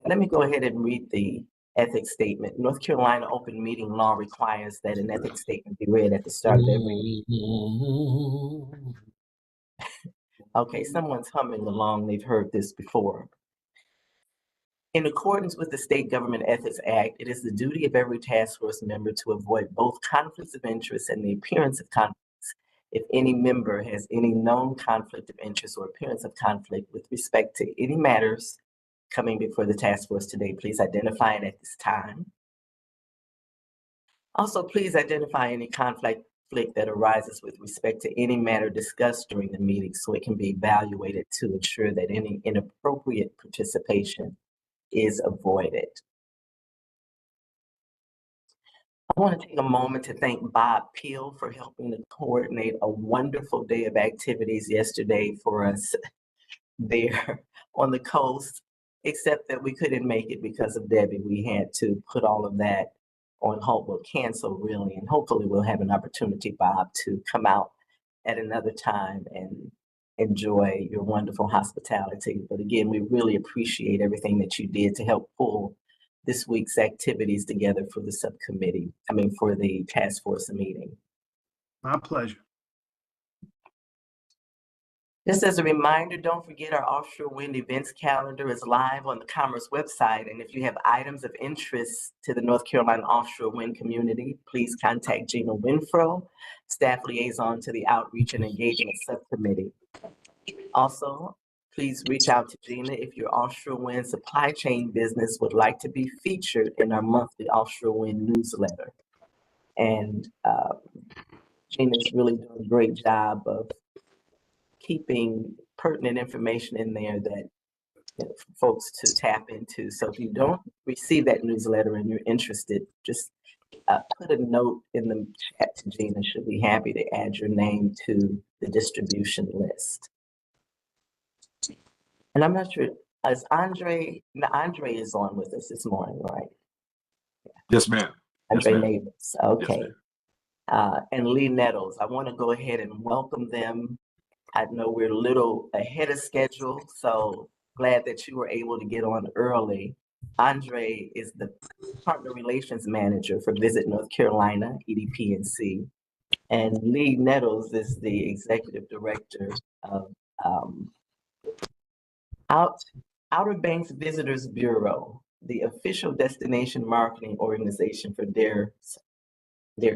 Let me go ahead and read the ethics statement. North Carolina open meeting law requires that an ethics statement be read at the start of every meeting. Okay, someone's humming along. They've heard this before. In accordance with the State Government Ethics Act, it is the duty of every task force member to avoid both conflicts of interest and the appearance of conflicts. If any member has any known conflict of interest or appearance of conflict with respect to any matters coming before the task force today, please identify it at this time. Also, please identify any conflict that arises with respect to any matter discussed during the meeting so it can be evaluated to ensure that any inappropriate participation is avoided. I want to take a moment to thank Bob Peel for helping to coordinate a wonderful day of activities yesterday for us there on the coast, except that we couldn't make it because of Debbie. We had to put all of that on hold, we'll cancel really, and hopefully we'll have an opportunity, Bob, to come out at another time and enjoy your wonderful hospitality. But again, we really appreciate everything that you did to help pull this week's activities together for the subcommittee, for the task force meeting. My pleasure. Just as a reminder, don't forget our offshore wind events calendar is live on the Commerce website. And if you have items of interest to the North Carolina offshore wind community, please contact Gina Winfro, staff liaison to the Outreach and Engagement Subcommittee. Also, please reach out to Gina if your offshore wind supply chain business would like to be featured in our monthly offshore wind newsletter. And Gina's really doing a great job of keeping pertinent information in there that for folks to tap into. So if you don't receive that newsletter and you're interested, just put a note in the chat to Gina. She'll be happy to add your name to the distribution list. And I'm not sure, is Andre is on with us this morning, right? Yes, ma'am. Andre yes, Neighbors, okay. Yes, and Lee Nettles, I want to go ahead and welcome them. I know we're a little ahead of schedule, so glad that you were able to get on early. Andre is the Partner Relations Manager for Visit North Carolina, EDPNC. And Lee Nettles is the Executive Director of Outer Banks Visitors Bureau, the official destination marketing organization for their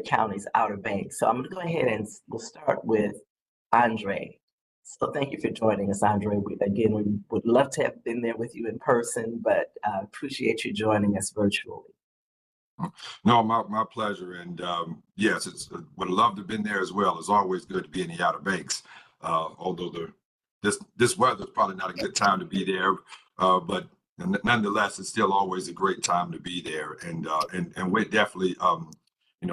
county's Outer Banks. So I'm going to go ahead and we'll start with Andre. So thank you for joining us, Andre. We would love to have been there with you in person, but appreciate you joining us virtually. No, my pleasure. And yes, would love to have been there as well. It's always good to be in the Outer Banks, although this weather is probably not a good time to be there, but nonetheless, it's still always a great time to be there. And we're definitely,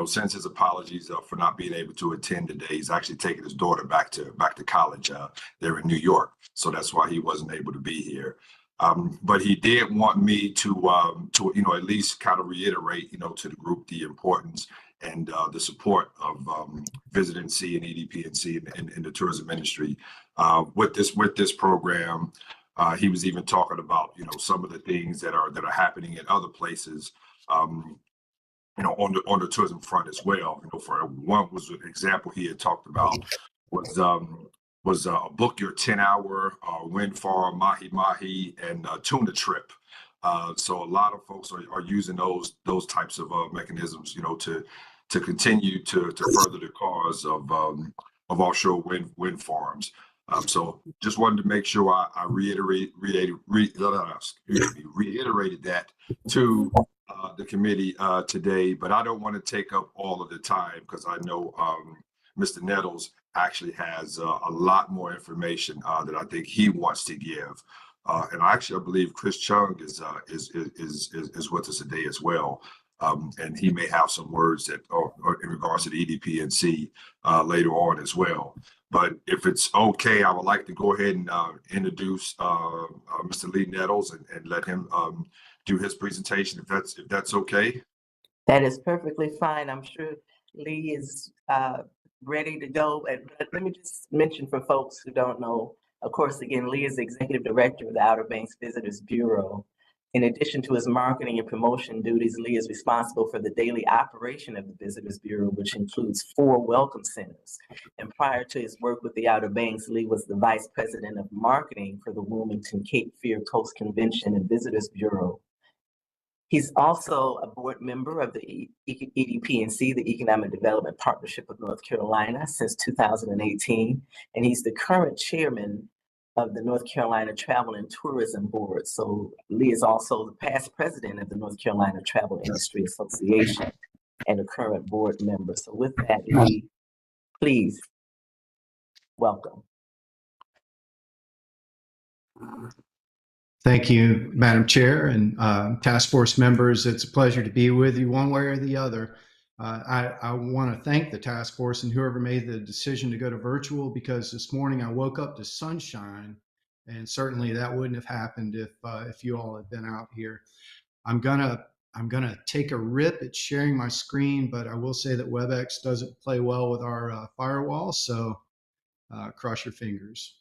sends his apologies for not being able to attend today. He's actually taking his daughter back to college there in New York, so that's why he wasn't able to be here. But he did want me to at least kind of reiterate, to the group the importance and the support of Visit NC and EDPNC and the tourism industry with this program. He was even talking about some of the things that are happening in other places. On the tourism front as well. For one was an example he had talked about was book your 10-hour wind farm, mahi and tuna trip. So a lot of folks are using those types of mechanisms, to continue to further the cause of offshore wind farms. So just wanted to make sure I reiterated that to the committee today, but I don't want to take up all of the time because I know Mr. Nettles actually has a lot more information that I think he wants to give. And I believe Chris Chung is with us today as well. And he may have some words that are in regards to the EDPNC later on as well. But if it's okay, I would like to go ahead and introduce Mr. Lee Nettles and let him do his presentation, if that's okay. That is perfectly fine. I'm sure Lee is ready to go. And let me just mention for folks who don't know, of course, again, Lee is the Executive Director of the Outer Banks Visitors Bureau. In addition to his marketing and promotion duties, Lee is responsible for the daily operation of the Visitors Bureau, which includes 4 welcome centers. And prior to his work with the Outer Banks, Lee was the vice president of marketing for the Wilmington Cape Fear Coast Convention and Visitors Bureau. He's also a board member of the EDPNC, the Economic Development Partnership of North Carolina, since 2018, and he's the current chairman of the North Carolina Travel and Tourism Board. So Lee is also the past president of the North Carolina Travel Industry Association and a current board member. So with that, Lee, please welcome. Thank you, Madam Chair and task force members. It's a pleasure to be with you one way or the other. I want to thank the task force and whoever made the decision to go to virtual, because this morning I woke up to sunshine, and certainly that wouldn't have happened if you all had been out here. I'm gonna take a rip at sharing my screen, but I will say that WebEx doesn't play well with our firewall, so cross your fingers.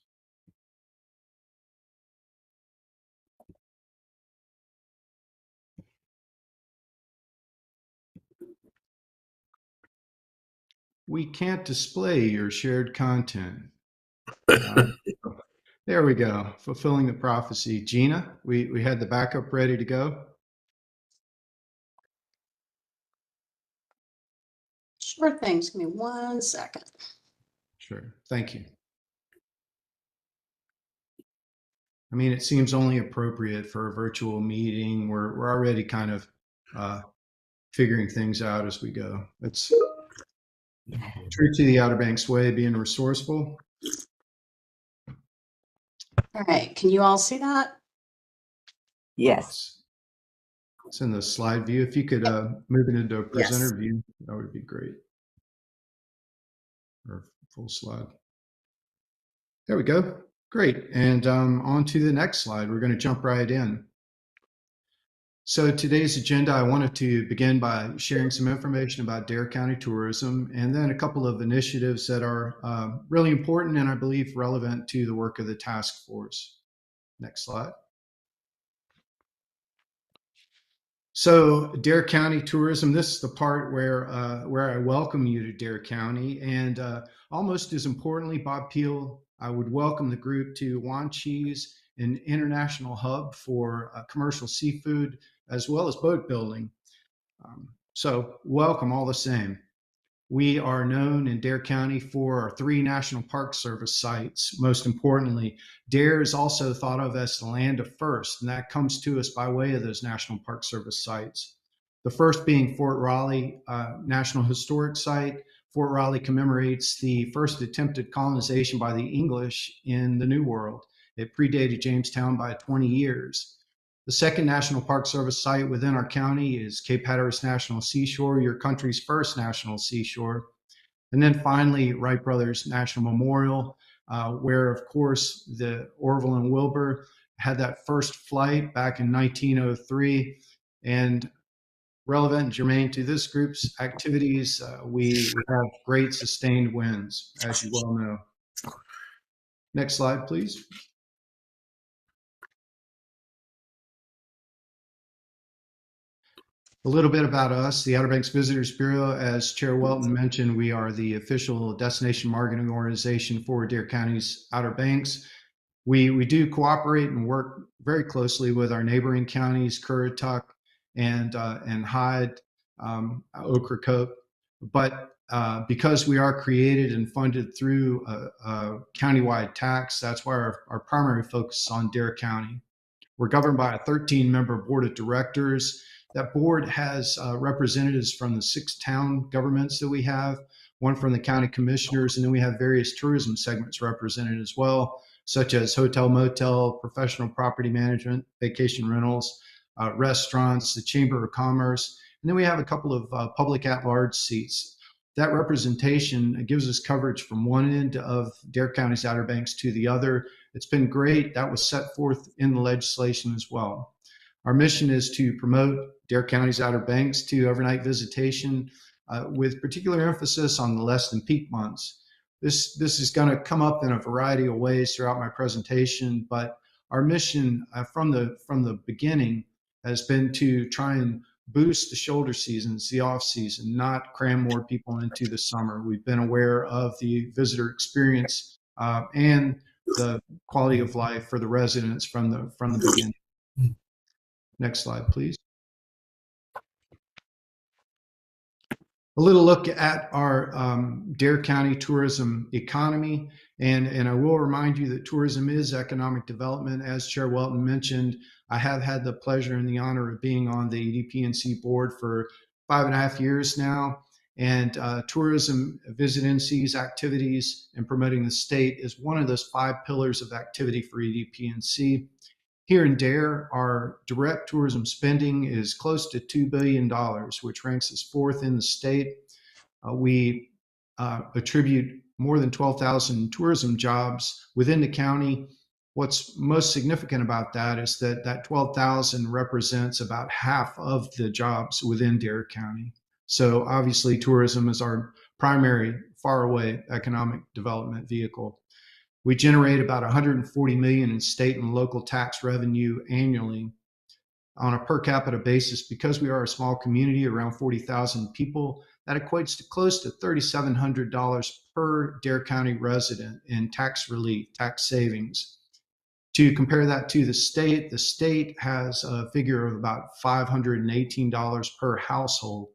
We can't display your shared content. There we go. Fulfilling the prophecy. Gina, we had the backup ready to go. Sure thing. Just give me 1 second. Sure. Thank you. I mean, it seems only appropriate for a virtual meeting. We're already kind of figuring things out as we go. It's true to the Outer Banks way, being resourceful. All right. Can you all see that? Yes. It's in the slide view. If you could move it into a presenter Yes. view, that would be great. Or full slide. There we go. Great. And on to the next slide. We're going to jump right in. So today's agenda, I wanted to begin by sharing some information about Dare County tourism, and then a couple of initiatives that are really important and I believe relevant to the work of the task force. Next slide. So Dare County tourism, this is the part where I welcome you to Dare County, and almost as importantly, Bob Peel, I would welcome the group to Wan Chee's, an international hub for commercial seafood as well as boat building. So welcome all the same. We are known in Dare County for our 3 National Park Service sites. Most importantly, Dare is also thought of as the land of first, and that comes to us by way of those National Park Service sites. The first being Fort Raleigh National Historic Site. Fort Raleigh commemorates the first attempted colonization by the English in the New World. It predated Jamestown by 20 years. The second National Park Service site within our county is Cape Hatteras National Seashore, your country's first national seashore. And then finally, Wright Brothers National Memorial, where, of course, the Orville and Wilbur had that first flight back in 1903. And relevant and germane to this group's activities, we have great sustained winds, as you well know. Next slide, please. A little bit about us, the Outer Banks Visitors Bureau. As Chair Welton mentioned, we are the official destination marketing organization for Dare County's Outer Banks. We do cooperate and work very closely with our neighboring counties, Currituck and Hyde, Ocracoke. But because we are created and funded through a countywide tax, that's why our primary focus is on Dare County. We're governed by a 13-member board of directors. That board has representatives from the 6 town governments that we have, one from the county commissioners, and then we have various tourism segments represented as well, such as hotel, motel, professional property management, vacation rentals, restaurants, the Chamber of Commerce, and then we have a couple of public at-large seats. That representation gives us coverage from one end of Dare County's Outer Banks to the other. It's been great. That was set forth in the legislation as well. Our mission is to promote Dare County's Outer Banks to overnight visitation with particular emphasis on the less than peak months. This is going to come up in a variety of ways throughout my presentation, but our mission from the beginning has been to try and boost the shoulder seasons, the off season, not cram more people into the summer. We've been aware of the visitor experience and the quality of life for the residents from the beginning. Next slide, please. A little look at our Dare County tourism economy. And I will remind you that tourism is economic development. As Chair Welton mentioned, I have had the pleasure and the honor of being on the EDP&C board for 5.5 years now. And tourism, visit NC's activities, and promoting the state is one of those 5 pillars of activity for EDP&C. Here in Dare, our direct tourism spending is close to $2 billion, which ranks us 4th in the state. We attribute more than 12,000 tourism jobs within the county. What's most significant about that is that 12,000 represents about half of the jobs within Dare County. So obviously tourism is our primary faraway economic development vehicle. We generate about $140 million in state and local tax revenue annually. On a per capita basis, because we are a small community, around 40,000 people, that equates to close to $3,700 per Dare County resident in tax relief, tax savings. To compare that to the state has a figure of about $518 per household.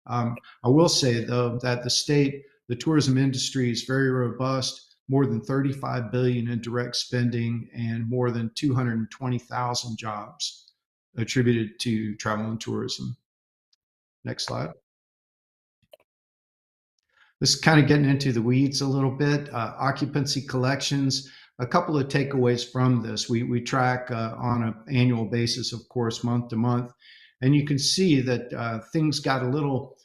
I will say, though, that the tourism industry is very robust. More than $35 billion in direct spending and more than 220,000 jobs attributed to travel and tourism. Next slide. This is kind of getting into the weeds a little bit. Occupancy collections, a couple of takeaways from this. We track on an annual basis, of course, month to month, and you can see that things got a little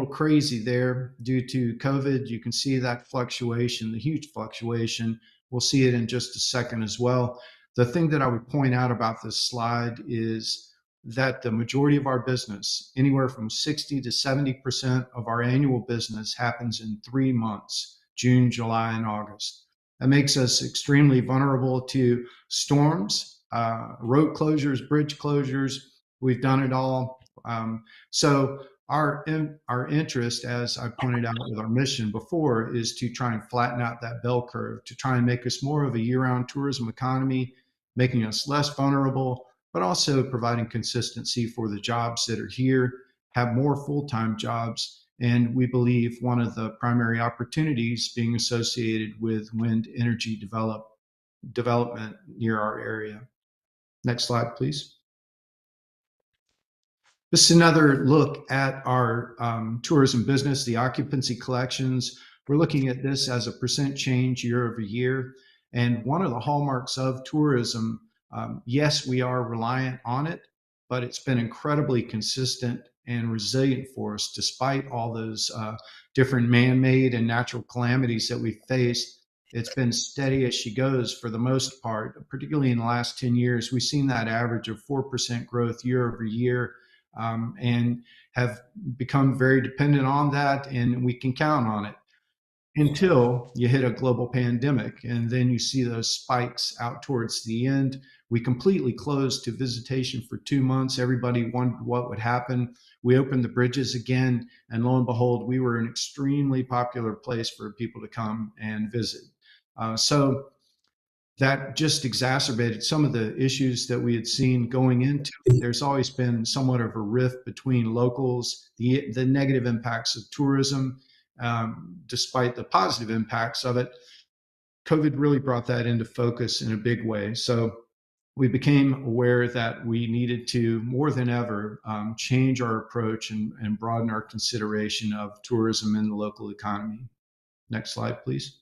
crazy there due to COVID. You can see that fluctuation, the huge fluctuation. We'll see it in just a second as well. The thing that I would point out about this slide is that the majority of our business, anywhere from 60 to 70% of our annual business, happens in 3 months, June, July, and August. That makes us extremely vulnerable to storms, road closures, bridge closures. We've done it all. So our interest, as I pointed out with our mission before, is to try and flatten out that bell curve, to try and make us more of a year-round tourism economy, making us less vulnerable, but also providing consistency for the jobs that are here, have more full-time jobs, and we believe one of the primary opportunities being associated with wind energy development near our area. Next slide, please. This is another look at our tourism business, the occupancy collections. We're looking at this as a percent change year over year. And one of the hallmarks of tourism, yes, we are reliant on it, but it's been incredibly consistent and resilient for us despite all those different man-made and natural calamities that we faced. It's been steady as she goes for the most part, particularly in the last 10 years. We've seen that average of 4% growth year over year. And have become very dependent on that, and we can count on it until you hit a global pandemic, and then you see those spikes out towards the end. We completely closed to visitation for 2 months. Everybody wondered what would happen. We opened the bridges again, and lo and behold, we were an extremely popular place for people to come and visit. So that just exacerbated some of the issues that we had seen going into it. There's always been somewhat of a rift between locals, the negative impacts of tourism, despite the positive impacts of it. COVID really brought that into focus in a big way. So we became aware that we needed to, more than ever, change our approach and broaden our consideration of tourism in the local economy. Next slide, please.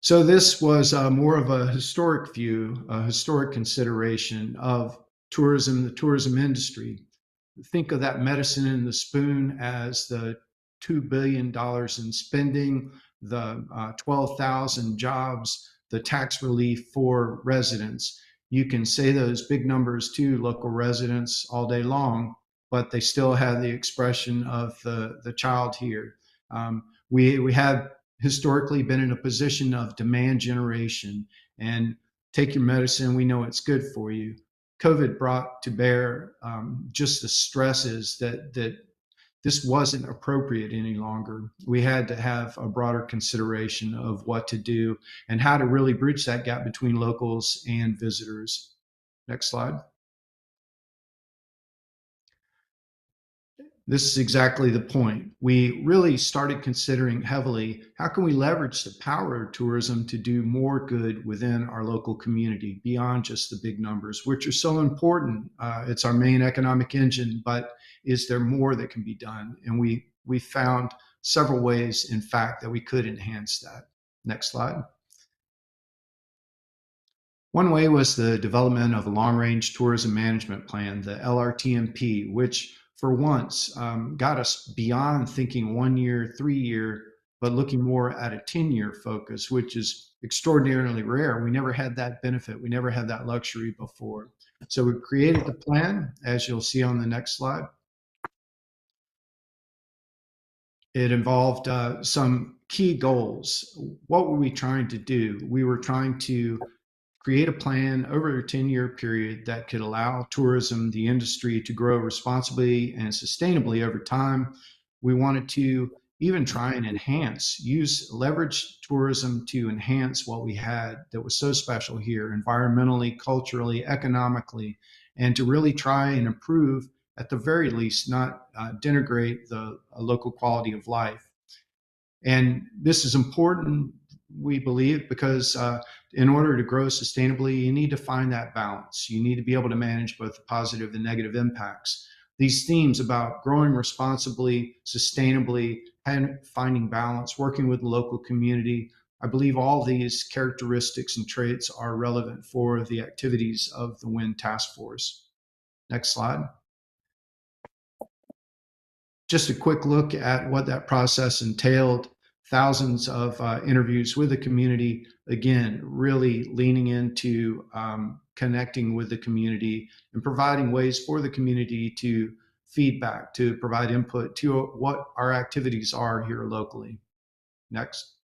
So this was more of a historic view, a historic consideration of tourism, the tourism industry. Think of that medicine in the spoon as the $2 billion in spending, the 12,000 jobs, the tax relief for residents. You can say those big numbers to local residents all day long, but they still have the expression of the child here. We have historically been in a position of demand generation, and take your medicine, we know it's good for you. COVID brought to bear just the stresses that this wasn't appropriate any longer. We had to have a broader consideration of what to do and how to really bridge that gap between locals and visitors. Next slide. This is exactly the point. We really started considering heavily, how can we leverage the power of tourism to do more good within our local community beyond just the big numbers, which are so important. It's our main economic engine, but is there more that can be done? And we found several ways, in fact, that we could enhance that. Next slide. One way was the development of a long-range tourism management plan, the LRTMP, which for once got us beyond thinking 1 year, 3 year, but looking more at a 10-year focus, which is extraordinarily rare. We never had that benefit. We never had that luxury before. So we created the plan, as you'll see on the next slide. It involved some key goals. What were we trying to do? We were trying to create a plan over a 10-year period that could allow tourism, the industry, to grow responsibly and sustainably over time. We wanted to even try and leverage tourism to enhance what we had that was so special here, environmentally, culturally, economically, and to really try and improve, at the very least, not denigrate the local quality of life. And this is important, we believe, because in order to grow sustainably, you need to find that balance. You need to be able to manage both the positive and negative impacts. These themes about growing responsibly, sustainably, and finding balance, working with the local community, I believe all these characteristics and traits are relevant for the activities of the WIN Task Force. Next slide. Just a quick look at what that process entailed. Thousands of interviews with the community, again, really leaning into connecting with the community and providing ways for the community to feedback, to provide input to what our activities are here locally. Next.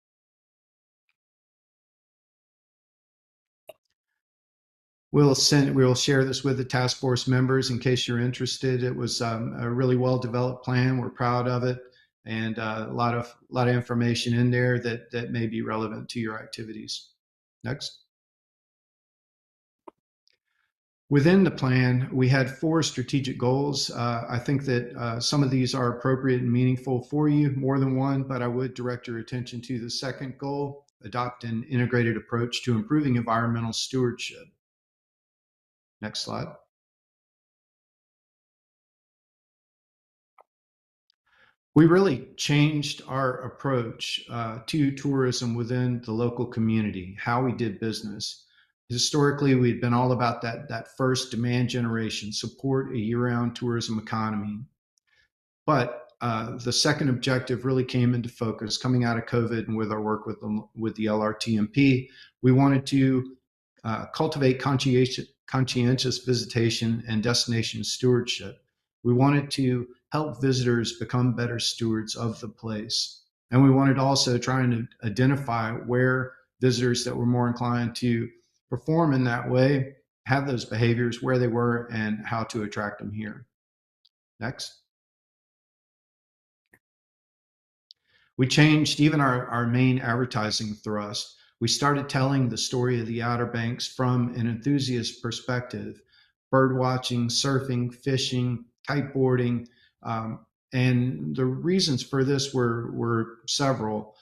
We'll share this with the task force members in case you're interested. It was a really well-developed plan. We're proud of it, and a lot of information in there that may be relevant to your activities. Next. Within the plan, we had 4 strategic goals. I think that some of these are appropriate and meaningful for you, more than one, but I would direct your attention to the second goal, adopt an integrated approach to improving environmental stewardship. Next slide. We really changed our approach to tourism within the local community, how we did business. Historically, we'd been all about that first demand generation, support a year-round tourism economy. But the second objective really came into focus coming out of COVID and with our work with the LRTMP. We wanted to cultivate conscientious visitation and destination stewardship. We wanted to help visitors become better stewards of the place. And we wanted to also try and identify where visitors that were more inclined to perform in that way, have those behaviors, where they were, and how to attract them here. Next. We changed even our main advertising thrust. We started telling the story of the Outer Banks from an enthusiast perspective: bird watching, surfing, fishing, kiteboarding. And the reasons for this were several.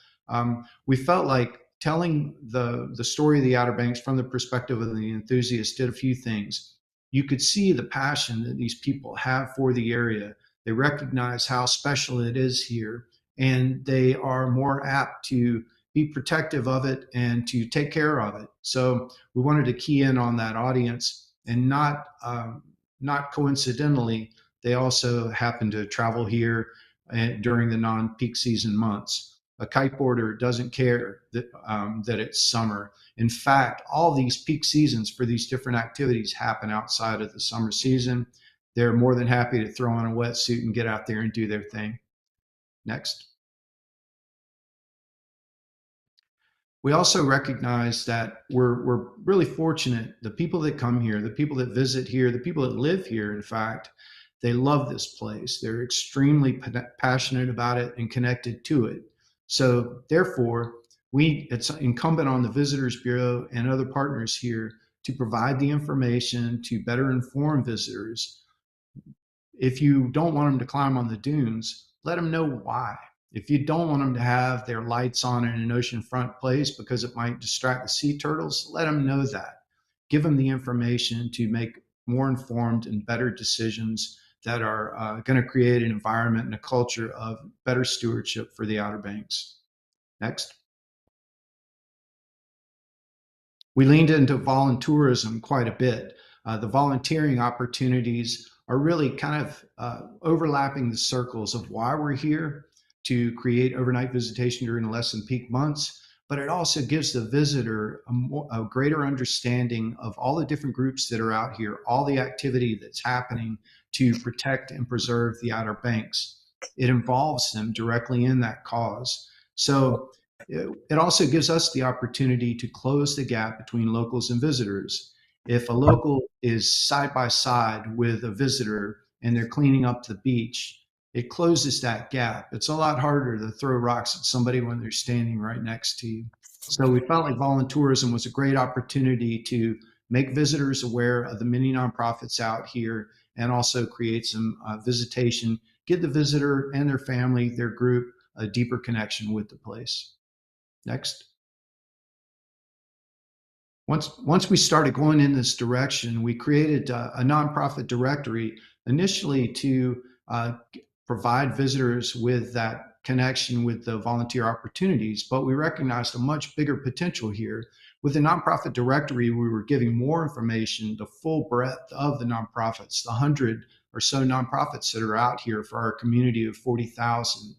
We felt like telling the story of the Outer Banks from the perspective of the enthusiast did a few things. You could see the passion that these people have for the area. They recognize how special it is here, and they are more apt to be protective of it and to take care of it. So we wanted to key in on that audience, and not coincidentally, they also happen to travel here during the non-peak season months. A kiteboarder doesn't care that it's summer. In fact, all these peak seasons for these different activities happen outside of the summer season. They're more than happy to throw on a wetsuit and get out there and do their thing. Next. We also recognize that we're really fortunate. The people that come here, the people that visit here, the people that live here, in fact, they love this place. They're extremely passionate about it and connected to it. So therefore, it's incumbent on the Visitors Bureau and other partners here to provide the information to better inform visitors. If you don't want them to climb on the dunes, let them know why. If you don't want them to have their lights on in an oceanfront place because it might distract the sea turtles, let them know that. Give them the information to make more informed and better decisions that are going to create an environment and a culture of better stewardship for the Outer Banks. Next. We leaned into volunteerism quite a bit. The volunteering opportunities are really kind of overlapping the circles of why we're here to create overnight visitation during the less than peak months, but it also gives the visitor a greater understanding of all the different groups that are out here, all the activity that's happening to protect and preserve the Outer Banks. It involves them directly in that cause. So it also gives us the opportunity to close the gap between locals and visitors. If a local is side by side with a visitor and they're cleaning up the beach, it closes that gap. It's a lot harder to throw rocks at somebody when they're standing right next to you. So we felt like volunteerism was a great opportunity to make visitors aware of the many nonprofits out here and also create some visitation, give the visitor and their family, their group, a deeper connection with the place. Next. Once we started going in this direction, we created a nonprofit directory initially to provide visitors with that connection with the volunteer opportunities, but we recognized a much bigger potential here. With the nonprofit directory, we were giving more information, the full breadth of the nonprofits, the 100 or so nonprofits that are out here for our community of 40,000.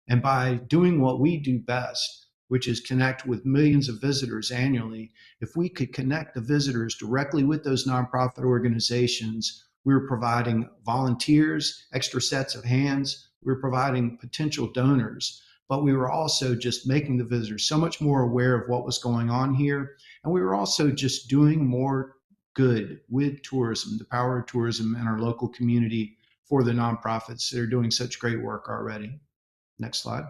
And by doing what we do best, which is connect with millions of visitors annually, if we could connect the visitors directly with those nonprofit organizations, we were providing volunteers, extra sets of hands, we were providing potential donors, but we were also just making the visitors so much more aware of what was going on here. And we were also just doing more good with tourism, the power of tourism in our local community for the nonprofits that are doing such great work already. Next slide.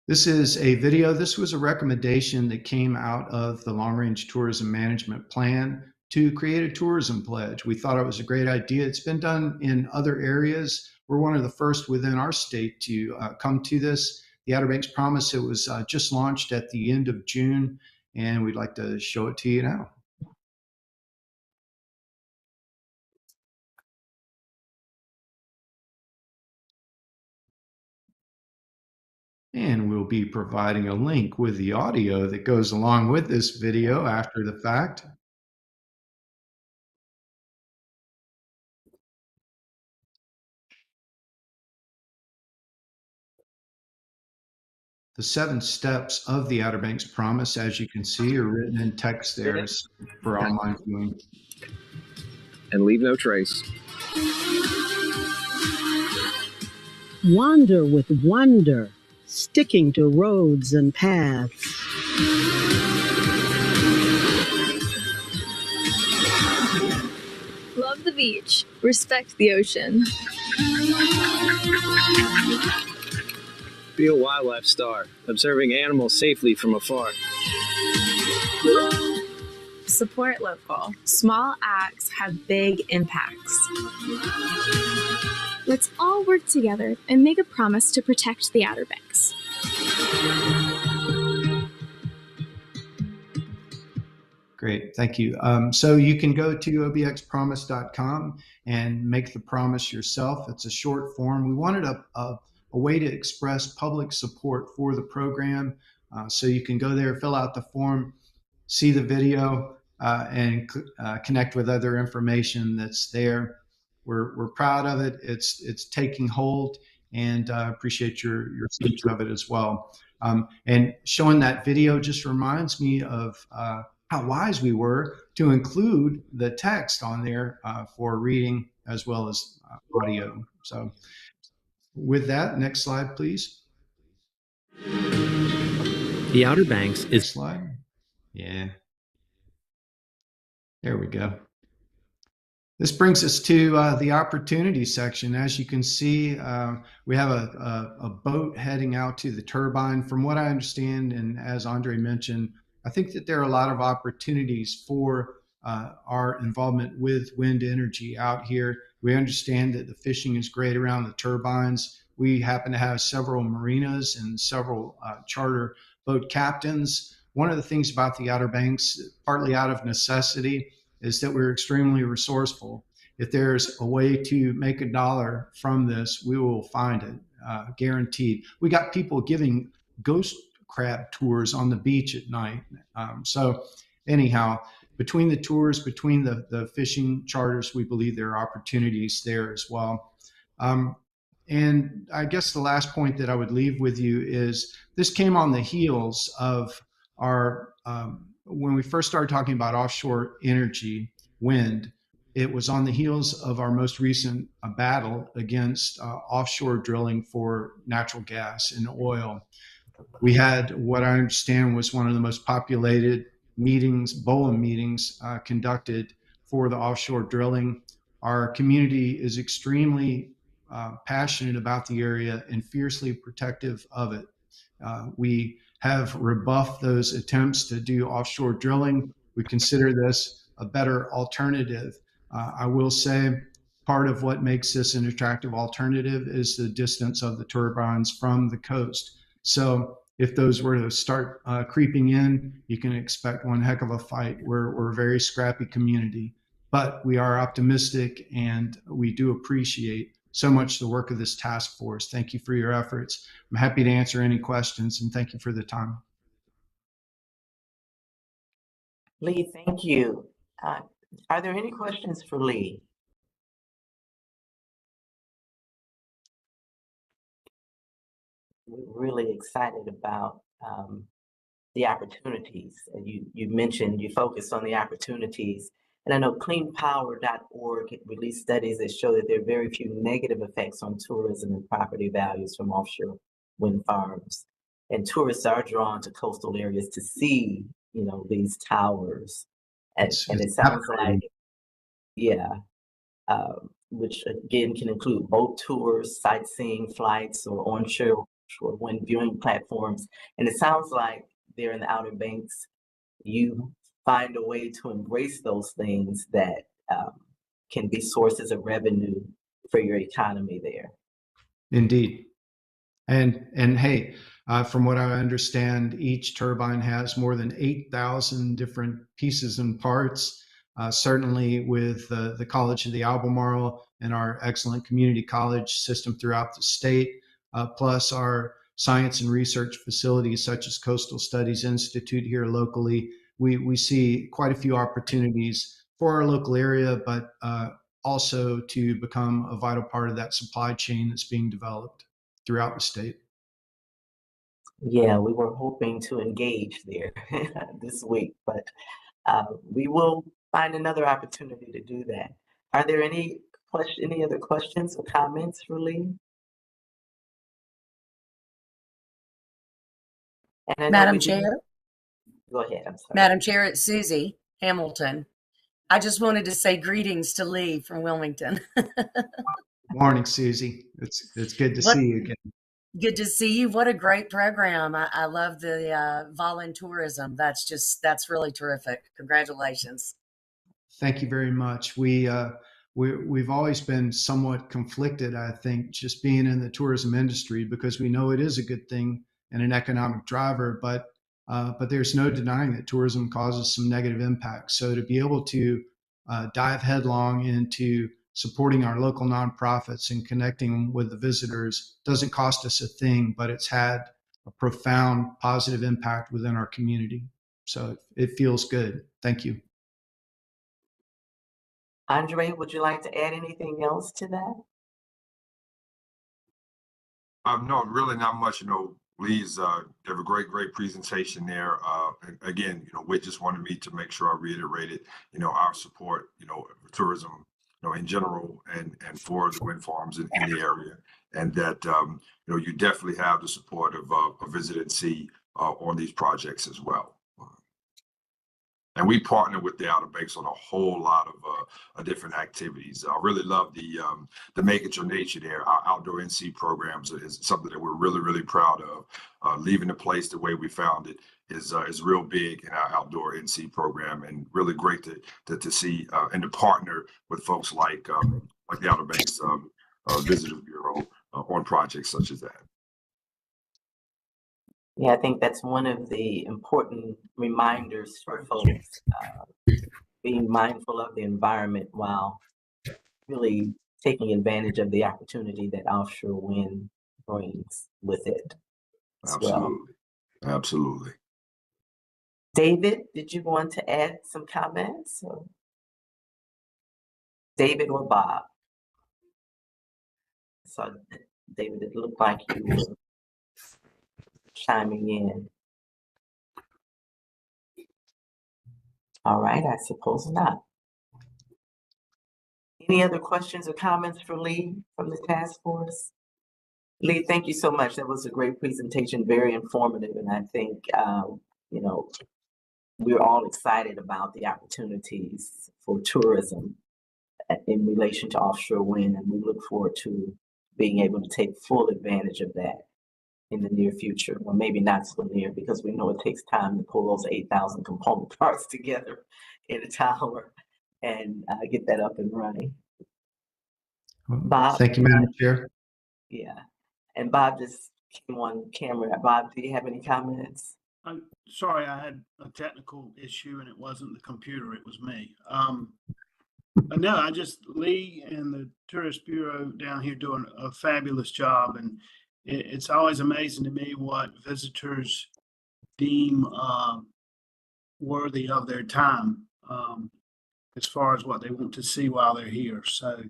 This is a video. This was a recommendation that came out of the Long Range Tourism Management Plan to create a tourism pledge. We thought it was a great idea. It's been done in other areas. We're one of the first within our state to come to this. The Outer Banks Promise, it was just launched at the end of June, and we'd like to show it to you now. And we'll be providing a link with the audio that goes along with this video after the fact. The 7 steps of the Outer Banks Promise, as you can see, are written in text there for online viewing. And leave no trace. Wander with wonder, sticking to roads and paths. Love the beach, respect the ocean. Be a wildlife star, observing animals safely from afar. Support local. Small acts have big impacts. Let's all work together and make a promise to protect the Outer Banks. Great, thank you. So you can go to obxpromise.com and make the promise yourself. It's a short form. We wanted a way to express public support for the program. So you can go there, fill out the form, see the video, and connect with other information that's there. We're proud of it. It's taking hold, and appreciate your speech of it as well. And showing that video just reminds me of how wise we were to include the text on there for reading as well as audio. So with that, next slide, please. The Outer Banks is Slide. Yeah. There we go. This brings us to the opportunity section. As you can see, we have a boat heading out to the turbine. From what I understand, and as Andre mentioned, I think that there are a lot of opportunities for our involvement with wind energy out here. We understand that the fishing is great around the turbines. We happen to have several marinas and several charter boat captains. One of the things about the Outer Banks, partly out of necessity, is that we're extremely resourceful. If there's a way to make a dollar from this, we will find it, guaranteed. We got people giving ghost crab tours on the beach at night. So anyhow, between the tours, between the fishing charters, we believe there are opportunities there as well. And I guess the last point that I would leave with you is this came on the heels of our when we first started talking about offshore energy, wind, it was on the heels of our most recent battle against offshore drilling for natural gas and oil. We had what I understand was one of the most populated meetings, BOEM meetings, conducted for the offshore drilling. Our community is extremely passionate about the area and fiercely protective of it. We have rebuffed those attempts to do offshore drilling. We consider this a better alternative. I will say part of what makes this an attractive alternative is the distance of the turbines from the coast. So if those were to start creeping in, you can expect one heck of a fight. We're a very scrappy community, but we are optimistic and we do appreciate so much the work of this task force. Thank you for your efforts. I'm happy to answer any questions and thank you for the time. Lee, thank you. Are there any questions for Lee? We're really excited about the opportunities. You mentioned you focused on the opportunities. And I know cleanpower.org released studies that show that there are very few negative effects on tourism and property values from offshore wind farms. And tourists are drawn to coastal areas to see, these towers. And it sounds like, yeah, which again can include boat tours, sightseeing flights, or onshore wind viewing platforms. And it sounds like there in the Outer Banks, you find a way to embrace those things that can be sources of revenue for your economy there. Indeed. And hey, from what I understand, each turbine has more than 8,000 different pieces and parts. Certainly with the College of the Albemarle and our excellent community college system throughout the state, plus our science and research facilities such as Coastal Studies Institute here locally, we see quite a few opportunities for our local area, but also to become a vital part of that supply chain that's being developed throughout the state. Yeah, we were hoping to engage there this week, but we will find another opportunity to do that. Are there any other questions or comments for Lee? Madam Chair. Go ahead, I'm sorry. Madam Chair, it's Susie Hamilton. I just wanted to say greetings to Lee from Wilmington. Morning, Susie. It's good to see you again. Good to see you. What a great program. I love the voluntourism. That's really terrific. Congratulations. Thank you very much. We've always been somewhat conflicted, I think, just being in the tourism industry, because we know it is a good thing and an economic driver, but there's no denying that tourism causes some negative impacts. So to be able to dive headlong into supporting our local nonprofits and connecting with the visitors doesn't cost us a thing, but it's had a profound positive impact within our community. So it feels good. Thank you. Andre, would you like to add anything else to that? No, really not much. Lee's have a great presentation there. Again, Whit just wanted me to make sure I reiterated, our support, for tourism in general and for the wind farms in the area, and that you definitely have the support of Visit NC on these projects as well. And we partner with the Outer Banks on a whole lot of different activities. I really love the Make It Your Nature there. Our outdoor NC programs is something that we're really, really proud of. Leaving the place the way we found it is real big in our outdoor NC program, and really great to see and to partner with folks like the Outer Banks Visitors Bureau on projects such as that. Yeah, I think that's one of the important reminders for folks, being mindful of the environment while really taking advantage of the opportunity that offshore wind brings with it as well. Absolutely. David, did you want to add some comments? David or Bob? So, David, it looked like you were chiming in. All right, I suppose not. Any other questions or comments for Lee from the task force? Lee, thank you so much. That was a great presentation, very informative, and I think we're all excited about the opportunities for tourism in relation to offshore wind, and we look forward to being able to take full advantage of that in the near future, or maybe not so near, because we know it takes time to pull those 8,000 component parts together in a tower and get that up and running. Bob? Thank you, Madam Chair. Yeah, and Bob just came on camera. Bob, do you have any comments? I'm sorry, I had a technical issue and it wasn't the computer, it was me. But no, Lee and the Tourist Bureau down here doing a fabulous job, and it's always amazing to me what visitors deem worthy of their time as far as what they want to see while they're here. So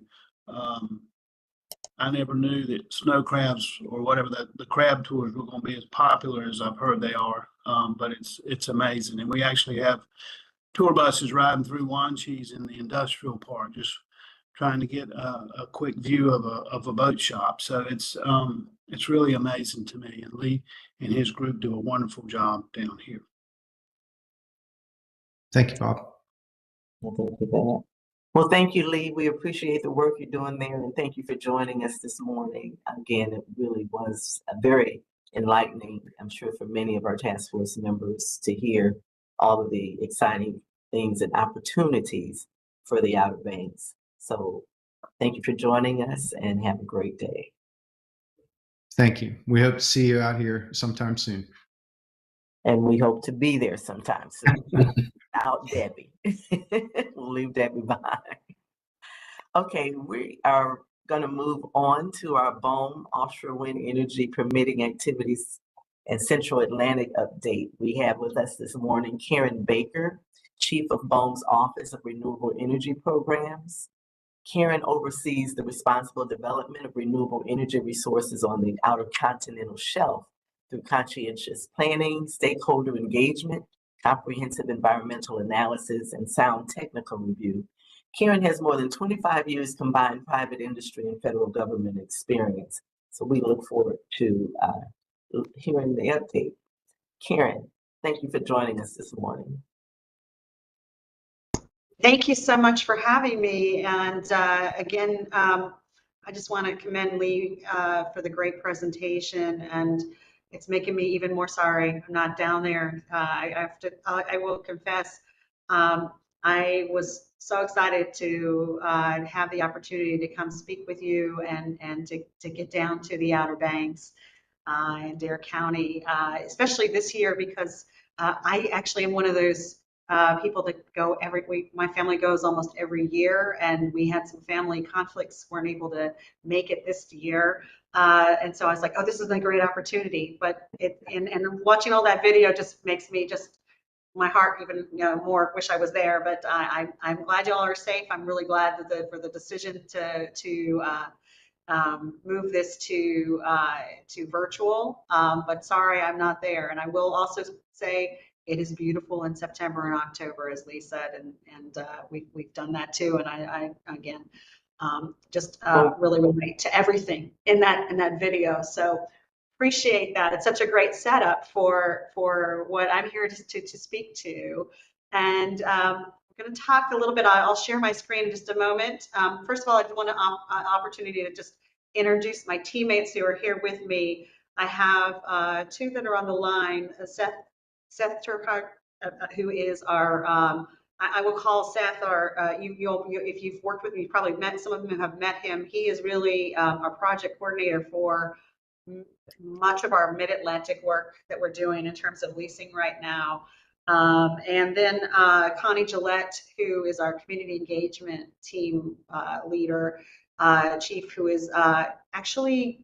I never knew that snow crabs or whatever the crab tours were going to be as popular as I've heard they are. But it's amazing, and we actually have tour buses riding through Wanchese in the industrial park, just trying to get a quick view of a boat shop. So it's really amazing to me, and Lee and his group do a wonderful job down here. Thank you, Bob. Well, thank you, Lee. We appreciate the work you're doing there, and thank you for joining us this morning. Again, it really was a very enlightening, I'm sure, for many of our task force members to hear all of the exciting things and opportunities for the Outer Banks. So thank you for joining us, and have a great day. Thank you. We hope to see you out here sometime soon. And we hope to be there sometime soon. Out Debbie. We'll leave Debbie behind. Okay, we are going to move on to our BOEM offshore wind energy permitting activities and Central Atlantic update. We have with us this morning Karen Baker, Chief of BOEM's Office of Renewable Energy Programs. Karen oversees the responsible development of renewable energy resources on the outer continental shelf through conscientious planning, stakeholder engagement, comprehensive environmental analysis, and sound technical review. Karen has more than 25 years combined private industry and federal government experience. So we look forward to hearing the update. Karen, thank you for joining us this morning. Thank you so much for having me. And again, I just want to commend Lee for the great presentation, and it's making me even more sorry I'm not down there. I will confess, I was so excited to have the opportunity to come speak with you and to get down to the Outer Banks in Dare County, especially this year, because I actually am one of those people that go every week. My family goes almost every year, and we had some family conflicts, weren't able to make it this year. And so I was like, oh, this is a great opportunity. But and watching all that video just makes me my heart even more wish I was there. But I'm glad y'all are safe. I'm really glad that for the decision to move this to virtual. But sorry, I'm not there. And I will also say, it is beautiful in September and October, as Lee said, and we've done that too. And I again, really relate to everything in that video. So appreciate that. It's such a great setup for what I'm here to speak to. And we're going to talk a little bit. I'll share my screen in just a moment. First of all, I want an opportunity to just introduce my teammates who are here with me. I have two that are on the line. Seth Turkhart, who is our, I will call Seth our, if you've worked with me, you've probably met, some of them have met him. He is really our project coordinator for much of our mid-Atlantic work that we're doing in terms of leasing right now. And then Connie Gillette, who is our community engagement team leader, chief, who is actually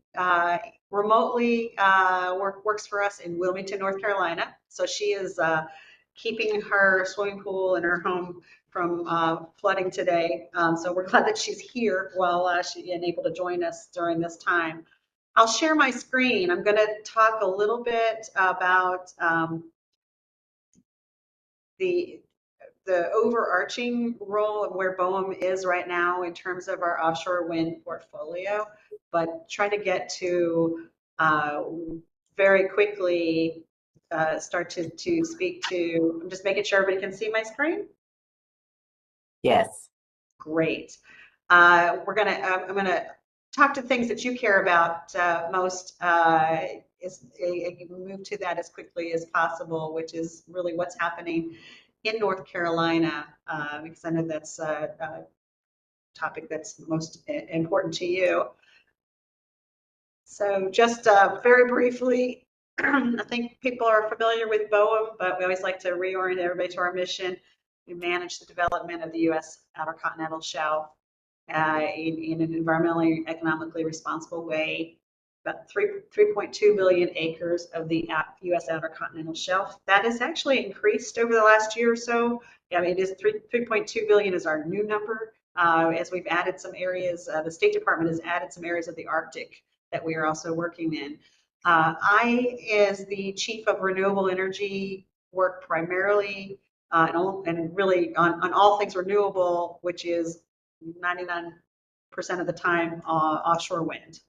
remotely works for us in Wilmington, North Carolina. So she is keeping her swimming pool in her home from flooding today. So we're glad that she's here while she's able to join us during this time. I'll share my screen. I'm going to talk a little bit about the overarching role of where BOEM is right now in terms of our offshore wind portfolio, but try to get to very quickly start to speak to, I'm just making sure everybody can see my screen. Yes. Great. I'm gonna talk to things that you care about most. Move to that as quickly as possible, which is really what's happening in North Carolina, because I know that's a topic that's most important to you. So just very briefly, I think people are familiar with BOEM, but we always like to reorient everybody to our mission. We manage the development of the U.S. Outer Continental Shelf in an environmentally, economically responsible way. About 3.2 billion acres of the U.S. Outer Continental Shelf. That has actually increased over the last year or so. I mean, it is 3.2 billion is our new number. As we've added some areas, the State Department has added some areas of the Arctic that we are also working in. I, as the chief of renewable energy, work primarily and really on all things renewable, which is 99% of the time offshore wind.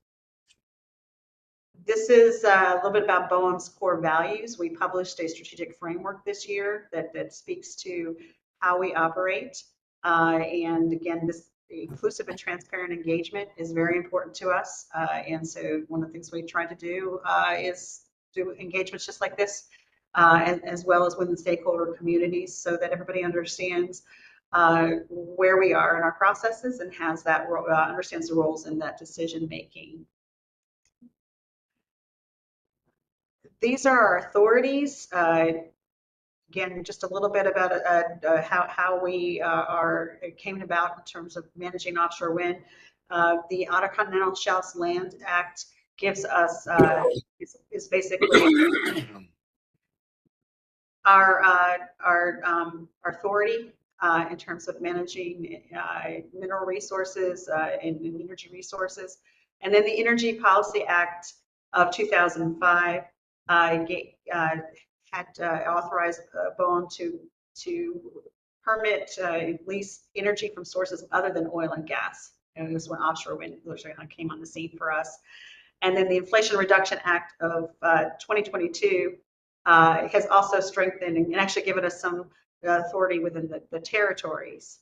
This is a little bit about BOEM's core values. We published a strategic framework this year that speaks to how we operate. And again, this inclusive and transparent engagement is very important to us. And so one of the things we try to do is do engagements just like this, as well as within stakeholder communities, so that everybody understands where we are in our processes and has that understands the roles in that decision making. These are our authorities. Again, just a little bit about how we came about in terms of managing offshore wind. The Outer Continental Shelf Land Act gives us is basically our authority in terms of managing mineral resources and energy resources. And then the Energy Policy Act of 2005 had authorized BOEM to permit lease energy from sources other than oil and gas. And this is when offshore wind came on the scene for us. And then the Inflation Reduction Act of 2022 has also strengthened and actually given us some authority within the territories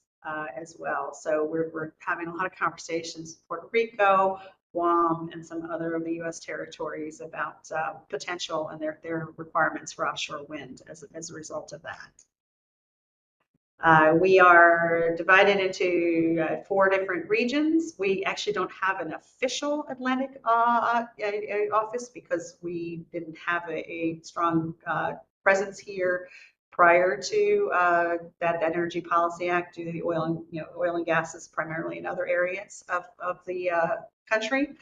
as well. So we're having a lot of conversations, Puerto Rico, Guam, and some other of the U.S. territories about potential and their requirements for offshore wind as a result of that. We are divided into 4 different regions. We actually don't have an official Atlantic office because we didn't have a strong presence here prior to that Energy Policy Act due to the oil and gas is primarily in other areas of the country.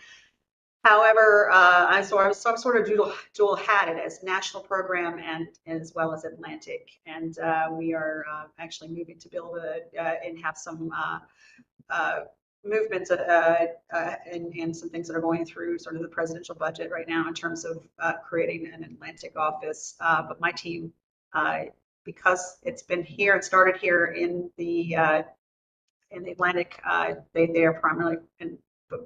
However, I'm sort of dual-hatted as national program and as well as Atlantic, and we are actually moving to build and have some movements and some things that are going through sort of the presidential budget right now in terms of creating an Atlantic office. But my team because it's been here and started here in the Atlantic, they are primarily and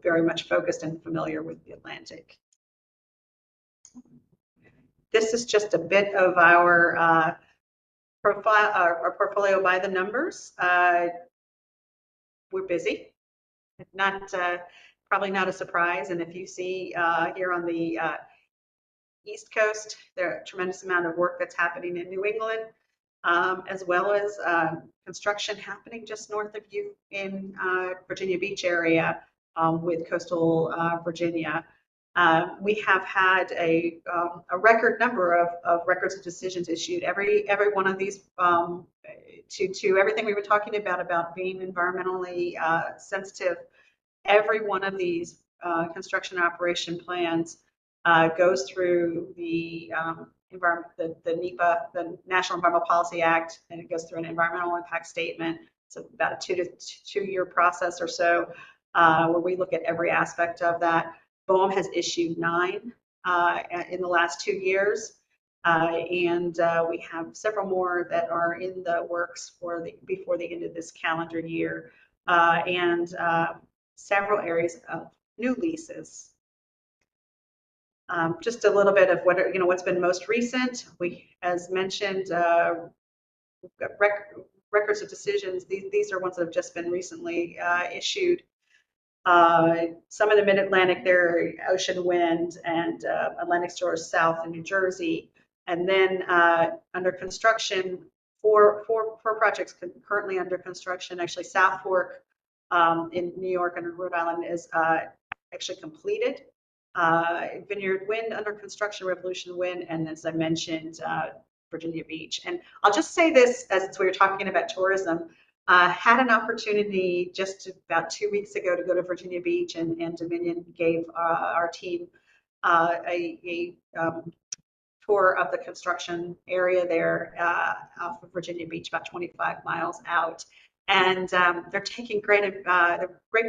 very much focused and familiar with the Atlantic. This is just a bit of our profile, our portfolio by the numbers. We're busy, not probably not a surprise. And if you see here on the East Coast, there are a tremendous amount of work that's happening in New England, as well as construction happening just north of you in Virginia Beach area with coastal Virginia. We have had a record number of records of decisions issued. Every one of these, to everything we were talking about being environmentally sensitive, every one of these construction operation plans goes through the NEPA, the National Environmental Policy Act, and it goes through an environmental impact statement. It's about a 2-year process or so, where we look at every aspect of that. BOEM has issued 9 in the last 2 years, and we have several more that are in the works before the end of this calendar year, and several areas of new leases. Just a little bit of what's been most recent. We, as mentioned, we've got records of decisions. These are ones that have just been recently issued. Some of the Mid-Atlantic, there, Ocean Wind and Atlantic Shores South in New Jersey. And then under construction, four projects currently under construction. Actually, South Fork in New York and Rhode Island is actually completed. Vineyard Wind under construction, Revolution Wind, and as I mentioned, Virginia Beach. And I'll just say this, as we were talking about tourism, had an opportunity just about 2 weeks ago to go to Virginia Beach, and Dominion gave our team a tour of the construction area there off of Virginia Beach, about 25 miles out. And they're taking great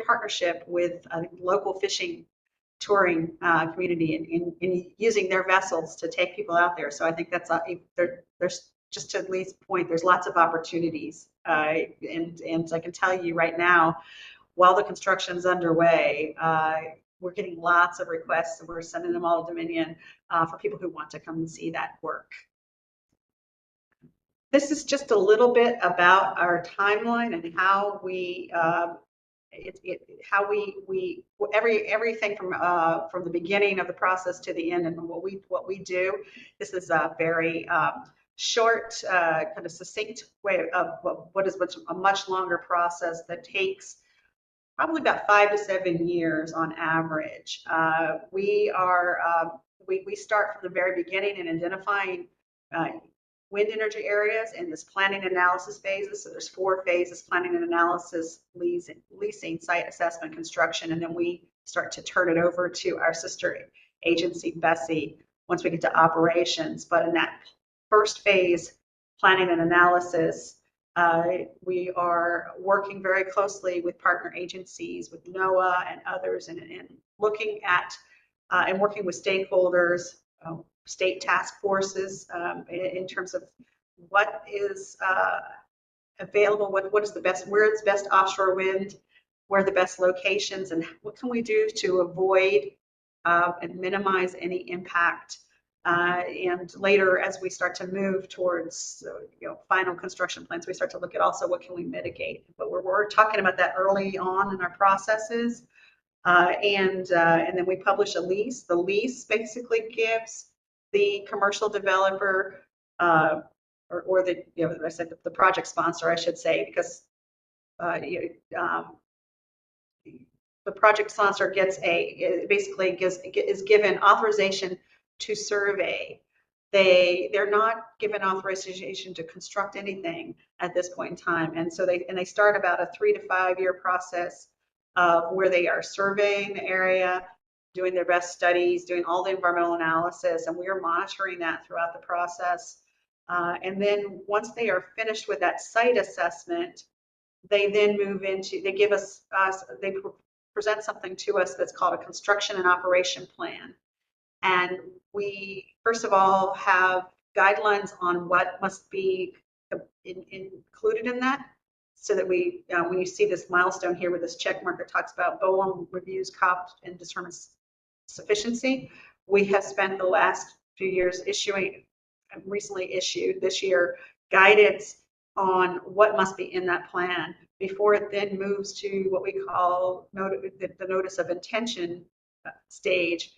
partnership with local fishing touring community in using their vessels to take people out there. So I think that's there's just to Lee's point, there's lots of opportunities, and I can tell you right now, while the construction's underway, we're getting lots of requests, and we're sending them all to Dominion for people who want to come and see that work. This is just a little bit about our timeline and how we everything from the beginning of the process to the end, and what we do. This is a very short, kind of succinct way of what is a much longer process that takes probably about 5 to 7 years on average. We start from the very beginning in identifying wind energy areas in this planning analysis phases. So there's 4 phases: planning and analysis, leasing, site assessment, construction, and then we start to turn it over to our sister agency, BESI, once we get to operations. But in that first phase, planning and analysis, we are working very closely with partner agencies, with NOAA and others, and looking at and working with stakeholders, state task forces, in terms of what is available, what is the best, where is best offshore wind, where are the best locations, and what can we do to avoid and minimize any impact. And later, as we start to move towards final construction plans, we start to look at also what can we mitigate. But we're talking about that early on in our processes, and then we publish a lease. The lease basically gives the commercial developer or the I said the project sponsor, I should say, because the project sponsor gets is given authorization to survey. They're not given authorization to construct anything at this point in time, and so they start about a 3 to 5 year process where they are surveying the area, doing their best studies, doing all the environmental analysis, and we are monitoring that throughout the process. And then once they are finished with that site assessment, they then move into, they give us, they present something to us that's called a construction and operation plan. And we, first of all, have guidelines on what must be included in that, so that we, when you see this milestone here with this check mark, it talks about BOEM reviews cost and determines sufficiency. We have spent the last few years recently issued this year, guidance on what must be in that plan before it then moves to what we call the notice of intention stage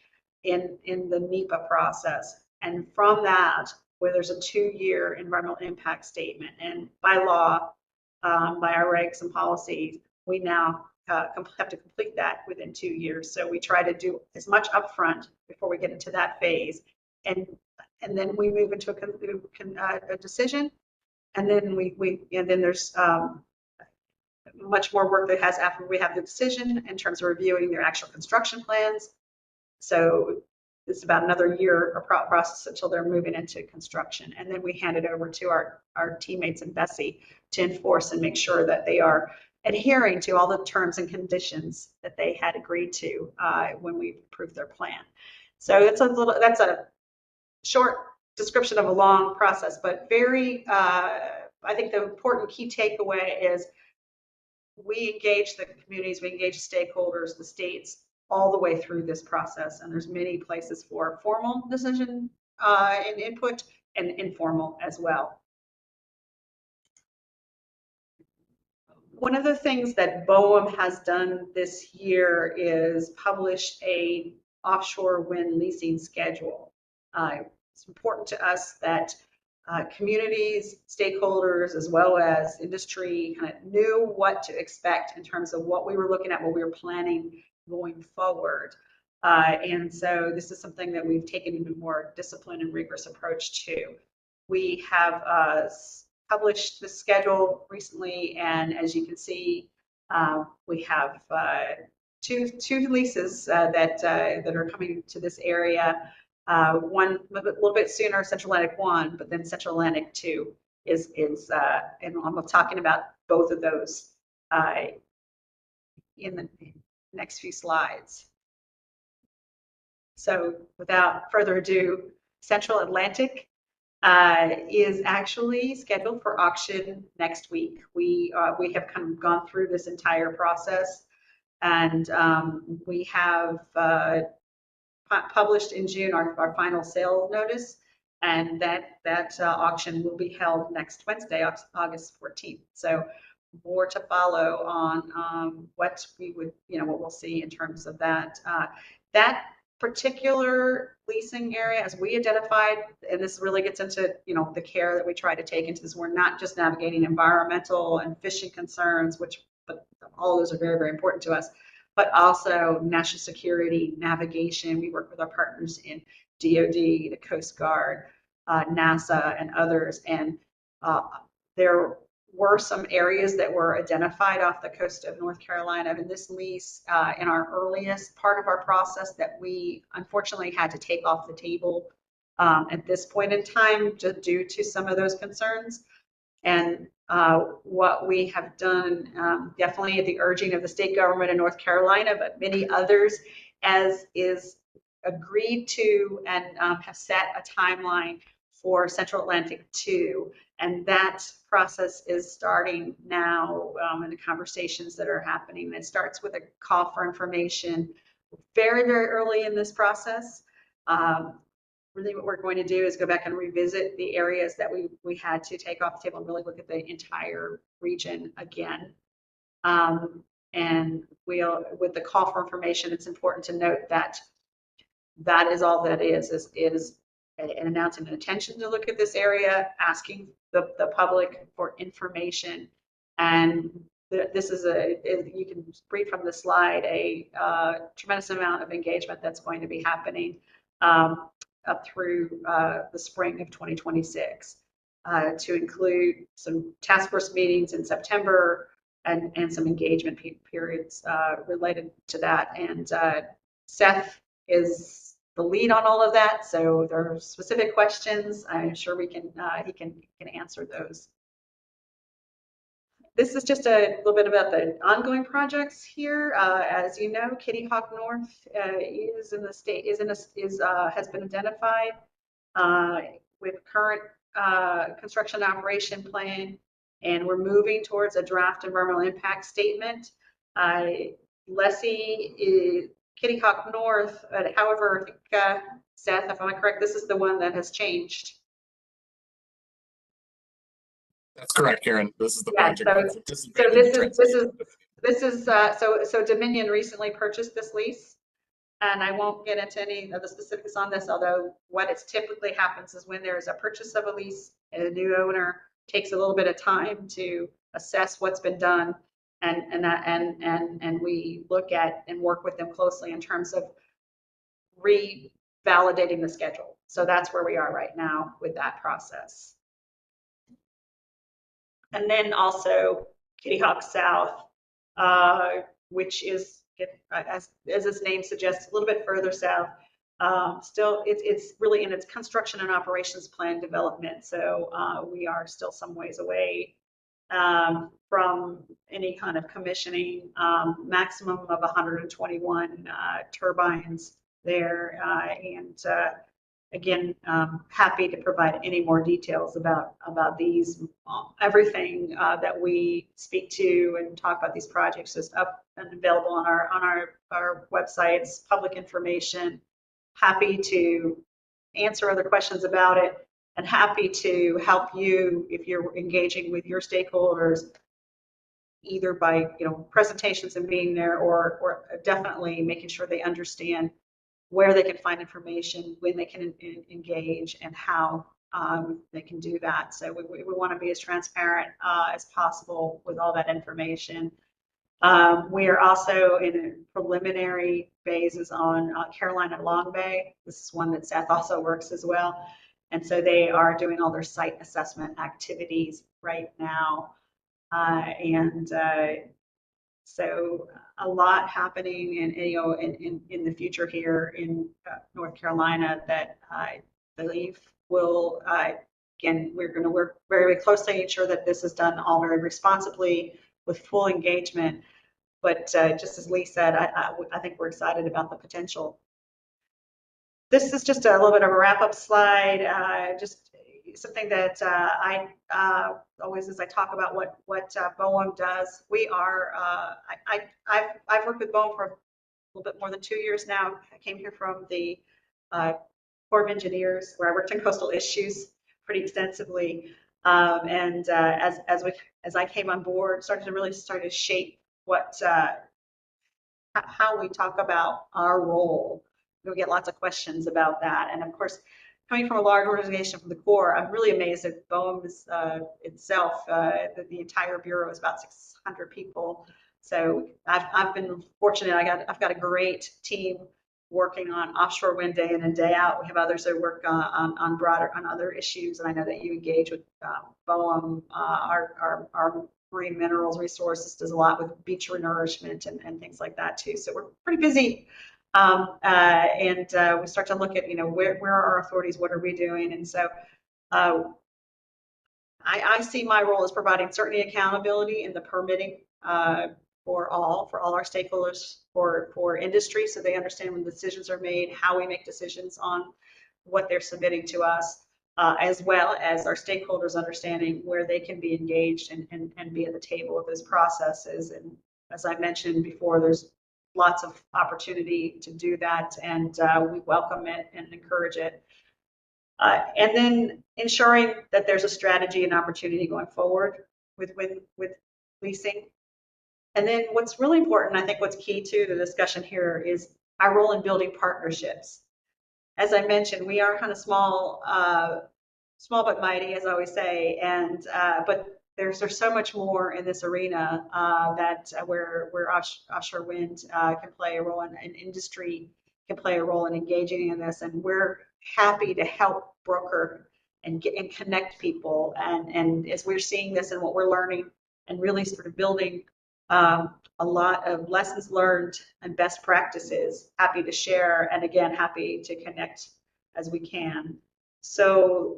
in the NEPA process. And from that, where there's a 2-year environmental impact statement, and by law, by our regs and policies, we now have to complete that within 2 years. So we try to do as much upfront before we get into that phase, and then we move into a decision, and then then there's much more work that has after we have the decision in terms of reviewing their actual construction plans. So it's about another year process until they're moving into construction. And then we hand it over to our teammates in Bessie to enforce and make sure that they are adhering to all the terms and conditions that they had agreed to when we approved their plan. So that's a short description of a long process, but very, I think the important key takeaway is we engage the communities, we engage stakeholders, the states, all the way through this process. And there's many places for formal decision and input, and informal as well. One of the things that BOEM has done this year is publish a offshore wind leasing schedule. It's important to us that communities, stakeholders, as well as industry kind of knew what to expect in terms of what we were looking at, what we were planning going forward. And so this is something that we've taken a more disciplined and rigorous approach to. We have published the schedule recently, and as you can see, we have two leases that are coming to this area. One a little bit sooner, Central Atlantic 1, but then Central Atlantic 2 is and I'm talking about both of those in the next few slides. So without further ado, Central Atlantic is actually scheduled for auction next week. We have kind of gone through this entire process, and we have published in June our final sale notice, and that auction will be held next Wednesday, August 14th. So more to follow on what what we'll see in terms of that. That particular leasing area, as we identified, and this really gets into the care that we try to take into this. We're not just navigating environmental and fishing concerns, but all of those are very, very important to us, but also national security, navigation. We work with our partners in DoD, the Coast Guard, NASA, and others. And there were some areas that were identified off the coast of North Carolina in this lease in our earliest part of our process that we unfortunately had to take off the table at this point in time due to some of those concerns. And what we have done, definitely at the urging of the state government in North Carolina, but many others, as is agreed to and have set a timeline for Central Atlantic 2. And that process is starting now in the conversations that are happening. It starts with a call for information very, very early in this process. Really what we're going to do is go back and revisit the areas that we had to take off the table and really look at the entire region again. And with the call for information, it's important to note that that is all that is announcing an intention to look at this area, asking the public for information. And this is you can read from the slide, a tremendous amount of engagement that's going to be happening up through the spring of 2026 to include some task force meetings in September and some engagement periods related to that. And Seth is the lead on all of that. So if there are specific questions, I'm sure he can answer those. This is just a little bit about the ongoing projects here. As you know, Kitty Hawk North is in the state has been identified. with current construction operation plan, and we're moving towards a draft environmental impact statement. Leslie is Kitty Hawk North, however, I think, Seth, if I'm correct, this is the one that has changed. That's correct, Karen. This is the Yeah, project that's so anticipated in the transition. so Dominion recently purchased this lease, and I won't get into any of the specifics on this, although what it's typically happens is when there is a purchase of a lease and a new owner takes a little bit of time to assess what's been done, and we look at and work with them closely in terms of revalidating the schedule. So that's where we are right now with that process. And then also Kitty Hawk South, which is, as its name suggests, a little bit further south. Still, it's really in its construction and operations plan development. So we are still some ways away from any kind of commissioning. Maximum of 121 turbines there, and again, happy to provide any more details about these. Everything that we speak to and talk about these projects is up and available on our websites, public information. Happy to answer other questions about it, and happy to help you if you're engaging with your stakeholders, either by presentations and being there, or definitely making sure they understand where they can find information, when they can engage, and how they can do that. So we want to be as transparent as possible with all that information. We are also in preliminary phases on Carolina Long Bay. This is one that Seth also works as well. And so they are doing all their site assessment activities right now. So a lot happening in the future here in North Carolina that I believe will, again, we're going to work very, very closely to ensure that this is done all very responsibly with full engagement. But just as Lee said, I think we're excited about the potential. This is just a little bit of a wrap-up slide, just something that I always, as I talk about what BOEM does, we are, I've worked with BOEM for a little bit more than 2 years now. I came here from the Corps of Engineers, where I worked in coastal issues pretty extensively. As I came on board, started to shape what, how we talk about our role. We'll get lots of questions about that. And of course, coming from a large organization from the Corps, I'm really amazed at BOEM itself. The entire bureau is about 600 people. So I've been fortunate. I've got a great team working on offshore wind day in and day out. We have others that work on other issues, and I know that you engage with BOEM. Our marine minerals resources does a lot with beach renourishment and things like that too. So we're pretty busy. We start to look at, where are our authorities, what are we doing? And so I see my role as providing certainty, accountability in the permitting for all our stakeholders, for industry, so they understand when decisions are made, how we make decisions on what they're submitting to us, as well as our stakeholders understanding where they can be engaged and be at the table of those processes. And as I mentioned before, there's lots of opportunity to do that, and we welcome it and encourage it. And then ensuring that there's a strategy and opportunity going forward with leasing. And then what's really important, I think what's key to the discussion here, is our role in building partnerships. As I mentioned, we are kind of small but mighty, as I always say, and but there's so much more in this arena where offshore wind can play a role, and industry can play a role in engaging in this, and we're happy to help broker and connect people. And as we're seeing this and what we're learning, and really sort of building a lot of lessons learned and best practices, happy to share, and again, happy to connect as we can. So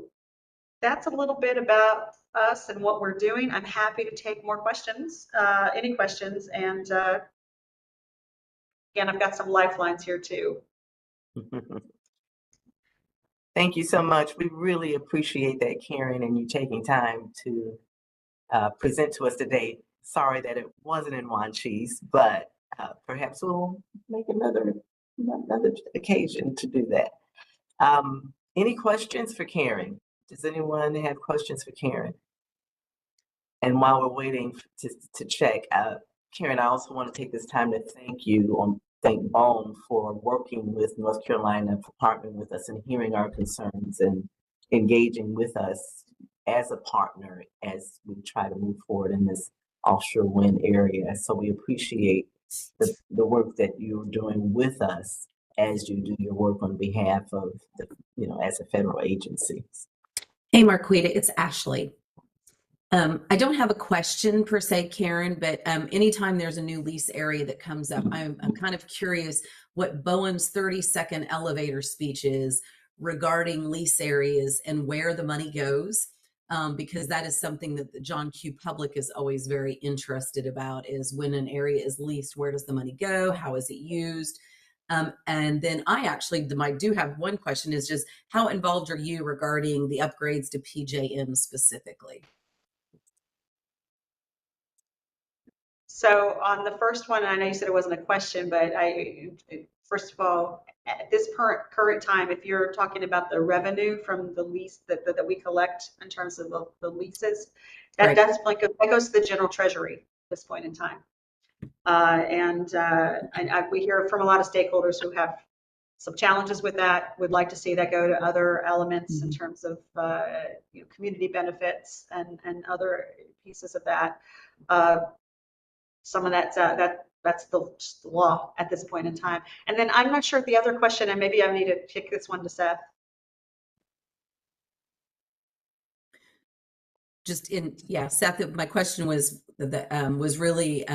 that's a little bit about us and what we're doing. I'm happy to take more questions, any questions, and again, I've got some lifelines here too. Thank you so much. We really appreciate that, Karen, and you taking time to present to us today. Sorry that it wasn't in Wanchese, but perhaps we'll make another occasion to do that. Any questions for Karen? Does anyone have questions for Karen? And while we're waiting to check, Karen, I also want to take this time to thank BOEM for working with North Carolina, for partnering with us and hearing our concerns and engaging with us as a partner as we try to move forward in this offshore wind area. So we appreciate the work that you're doing with us as you do your work on behalf of as a federal agency. Hey, Marquita, it's Ashley. I don't have a question per se, Karen, but anytime there's a new lease area that comes up, I'm kind of curious what BOEM's 30-second elevator speech is regarding lease areas and where the money goes, because that is something that the John Q. Public is always very interested about, is when an area is leased, where does the money go? How is it used? And then I do have one question, is just how involved are you regarding the upgrades to PJM specifically? So on the first one, I know you said it wasn't a question, but first of all, at this current time, if you're talking about the revenue from the lease that we collect in terms of the leases, that goes to the general treasury at this point in time. We hear from a lot of stakeholders who have some challenges with that, would like to see that go to other elements in terms of community benefits and other pieces of that. Some of that's the law at this point in time. And then I'm not sure the other question, and maybe I need to kick this one to Seth. Seth, my question was really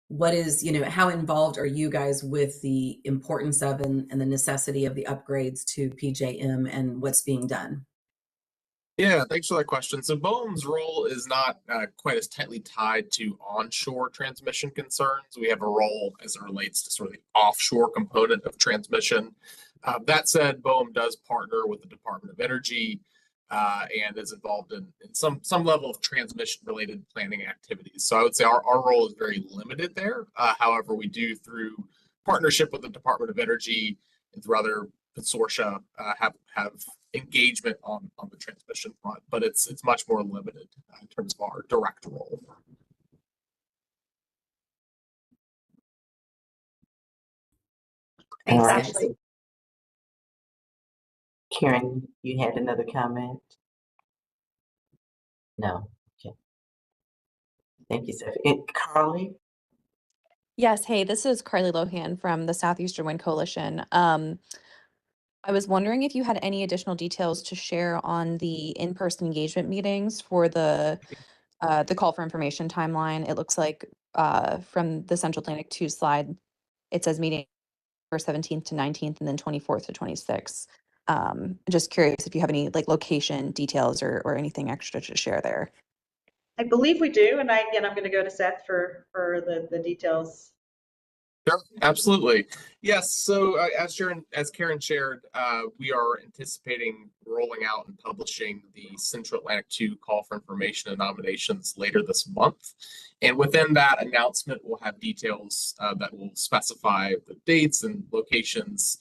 what is, how involved are you guys with the importance of and the necessity of the upgrades to PJM and what's being done? Yeah, thanks for that question. So BOEM's role is not quite as tightly tied to onshore transmission concerns. We have a role as it relates to sort of the offshore component of transmission. That said, BOEM does partner with the Department of Energy and is involved in some level of transmission-related planning activities. So I would say our role is very limited there. However, we do, through partnership with the Department of Energy and through other consortia, have engagement on the transmission front, but it's much more limited in terms of our direct role. Thanks, Ashley. Karen, you had another comment? No. Okay. Thank you, Seth. Carly? Yes. Hey, this is Carly Lohan from the Southeastern Wind Coalition. I was wondering if you had any additional details to share on the in-person engagement meetings for the call for information timeline. It looks like from the Central Atlantic 2 slide, it says meeting for 17th to 19th and then 24th to 26th. Just curious if you have any location details or anything extra to share there. I believe we do, and I'm going to go to Seth for the details. Sure, absolutely. Yes. So as Karen shared, we are anticipating rolling out and publishing the Central Atlantic 2 call for information and nominations later this month. And within that announcement, we'll have details that will specify the dates and locations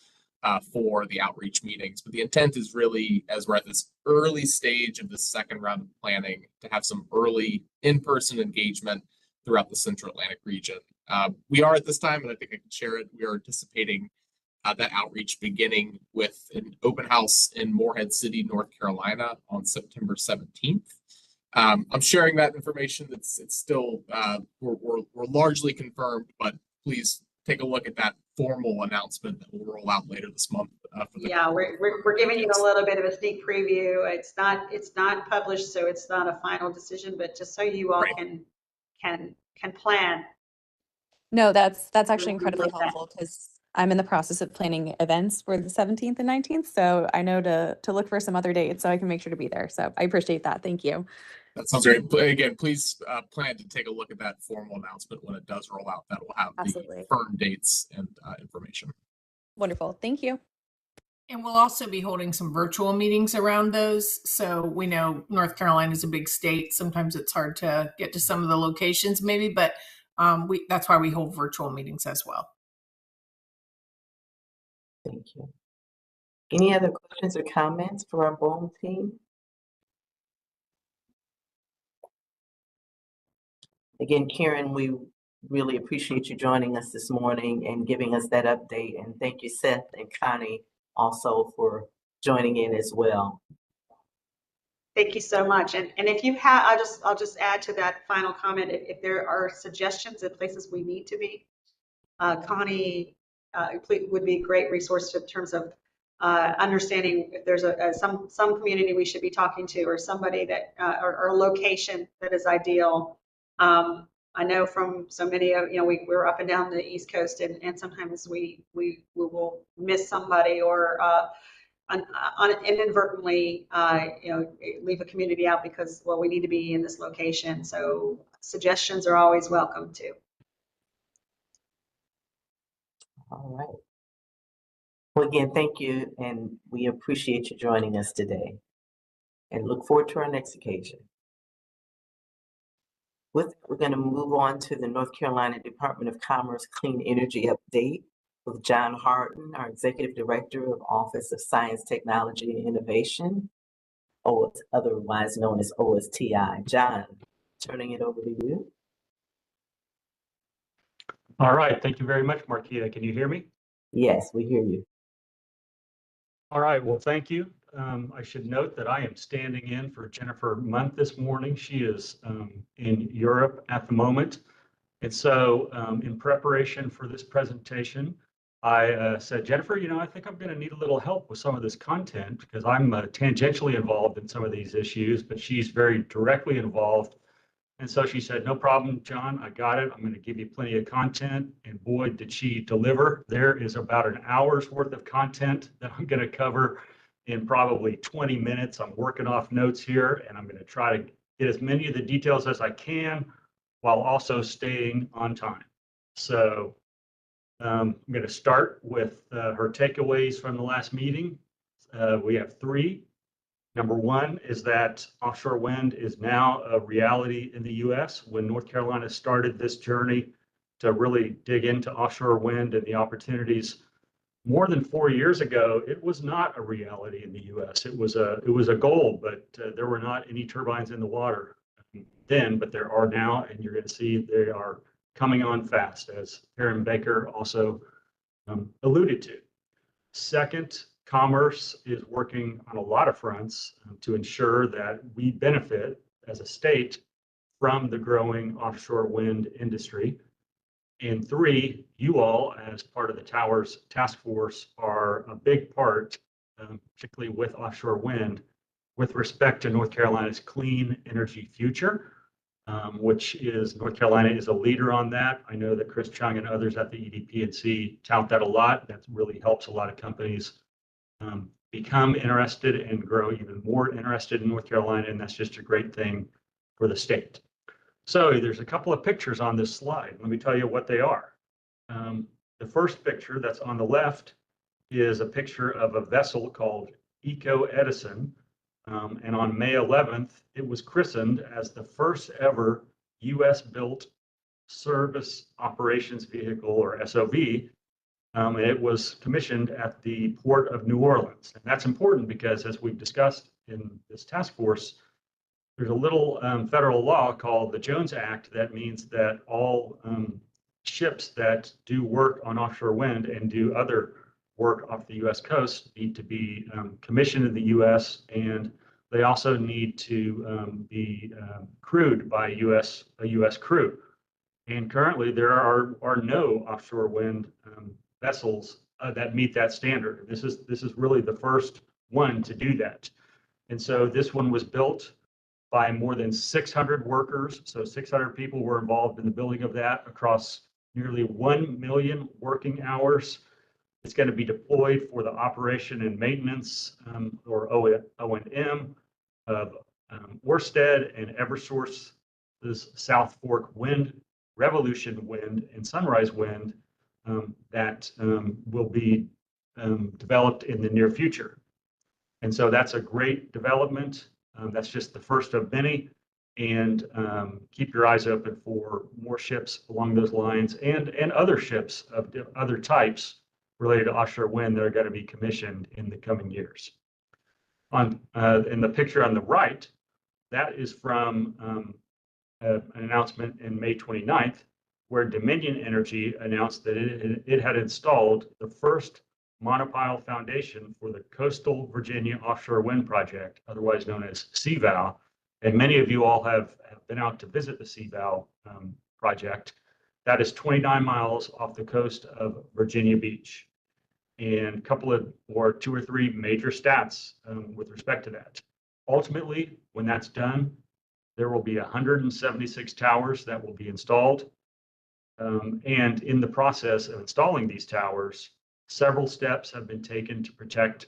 for the outreach meetings. But the intent is really, as we're at this early stage of the second round of planning, to have some early in-person engagement throughout the Central Atlantic region. We are at this time, and I think I can share it, we are anticipating that outreach beginning with an open house in Morehead City, North Carolina on September 17th. I'm sharing that information. It's still, we're largely confirmed, but please take a look at that formal announcement that will roll out later this month. We're giving you a little bit of a sneak preview. It's not published, so it's not a final decision, but just so you all can plan. No, that's actually incredibly helpful because I'm in the process of planning events for the 17th and 19th. So I know to look for some other dates so I can make sure to be there. So I appreciate that. Thank you. That sounds great. Again, please plan to take a look at that formal announcement when it does roll out. That will have the firm dates and information. Wonderful. Thank you. And we'll also be holding some virtual meetings around those. So we know North Carolina is a big state. Sometimes it's hard to get to some of the locations maybe, but that's why we hold virtual meetings as well. Thank you. Any other questions or comments for our BOEM team? Again, Karen, we really appreciate you joining us this morning and giving us that update. And thank you, Seth and Connie, also for joining in as well. Thank you so much. And if you have, I'll just add to that final comment. If there are suggestions of places we need to be, Connie would be a great resource in terms of understanding if there's some community we should be talking to, or somebody that or a location that is ideal. I know from so many of, we're up and down the East Coast, and sometimes we will miss somebody, or inadvertently, leave a community out because, well, we need to be in this location. So suggestions are always welcome too. All right. Well, again, thank you, and we appreciate you joining us today, and look forward to our next occasion. We're going to move on to the North Carolina Department of Commerce Clean Energy Update with John Harden, our Executive Director of Office of Science, Technology, and Innovation, otherwise known as OSTI. John, turning it over to you. All right, thank you very much, Marquita. Can you hear me? Yes, we hear you. All right, well, thank you. I should note that I am standing in for Jennifer Munt this morning. She is in Europe at the moment. And so in preparation for this presentation, I said, Jennifer, I think I'm going to need a little help with some of this content, because I'm tangentially involved in some of these issues, but she's very directly involved. And so she said, no problem, John, I got it. I'm going to give you plenty of content. And boy, did she deliver. There is about an hour's worth of content that I'm going to cover in probably 20 minutes. I'm working off notes here, and I'm going to try to get as many of the details as I can while also staying on time. So I'm going to start with her takeaways from the last meeting. We have three. Number one is that offshore wind is now a reality in the US. When North Carolina started this journey to really dig into offshore wind and the opportunities more than 4 years ago, it was not a reality in the US. It was a goal, but there were not any turbines in the water then, but there are now, and you're going to see they are coming on fast, as Aaron Baker also alluded to. Second, Commerce is working on a lot of fronts to ensure that we benefit as a state from the growing offshore wind industry. And three, you all, as part of the Towers Task Force, are a big part, particularly with offshore wind, with respect to North Carolina's clean energy future, which is North Carolina is a leader on that. I know that Chris Chung and others at the EDP&C tout that a lot. That really helps a lot of companies become interested and grow even more interested in North Carolina, and that's just a great thing for the state. So there's a couple of pictures on this slide. Let me tell you what they are. The first picture that's on the left is a picture of a vessel called Eco Edison, and on May 11th, it was christened as the first ever US-built service operations vehicle, or SOV. And it was commissioned at the Port of New Orleans. And that's important because, as we've discussed in this task force, there's a little federal law called the Jones Act that means that all ships that do work on offshore wind and do other work off the US coast need to be commissioned in the US, and they also need to be crewed by a US crew. And currently there are no offshore wind vessels that meet that standard. This is really the first one to do that. And so this one was built by more than 600 workers. So 600 people were involved in the building of that across nearly 1 million working hours. It's going to be deployed for the operation and maintenance, or O&M, of Ørsted and Eversource's South Fork Wind, Revolution Wind, and Sunrise Wind that will be developed in the near future. And so that's a great development. That's just the first of many. And keep your eyes open for more ships along those lines and other ships of other types related to offshore wind that are going to be commissioned in the coming years. In the picture on the right, that is from an announcement in May 29th, where Dominion Energy announced that it had installed the first monopile foundation for the Coastal Virginia Offshore Wind Project, otherwise known as CVOW. And many of you all have been out to visit the CVOW project. That is 29 miles off the coast of Virginia Beach. And a couple of, or two or three major stats with respect to that. Ultimately, when that's done, there will be 176 towers that will be installed. And in the process of installing these towers, several steps have been taken to protect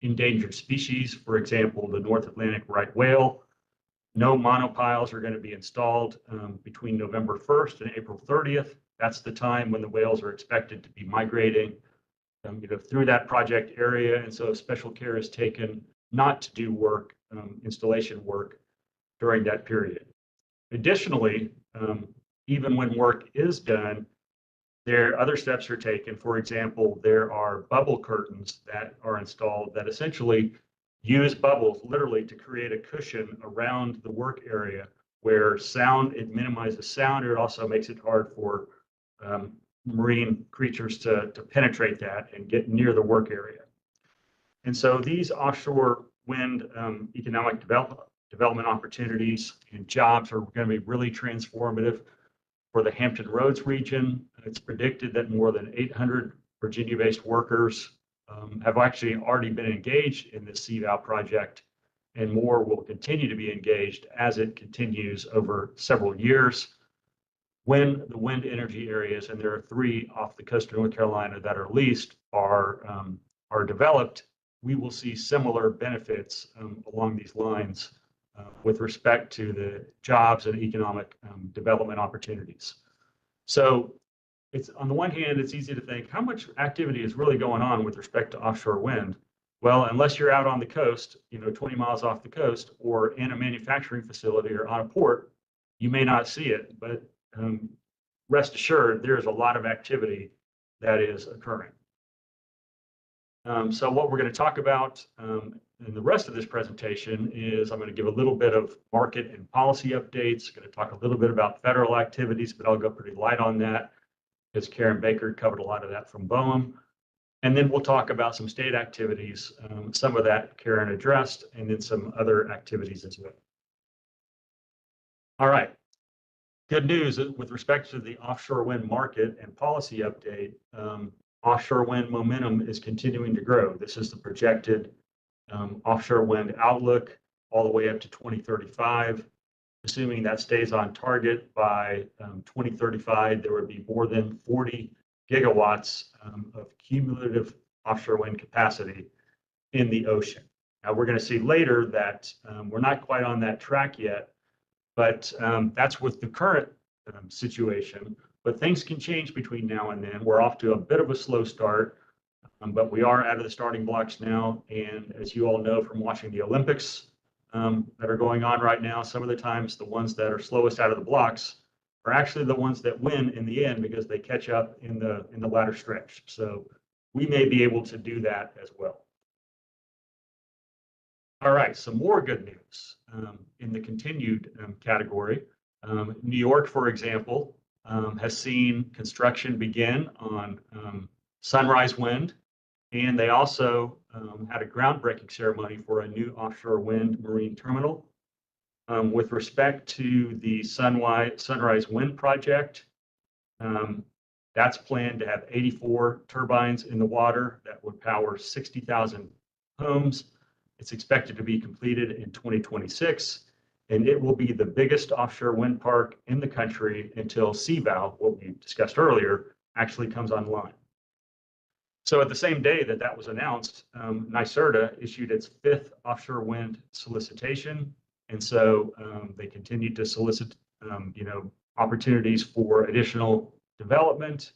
endangered species. For example, the North Atlantic right whale. No monopiles are going to be installed between November 1st and April 30th. That's the time when the whales are expected to be migrating through that project area. And so special care is taken not to do work, installation work during that period. Additionally, even when work is done, other steps are taken. For example, there are bubble curtains that are installed that essentially use bubbles literally to create a cushion around the work area where sound, it minimizes sound, or it also makes it hard for marine creatures to penetrate that and get near the work area. And so these offshore wind economic development opportunities and jobs are going to be really transformative for the Hampton Roads region. It's predicted that more than 800 Virginia-based workers have actually already been engaged in this CVOW project, and more will continue to be engaged as it continues over several years. When the wind energy areas, and there are 3 off the coast of North Carolina that are leased, are developed, we will see similar benefits along these lines with respect to the jobs and economic development opportunities. So it's, on the one hand, it's easy to think how much activity is really going on with respect to offshore wind. Well, unless you're out on the coast, 20 miles off the coast, or in a manufacturing facility or on a port, you may not see it. But rest assured, there is a lot of activity that is occurring. So what we're going to talk about in the rest of this presentation is I'm going to give a little bit of market and policy updates. I'm going to talk a little bit about federal activities, but I'll go pretty light on that because Karen Baker covered a lot of that from BOEM. And then we'll talk about some state activities. Some of that Karen addressed, and then some other activities as well. All right. Good news with respect to the offshore wind market and policy update. Offshore wind momentum is continuing to grow. This is the projected offshore wind outlook all the way up to 2035. Assuming that stays on target by 2035, there would be more than 40 gigawatts of cumulative offshore wind capacity in the ocean. Now, we're going to see later that we're not quite on that track yet, but that's with the current situation. But things can change between now and then. We're off to a bit of a slow start, but we are out of the starting blocks now. And as you all know from watching the Olympics that are going on right now, some of the times the ones that are slowest out of the blocks are actually the ones that win in the end because they catch up in the latter stretch. So we may be able to do that as well. All right, some more good news in the continued category. New York, for example, has seen construction begin on Sunrise Wind, and they also had a groundbreaking ceremony for a new offshore wind marine terminal. With respect to the Sunrise Wind project, that's planned to have 84 turbines in the water that would power 60,000 homes. It's expected to be completed in 2026, and it will be the biggest offshore wind park in the country until CVOW, what we discussed earlier, actually comes online. So at the same day that that was announced, NYSERDA issued its 5th offshore wind solicitation. And so they continued to solicit, opportunities for additional development.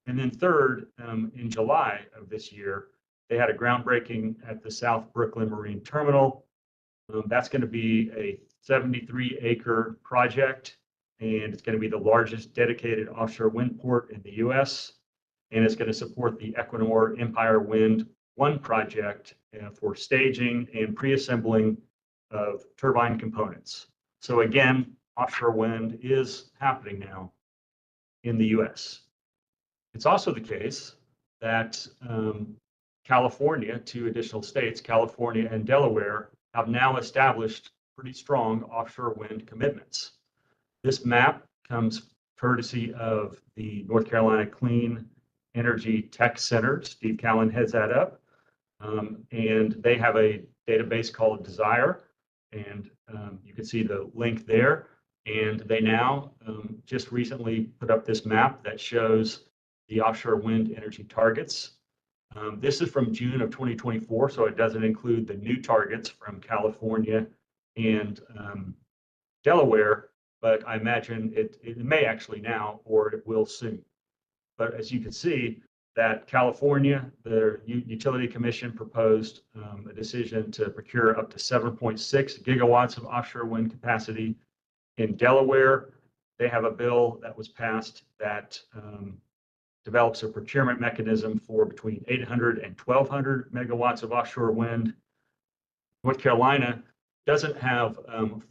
And then third, in July of this year, they had a groundbreaking at the South Brooklyn Marine Terminal. That's going to be a 73-acre project, and it's going to be the largest dedicated offshore wind port in the U.S. And it's going to support the Equinor Empire Wind 1 project for staging and pre-assembling of turbine components. So again, offshore wind is happening now in the U.S. It's also the case that California, 2 additional states, California and Delaware, have now established pretty strong offshore wind commitments. This map comes courtesy of the North Carolina Clean Energy Tech Center. Steve Callan heads that up. And they have a database called Desire. And you can see the link there. And they now just recently put up this map that shows the offshore wind energy targets. This is from June of 2024, so it doesn't include the new targets from California and Delaware, but I imagine it may actually now, or it will soon. But as you can see, that California, their Utility Commission proposed a decision to procure up to 7.6 gigawatts of offshore wind capacity. In Delaware, they have a bill that was passed that develops a procurement mechanism for between 800 and 1,200 megawatts of offshore wind. North Carolina doesn't have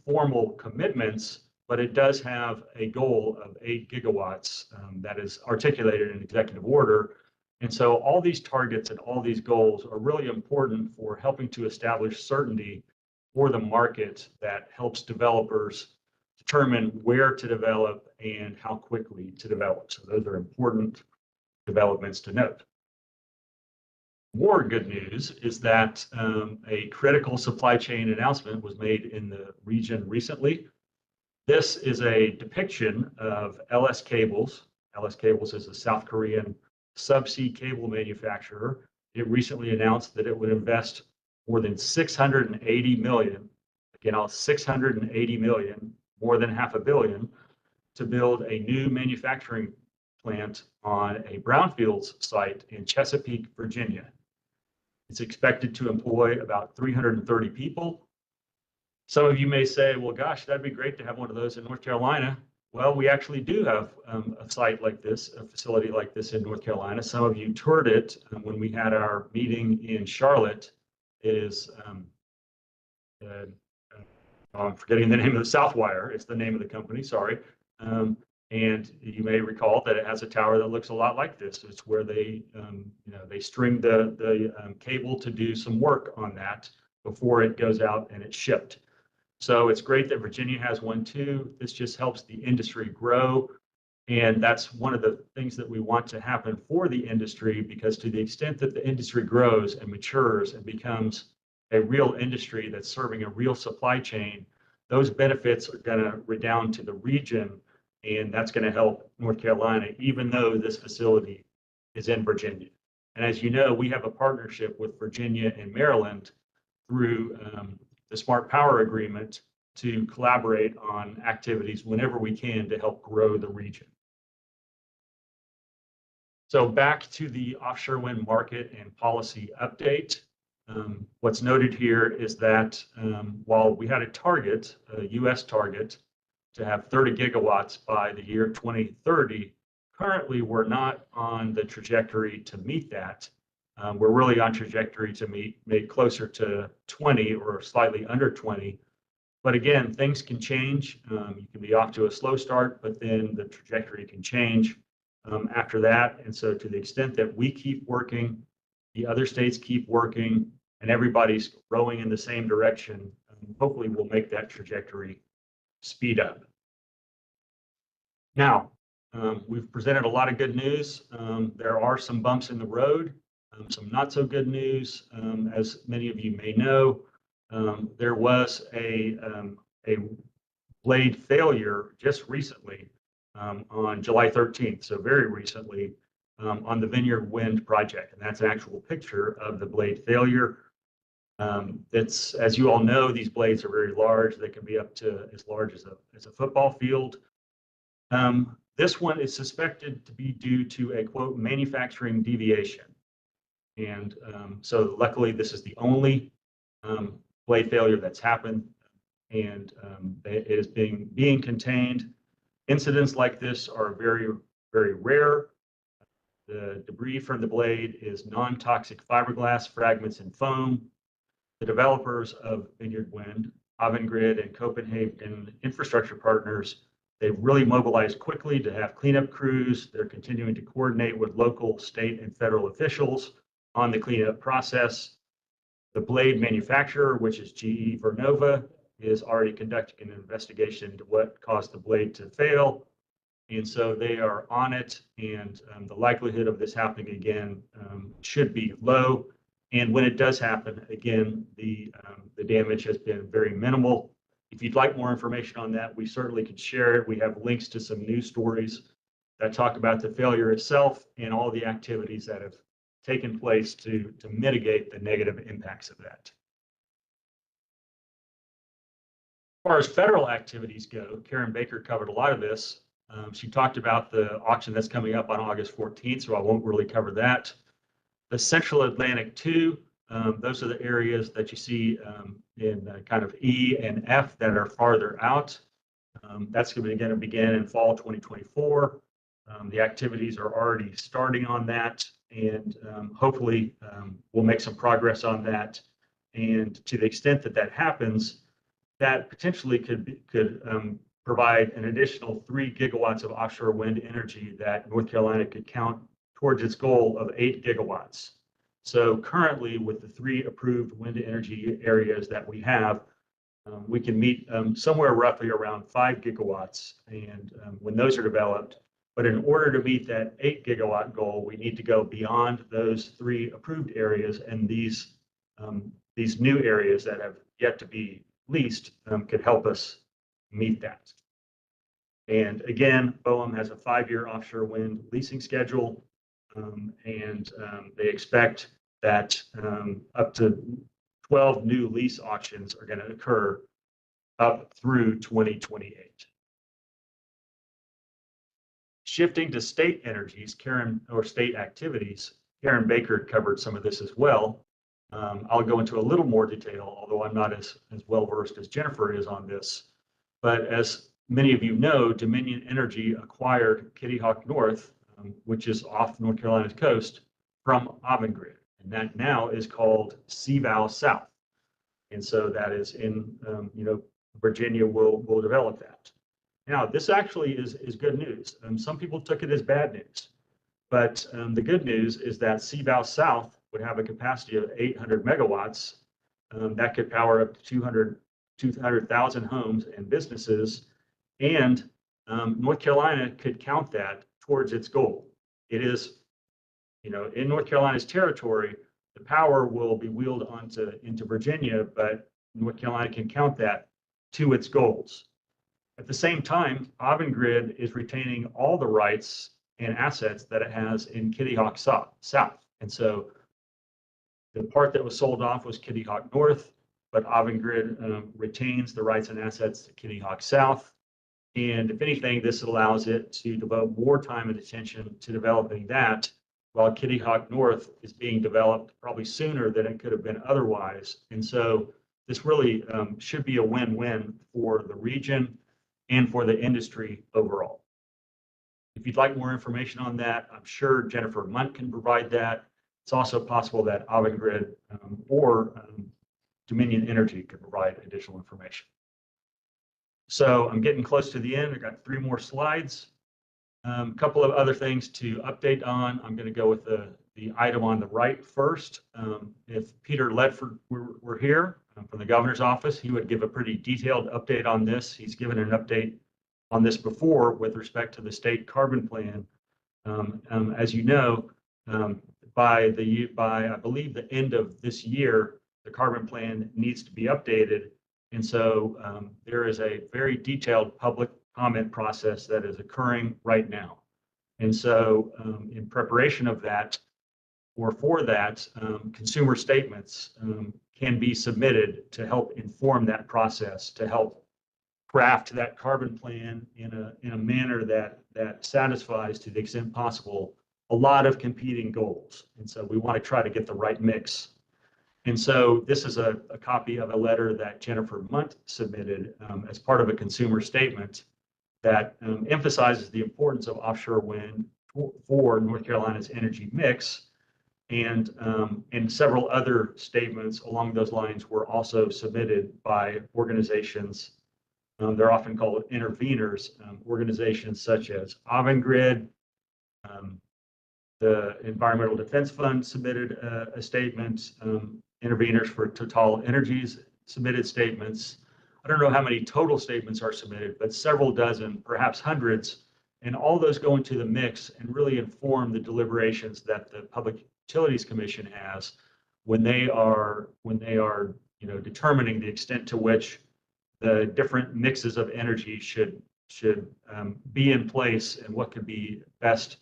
formal commitments, but it does have a goal of 8 gigawatts that is articulated in executive order. And so all these targets and all these goals are really important for helping to establish certainty for the market that helps developers determine where to develop and how quickly to develop. So those are important developments to note. More good news is that a critical supply chain announcement was made in the region recently. This is a depiction of LS Cables. LS Cables is a South Korean subsea cable manufacturer. It recently announced that it would invest more than 680 million, again, 680 million, more than $500 million, to build a new manufacturing plant on a brownfields site in Chesapeake, Virginia. It's expected to employ about 330 people. Some of you may say, well, gosh, that'd be great to have one of those in North Carolina. Well, we actually do have a site like this, a facility like this in North Carolina. Some of you toured it when we had our meeting in Charlotte. It is, I'm forgetting the name of the Southwire. It's the name of the company, sorry. And you may recall that it has a tower that looks a lot like this. It's where they, they string the cable to do some work on that before it goes out and it's shipped. So it's great that Virginia has one too. This just helps the industry grow. And that's one of the things that we want to happen for the industry, because to the extent that the industry grows and matures and becomes a real industry that's serving a real supply chain, those benefits are going to redound to the region. And that's going to help North Carolina, even though this facility is in Virginia. And as you know, we have a partnership with Virginia and Maryland through the Smart Power Agreement to collaborate on activities whenever we can to help grow the region. So back to the offshore wind market and policy update. What's noted here is that while we had a target, a US target, to have 30 gigawatts by the year 2030, currently we're not on the trajectory to meet that. We're really on trajectory to make closer to 20 or slightly under 20. But again, things can change. You can be off to a slow start, but then the trajectory can change after that. And so to the extent that we keep working, the other states keep working, and everybody's rowing in the same direction, hopefully we'll make that trajectory speed up. Now, we've presented a lot of good news. There are some bumps in the road, some not so good news. As many of you may know, there was a blade failure just recently on July 13th, so very recently, on the Vineyard Wind project. And that's an actual picture of the blade failure. It's, as you all know, these blades are very large. They can be up to as large as a football field. This one is suspected to be due to a quote manufacturing deviation. And so luckily this is the only blade failure that's happened, and it is being contained. Incidents like this are very, very rare. The debris from the blade is non-toxic fiberglass fragments and foam. The developers of Vineyard Wind, Avangrid, and Copenhagen infrastructure partners, they've really mobilized quickly to have cleanup crews. They're continuing to coordinate with local, state, and federal officials on the cleanup process. The blade manufacturer, which is GE Vernova, is already conducting an investigation into what caused the blade to fail. And so they are on it, and the likelihood of this happening again should be low. And when it does happen, again, the damage has been very minimal. If you'd like more information on that, we certainly could share it. We have links to some news stories that talk about the failure itself and all the activities that have taken place to mitigate the negative impacts of that. As far as federal activities go, Karen Baker covered a lot of this. She talked about the auction that's coming up on August 14th, so I won't really cover that. The Central Atlantic 2, those are the areas that you see in kind of E and F that are farther out. That's going to begin in fall 2024. The activities are already starting on that, and hopefully we'll make some progress on that. And to the extent that that happens, that potentially could provide an additional 3 gigawatts of offshore wind energy that North Carolina could count towards its goal of 8 gigawatts. So currently, with the 3 approved wind energy areas that we have, we can meet somewhere roughly around 5 gigawatts, and when those are developed. But in order to meet that 8 gigawatt goal, we need to go beyond those 3 approved areas, and these new areas that have yet to be leased could help us meet that. And again, BOEM has a 5-year offshore wind leasing schedule, and they expect that up to 12 new lease auctions are going to occur up through 2028. Shifting to state energies, state activities, Karen Baker covered some of this as well. I'll go into a little more detail, although I'm not as well versed as Jennifer is on this. But as many of you know, Dominion Energy acquired Kitty Hawk North, which is off North Carolina's coast, from Avangrid, and that now is called CVOW South. And so that is in, Virginia will develop that. Now, this actually is good news. Some people took it as bad news, but the good news is that CVOW South would have a capacity of 800 megawatts. That could power up to 200,000 homes and businesses, and North Carolina could count that towards its goal. It is, in North Carolina's territory, the power will be wheeled into Virginia, but North Carolina can count that to its goals. At the same time, Avangrid is retaining all the rights and assets that it has in Kitty Hawk South. And so the part that was sold off was Kitty Hawk North, but Avangrid retains the rights and assets to Kitty Hawk South. And if anything, this allows it to devote more time and attention to developing that, while Kitty Hawk North is being developed probably sooner than it could have been otherwise. And so this really should be a win-win for the region and for the industry overall. If you'd like more information on that, I'm sure Jennifer Munt can provide that. It's also possible that Avangrid or Dominion Energy could provide additional information. So I'm getting close to the end. I've got 3 more slides. A couple of other things to update on. I'm going to go with the item on the right first. If Peter Ledford were here from the governor's office, he would give a pretty detailed update on this. He's given an update on this before with respect to the state carbon plan. As you know, by I believe the end of this year, the carbon plan needs to be updated. And so there is a very detailed public comment process that is occurring right now. And so in preparation of that, or for that, consumer statements can be submitted to help inform that process, to help craft that carbon plan in a manner that satisfies, to the extent possible, a lot of competing goals. And so we want to try to get the right mix. And so this is a copy of a letter that Jennifer Munt submitted as part of a consumer statement that emphasizes the importance of offshore wind for North Carolina's energy mix. And several other statements along those lines were also submitted by organizations. They're often called interveners, organizations such as Avangrid. The Environmental Defense Fund submitted a statement. Interveners for Total Energies submitted statements. I don't know how many total statements are submitted, but several dozen, perhaps hundreds. And all those go into the mix and really inform the deliberations that the Public Utilities Commission has when they are determining the extent to which the different mixes of energy should be in place, and what could be best,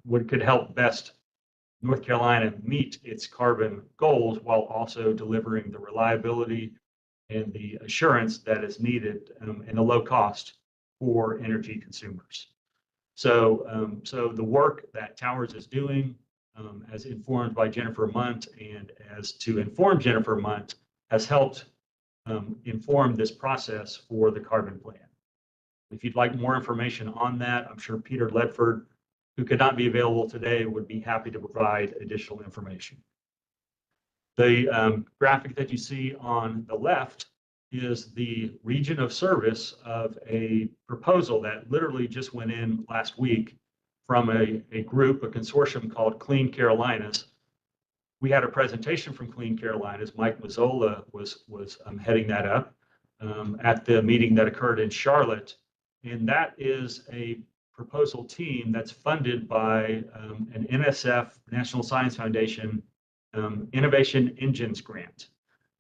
what could help best North Carolina meet its carbon goals while also delivering the reliability and the assurance that is needed and the low cost for energy consumers. So, so the work that Towers is doing, as informed by Jennifer Munt, and as to inform Jennifer Munt, has helped inform this process for the carbon plan. If you'd like more information on that, I'm sure Peter Ledford, who could not be available today, would be happy to provide additional information. The graphic that you see on the left is the region of service of a proposal that literally just went in last week from a group, a consortium called Clean Carolinas. We had a presentation from Clean Carolinas. Mike Mazzola was heading that up at the meeting that occurred in Charlotte. And that is a proposal team that's funded by an NSF, National Science Foundation, Innovation Engines grant.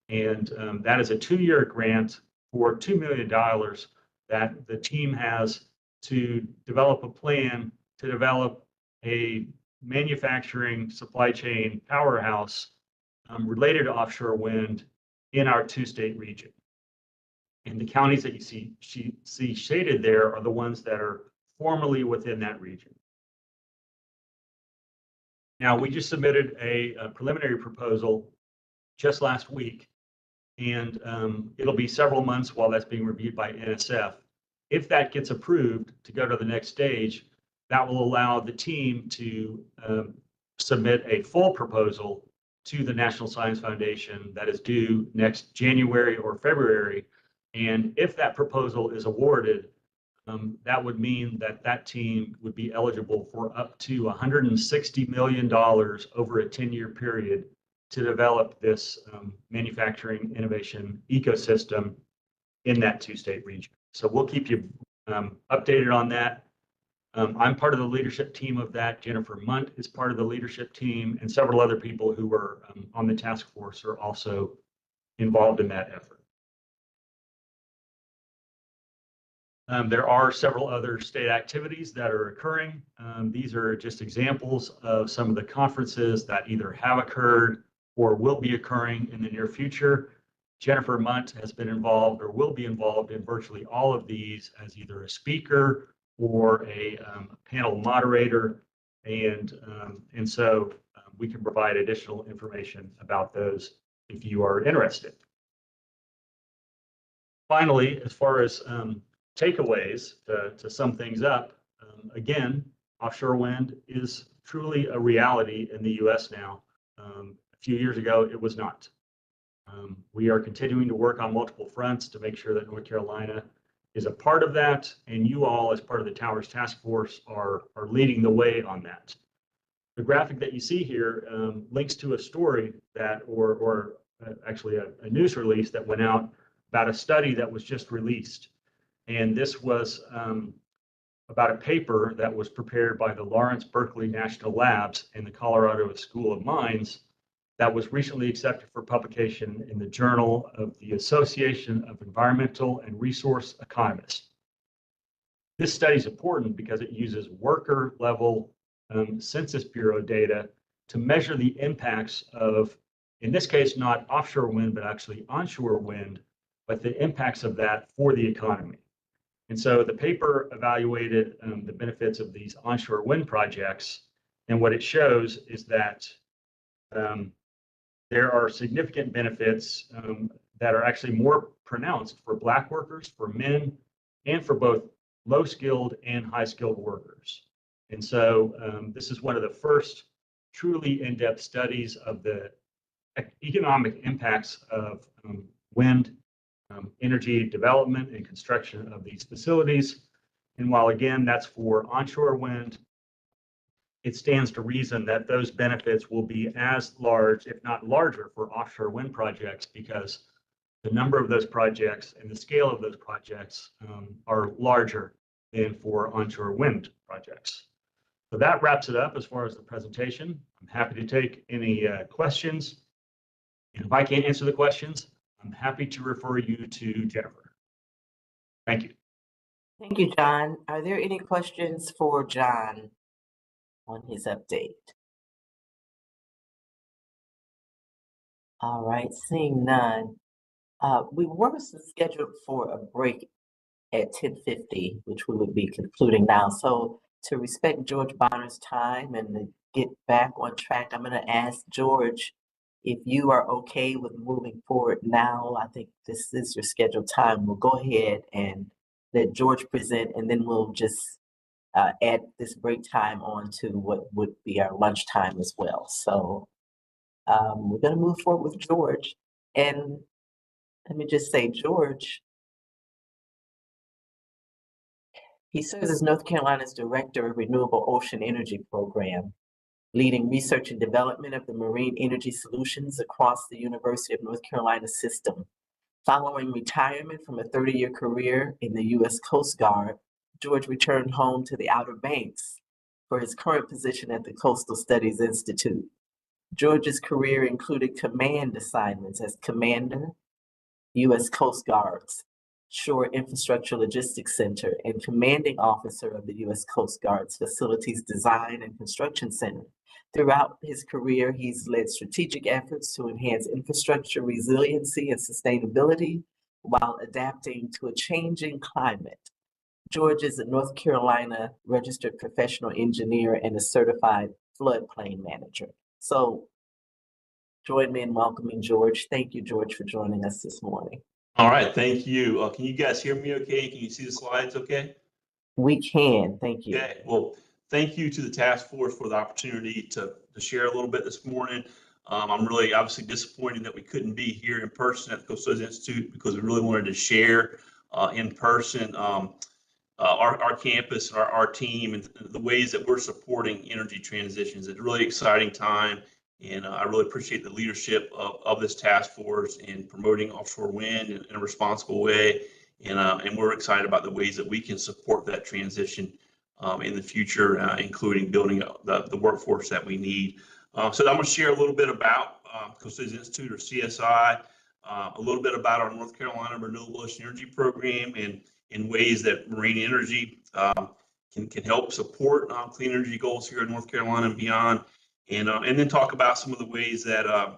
And that is a 2-year grant for $2 million that the team has to develop a plan to develop a manufacturing supply chain powerhouse related to offshore wind in our 2-state region. And the counties that you see shaded there are the ones that are formally within that region. Now, we just submitted a preliminary proposal just last week, and it'll be several months while that's being reviewed by NSF. If that gets approved to go to the next stage, that will allow the team to submit a full proposal to the National Science Foundation that is due next January or February. And if that proposal is awarded, that would mean that that team would be eligible for up to $160 million over a 10-year period to develop this manufacturing innovation ecosystem in that 2-state region. So we'll keep you updated on that. I'm part of the leadership team of that. Jennifer Munt is part of the leadership team, and several other people who were on the task force are also involved in that effort. There are several other state activities that are occurring. These are just examples of some of the conferences that either have occurred or will be occurring in the near future. Jennifer Munt has been involved or will be involved in virtually all of these as either a speaker or a panel moderator. And so we can provide additional information about those if you are interested. Finally, as far as takeaways to sum things up, again, offshore wind is truly a reality in the U.S. now. A few years ago, it was not. We are continuing to work on multiple fronts to make sure that North Carolina is a part of that, and you all, as part of the Towers Task Force, are leading the way on that. The graphic that you see here links to a story that, or actually a news release that went out about a study that was just released. And this was about a paper that was prepared by the Lawrence Berkeley National Labs and the Colorado School of Mines that was recently accepted for publication in the Journal of the Association of Environmental and Resource Economists. This study is important because it uses worker-level Census Bureau data to measure the impacts of, in this case, not offshore wind, but actually onshore wind but the impacts of that for the economy. And so the paper evaluated the benefits of these onshore wind projects. And what it shows is that there are significant benefits that are actually more pronounced for Black workers, for men, and for both low-skilled and high-skilled workers. And so this is one of the first truly in-depth studies of the economic impacts of wind energy development and construction of these facilities. And while again, that's for onshore wind, it stands to reason that those benefits will be as large, if not larger, for offshore wind projects, because the number of those projects and the scale of those projects are larger than for onshore wind projects. So that wraps it up as far as the presentation. I'm happy to take any questions. And if I can't answer the questions, I'm happy to refer you to Jennifer. Thank you. Thank you, John. Are there any questions for John on his update? All right, seeing none. We were scheduled for a break at 10:50, which we would be concluding now. So to respect George Bonner's time and to get back on track, I'm going to ask George if you are okay with moving forward now. I think this is your scheduled time. We'll go ahead and let George present, and then we'll just add this break time on to what would be our lunch time as well. So we're going to move forward with George. And let me just say, George, he serves as North Carolina's Director of Renewable Ocean Energy Program, leading research and development of the marine energy solutions across the University of North Carolina system. Following retirement from a 30-year career in the U.S. Coast Guard, George returned home to the Outer Banks for his current position at the Coastal Studies Institute. George's career included command assignments as Commander, U.S. Coast Guard's Shore Infrastructure Logistics Center, and Commanding Officer of the U.S. Coast Guard's Facilities Design and Construction Center. Throughout his career, he's led strategic efforts to enhance infrastructure resiliency and sustainability while adapting to a changing climate. George is a North Carolina registered professional engineer and a certified floodplain manager. So join me in welcoming George. Thank you, George, for joining us this morning. All right, thank you. Can you guys hear me okay? Can you see the slides okay? We can, thank you. Okay, well, thank you to the task force for the opportunity to share a little bit this morning. I'm really obviously disappointed that we couldn't be here in person at the Coastal Studies Institute because we really wanted to share in person our campus and our team and the ways that we're supporting energy transitions. It's a really exciting time. And I really appreciate the leadership of this task force in promoting offshore wind in a responsible way. And we're excited about the ways that we can support that transition in the future, including building up the workforce that we need. So I'm going to share a little bit about Coastal Studies Institute, or CSI, a little bit about our North Carolina Renewable Ocean Energy Program and in ways that marine energy can help support clean energy goals here in North Carolina and beyond. And then talk about some of the ways that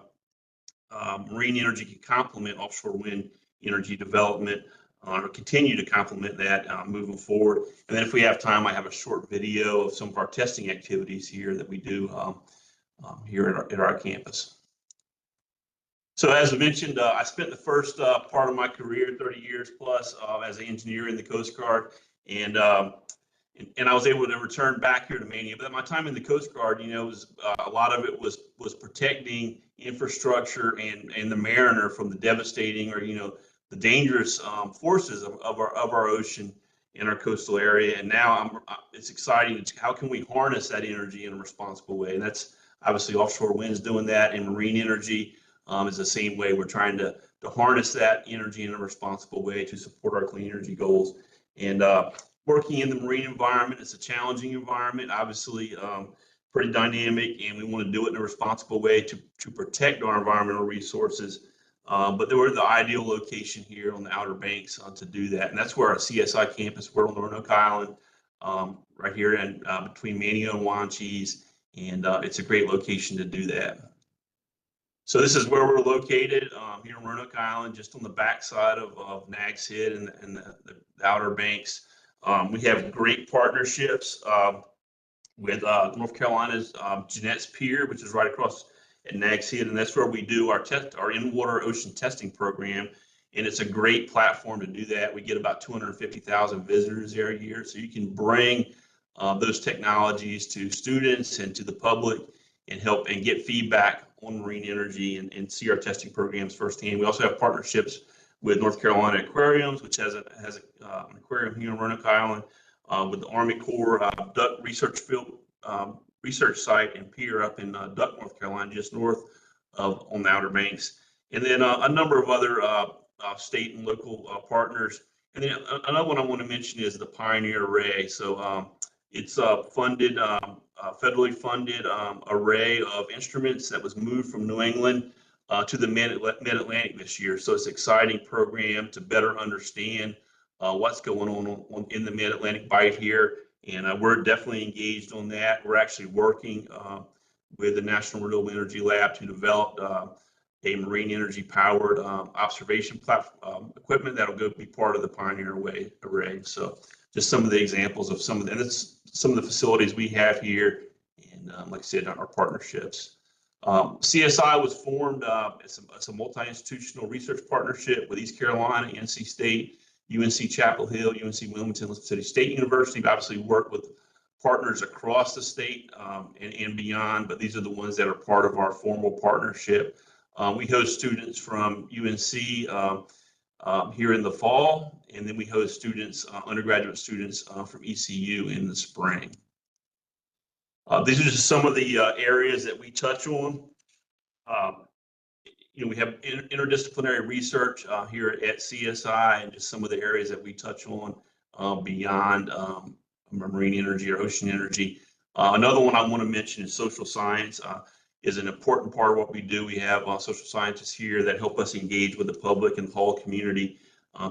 marine energy can complement offshore wind energy development or continue to complement that moving forward. And then if we have time, I have a short video of some of our testing activities here that we do here at our campus. So as I mentioned, I spent the first part of my career, 30 years plus, as an engineer in the Coast Guard. And I was able to return back here to Mania. But my time in the Coast Guard, you know, was a lot of it was protecting infrastructure and the mariner from the devastating or, you know, the dangerous forces of our ocean in our coastal area. And now it's exciting. How can we harness that energy in a responsible way? And that's obviously offshore wind is doing that, and marine energy is the same way. We're trying to harness that energy in a responsible way to support our clean energy goals. And working in the marine environment, it's a challenging environment, obviously pretty dynamic, and we want to do it in a responsible way to protect our environmental resources. But we're the ideal location here on the Outer Banks to do that. And that's where our CSI campus, we're on Roanoke Island, right here in between Mania and Wanchese. And it's a great location to do that. So this is where we're located here in Roanoke Island, just on the backside of Nags Head and the Outer Banks. We have great partnerships with North Carolina's Jeanette's Pier, which is right across at Nags Head, and that's where we do our in-water ocean testing program. And it's a great platform to do that. We get about 250,000 visitors there a year, so you can bring those technologies to students and to the public and help and get feedback on marine energy and see our testing programs firsthand. We also have partnerships with North Carolina Aquariums, which has an aquarium here in Roanoke Island, with the Army Corps Duck Research Field Research Site and Pier up in Duck, North Carolina, just north of on the Outer Banks, and then a number of other state and local partners. And then another one I want to mention is the Pioneer Array. So it's a funded, federally funded array of instruments that was moved from New England to the Mid-Atlantic this year. So it's an exciting program to better understand what's going on in the Mid-Atlantic Bight here. And we're definitely engaged on that. We're actually working with the National Renewable Energy Lab to develop a marine energy powered observation platform equipment that'll go be part of the Pioneer Array. So just some of the examples of some of the facilities we have here, and like I said, our partnerships. CSI was formed it's a multi-institutional research partnership with East Carolina, NC State, UNC Chapel Hill, UNC Wilmington, City State University. We obviously work with partners across the state and beyond, but these are the ones that are part of our formal partnership. We host students from UNC here in the fall, and then we host students, undergraduate students from ECU in the spring. These are just some of the areas that we touch on. We have interdisciplinary research here at CSI, and just some of the areas that we touch on beyond marine energy or ocean energy. Another one I want to mention is social science. Is an important part of what we do. We have social scientists here that help us engage with the public and the whole community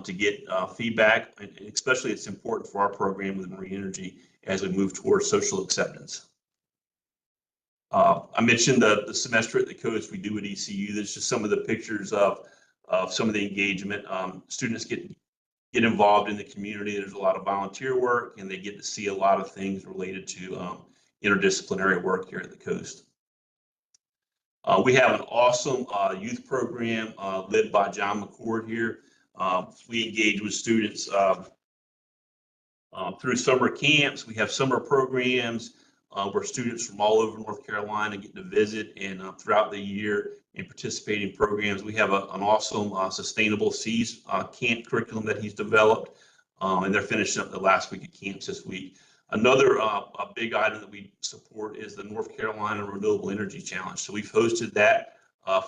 to get feedback, and especially it's important for our program with marine energy as we move towards social acceptance. I mentioned the semester at the coast we do at ECU. There's just some of the pictures of some of the engagement. Students get involved in the community. There's a lot of volunteer work, and they get to see a lot of things related to interdisciplinary work here at the coast. We have an awesome youth program led by John McCord here. We engage with students through summer camps. We have summer programs where students from all over North Carolina get to visit and throughout the year and participate in programs. We have an awesome Sustainable Seas camp curriculum that he's developed, and they're finishing up the last week of camps this week. Another a big item that we support is the North Carolina Renewable Energy Challenge. So we've hosted that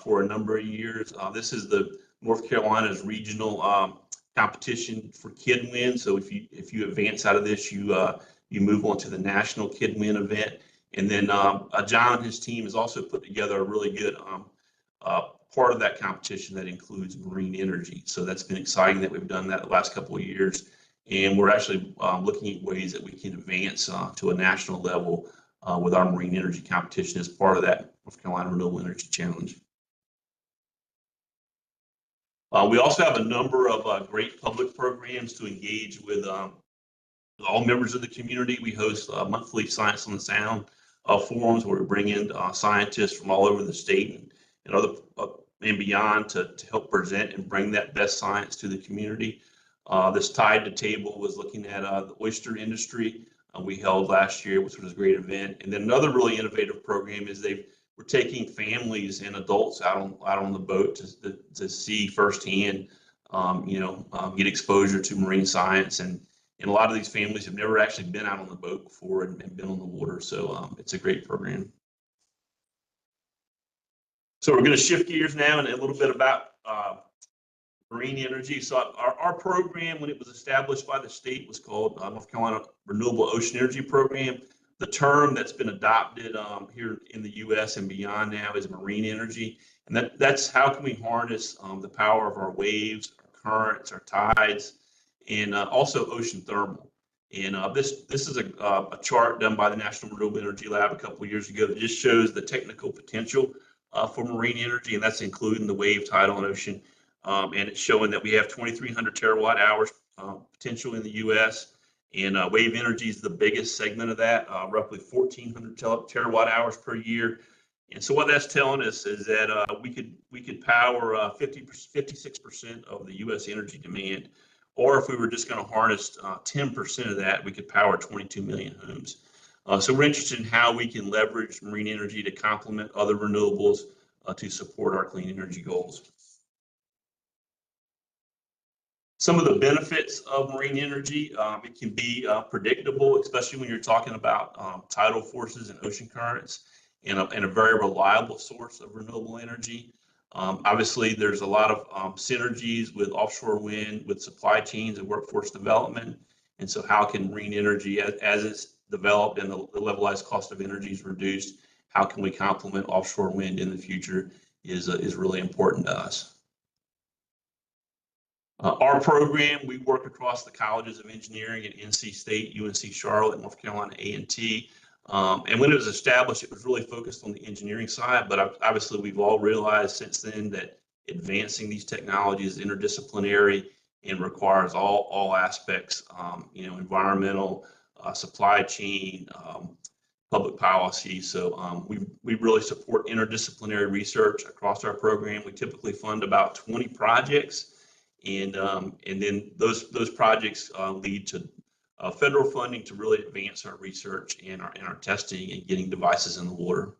for a number of years. This is the North Carolina's regional competition for Kid Win. So if you advance out of this, you move on to the national Kid Win event. And then John and his team has also put together a really good part of that competition that includes marine energy. So that's been exciting that we've done that the last couple of years. And we're actually looking at ways that we can advance to a national level with our marine energy competition as part of that North Carolina Renewable Energy Challenge. We also have a number of great public programs to engage with all members of the community. We host monthly Science on the Sound forums where we bring in scientists from all over the state and other and beyond to help present and bring that best science to the community. This Tide to Table was looking at the oyster industry we held last year, which was a great event. And then another really innovative program is we're taking families and adults out on the boat to see firsthand, get exposure to marine science. And a lot of these families have never actually been out on the boat before and been on the water. So it's a great program. So we're going to shift gears now and a little bit about marine energy. So our program, when it was established by the state, was called North Carolina Renewable Ocean Energy Program. The term that's been adopted here in the U.S. and beyond now is marine energy. And that's how can we harness the power of our waves, our currents, our tides, and also ocean thermal. And this is a chart done by the National Renewable Energy Lab a couple of years ago that just shows the technical potential for marine energy, and that's including the wave, tidal, and ocean. And it's showing that we have 2,300 terawatt hours potential in the U.S. And wave energy is the biggest segment of that, roughly 1,400 terawatt hours per year. And so what that's telling us is that we could power 56% of the U.S. energy demand, or if we were just going to harness 10% of that, we could power 22 million homes. So we're interested in how we can leverage marine energy to complement other renewables to support our clean energy goals. Some of the benefits of marine energy, it can be predictable, especially when you're talking about tidal forces and ocean currents, and a very reliable source of renewable energy. Obviously, there's a lot of synergies with offshore wind, with supply chains and workforce development. And so how can marine energy, as it's developed and the levelized cost of energy is reduced, how can we complement offshore wind in the future is really important to us. Our program, we work across the colleges of engineering at NC State, UNC Charlotte, North Carolina A&T. And when it was established, it was really focused on the engineering side, but obviously we've all realized since then that advancing these technologies is interdisciplinary and requires all aspects, environmental, supply chain, public policy. So we really support interdisciplinary research across our program. We typically fund about 20 projects, and then those projects lead to federal funding to really advance our research and our testing and getting devices in the water.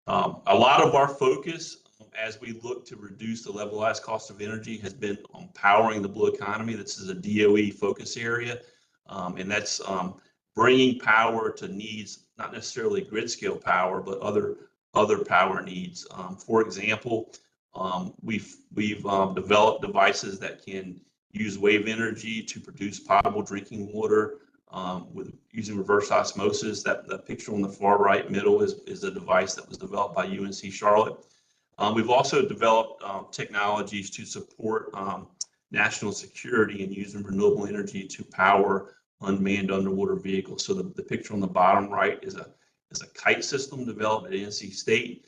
A lot of our focus as we look to reduce the levelized cost of energy has been on powering the blue economy. This is a DOE focus area, and that's bringing power to needs, not necessarily grid scale power, but other power needs. For example, we've developed devices that can use wave energy to produce potable drinking water with using reverse osmosis. That picture on the far right middle is a device that was developed by UNC Charlotte. We've also developed technologies to support national security and using renewable energy to power unmanned underwater vehicles. So the picture on the bottom right is a kite system developed at NC State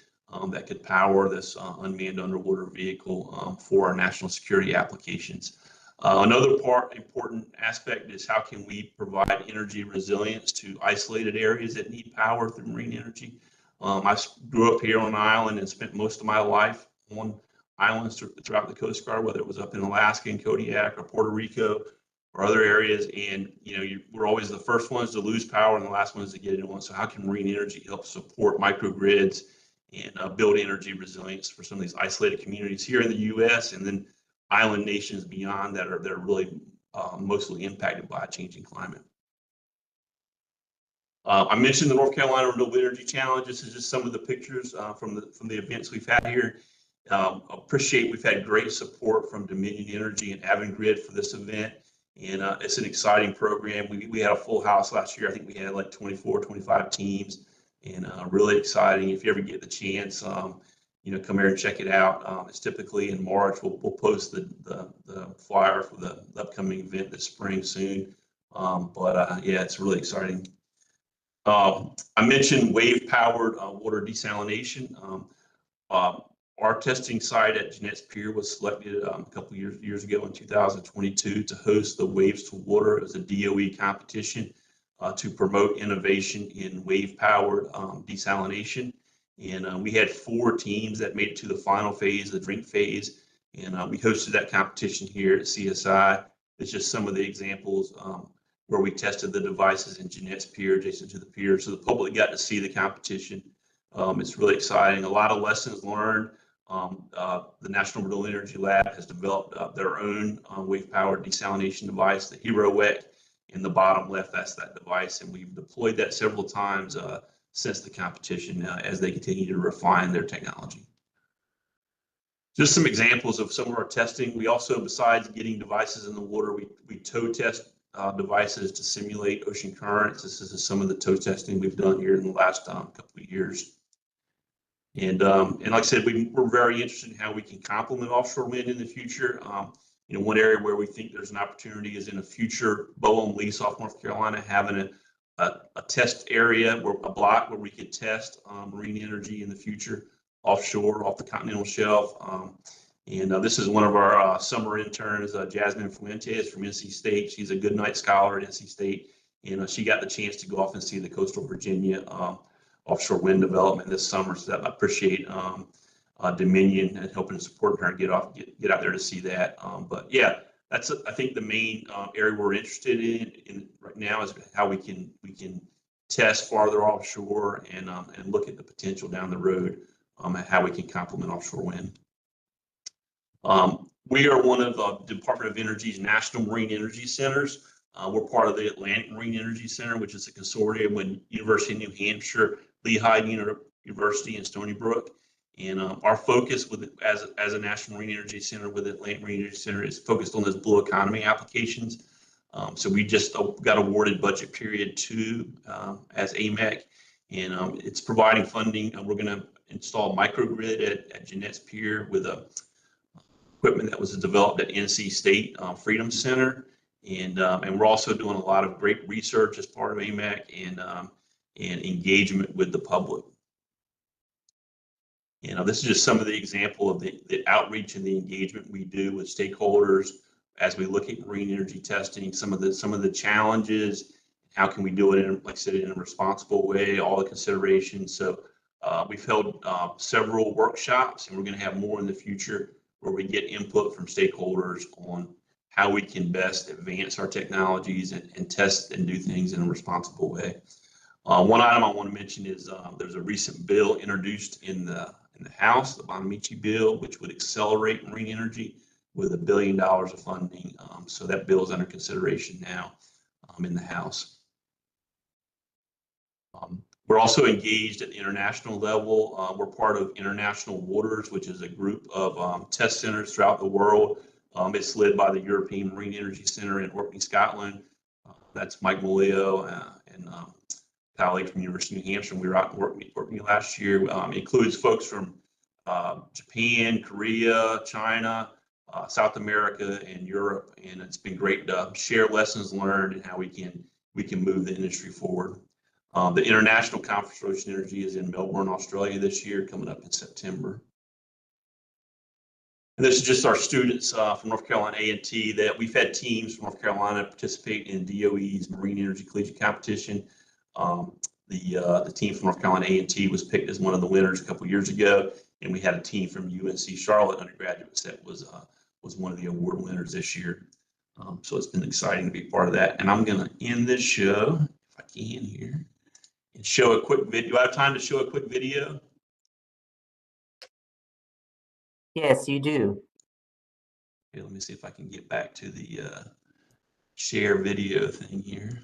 that could power this unmanned underwater vehicle for our national security applications. Another important aspect is how can we provide energy resilience to isolated areas that need power through marine energy. I grew up here on an island and spent most of my life on islands throughout the Coast Guard, whether it was up in Alaska and Kodiak or Puerto Rico or other areas. And we're always the first ones to lose power and the last ones to get it on. So how can marine energy help support microgrids and build energy resilience for some of these isolated communities here in the U.S. and then island nations beyond that are really mostly impacted by a changing climate. I mentioned the North Carolina Renewable Energy Challenge. This is just some of the pictures from the events we've had here. Appreciate we've had great support from Dominion Energy and Avangrid for this event. And it's an exciting program. We had a full house last year. I think we had like 24, 25 teams, and really exciting. If you ever get the chance, come here and check it out. It's typically in March. We'll post the flyer for the upcoming event this spring soon. Yeah, it's really exciting. I mentioned wave-powered water desalination. Our testing site at Jeanette's Pier was selected a couple years ago in 2022 to host the Waves to Water as a DOE competition to promote innovation in wave-powered desalination. And we had 4 teams that made it to the final phase, the drink phase, and we hosted that competition here at CSI. It's just some of the examples where we tested the devices in Jeanette's Pier, adjacent to the pier, so the public got to see the competition. It's really exciting. A lot of lessons learned. The National Renewable Energy Lab has developed their own wave-powered desalination device, the HeroWEC. In the bottom left, that's that device, and we've deployed that several times since the competition as they continue to refine their technology. Just some examples of some of our testing. We also, besides getting devices in the water, we tow test devices to simulate ocean currents. This is some of the tow testing we've done here in the last couple of years. And like I said, we're very interested in how we can complement offshore wind in the future. One area where we think there's an opportunity is in a future BOEM lease off North Carolina, having a test area, where a block where we could test marine energy in the future offshore, off the continental shelf. And this is one of our summer interns, Jasmine Fuentes from NC State. She's a good night scholar at NC State, and she got the chance to go off and see the coastal Virginia offshore wind development this summer. So that I appreciate Dominion and helping support her get out there to see that. But yeah, that's I think the main area we're interested in right now is how we can test farther offshore and look at the potential down the road at how we can complement offshore wind. We are one of the Department of Energy's National Marine Energy Centers. We're part of the Atlantic Marine Energy Center, which is a consortium with University of New Hampshire, Lehigh University, and Stony Brook. And our focus as a National Marine Energy Center with the Atlantic Marine Energy Center is focused on those blue economy applications. So we just got awarded budget period 2 as AMEC, and it's providing funding. We're going to install microgrid at Jeanette's Pier with equipment that was developed at NC State Freedom Center. And we're also doing a lot of great research as part of AMEC and engagement with the public. This is just some of the example of the outreach and the engagement we do with stakeholders as we look at marine energy testing, some of the challenges, how can we do it in, like I said, in a responsible way, all the considerations. So we've held several workshops, and we're going to have more in the future where we get input from stakeholders on how we can best advance our technologies and test and do things in a responsible way. One item I want to mention is there's a recent bill introduced in the House, the Bonamici bill, which would accelerate marine energy with $1 billion of funding. So that bill is under consideration now in the House. We're also engaged at the international level. We're part of International Waters, which is a group of test centers throughout the world. It's led by the European Marine Energy Center in Orkney, Scotland. That's Mike Maleo and colleague from University of New Hampshire. We were out in Orkney last year. Includes folks from Japan, Korea, China, South America, and Europe. And it's been great to share lessons learned and how we can move the industry forward. The International Conference for Ocean Energy is in Melbourne, Australia this year, coming up in September. And this is just our students from North Carolina A&T that we've had teams from North Carolina participate in DOE's Marine Energy Collegiate Competition. The team from North Carolina A&T was picked as one of the winners a couple years ago, and we had a team from UNC Charlotte undergraduates that was one of the award winners this year. So it's been exciting to be part of that. And I'm going to end this show, if I can here, and show a quick video. Do I have time to show a quick video? Yes, you do. Okay, let me see if I can get back to the share video thing here.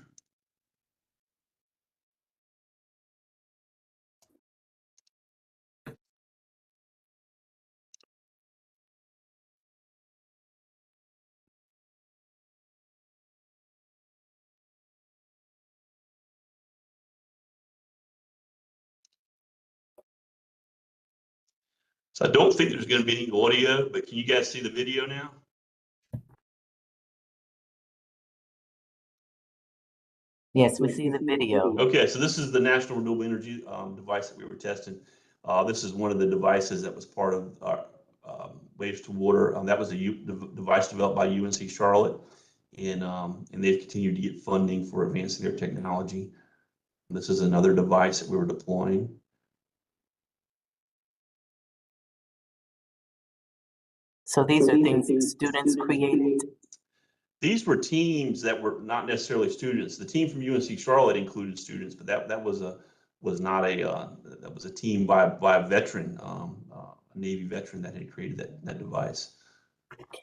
So I don't think there's going to be any audio, but can you guys see the video now? Yes, we see the video. Okay, so this is the National Renewable Energy device that we were testing. This is one of the devices that was part of our Waves to Water. That was a device developed by UNC Charlotte, and they've continued to get funding for advancing their technology. This is another device that we were deploying. So these are things students created? These were teams that were not necessarily students. The team from UNC Charlotte included students, but that was a team by a veteran, a Navy veteran that had created that device.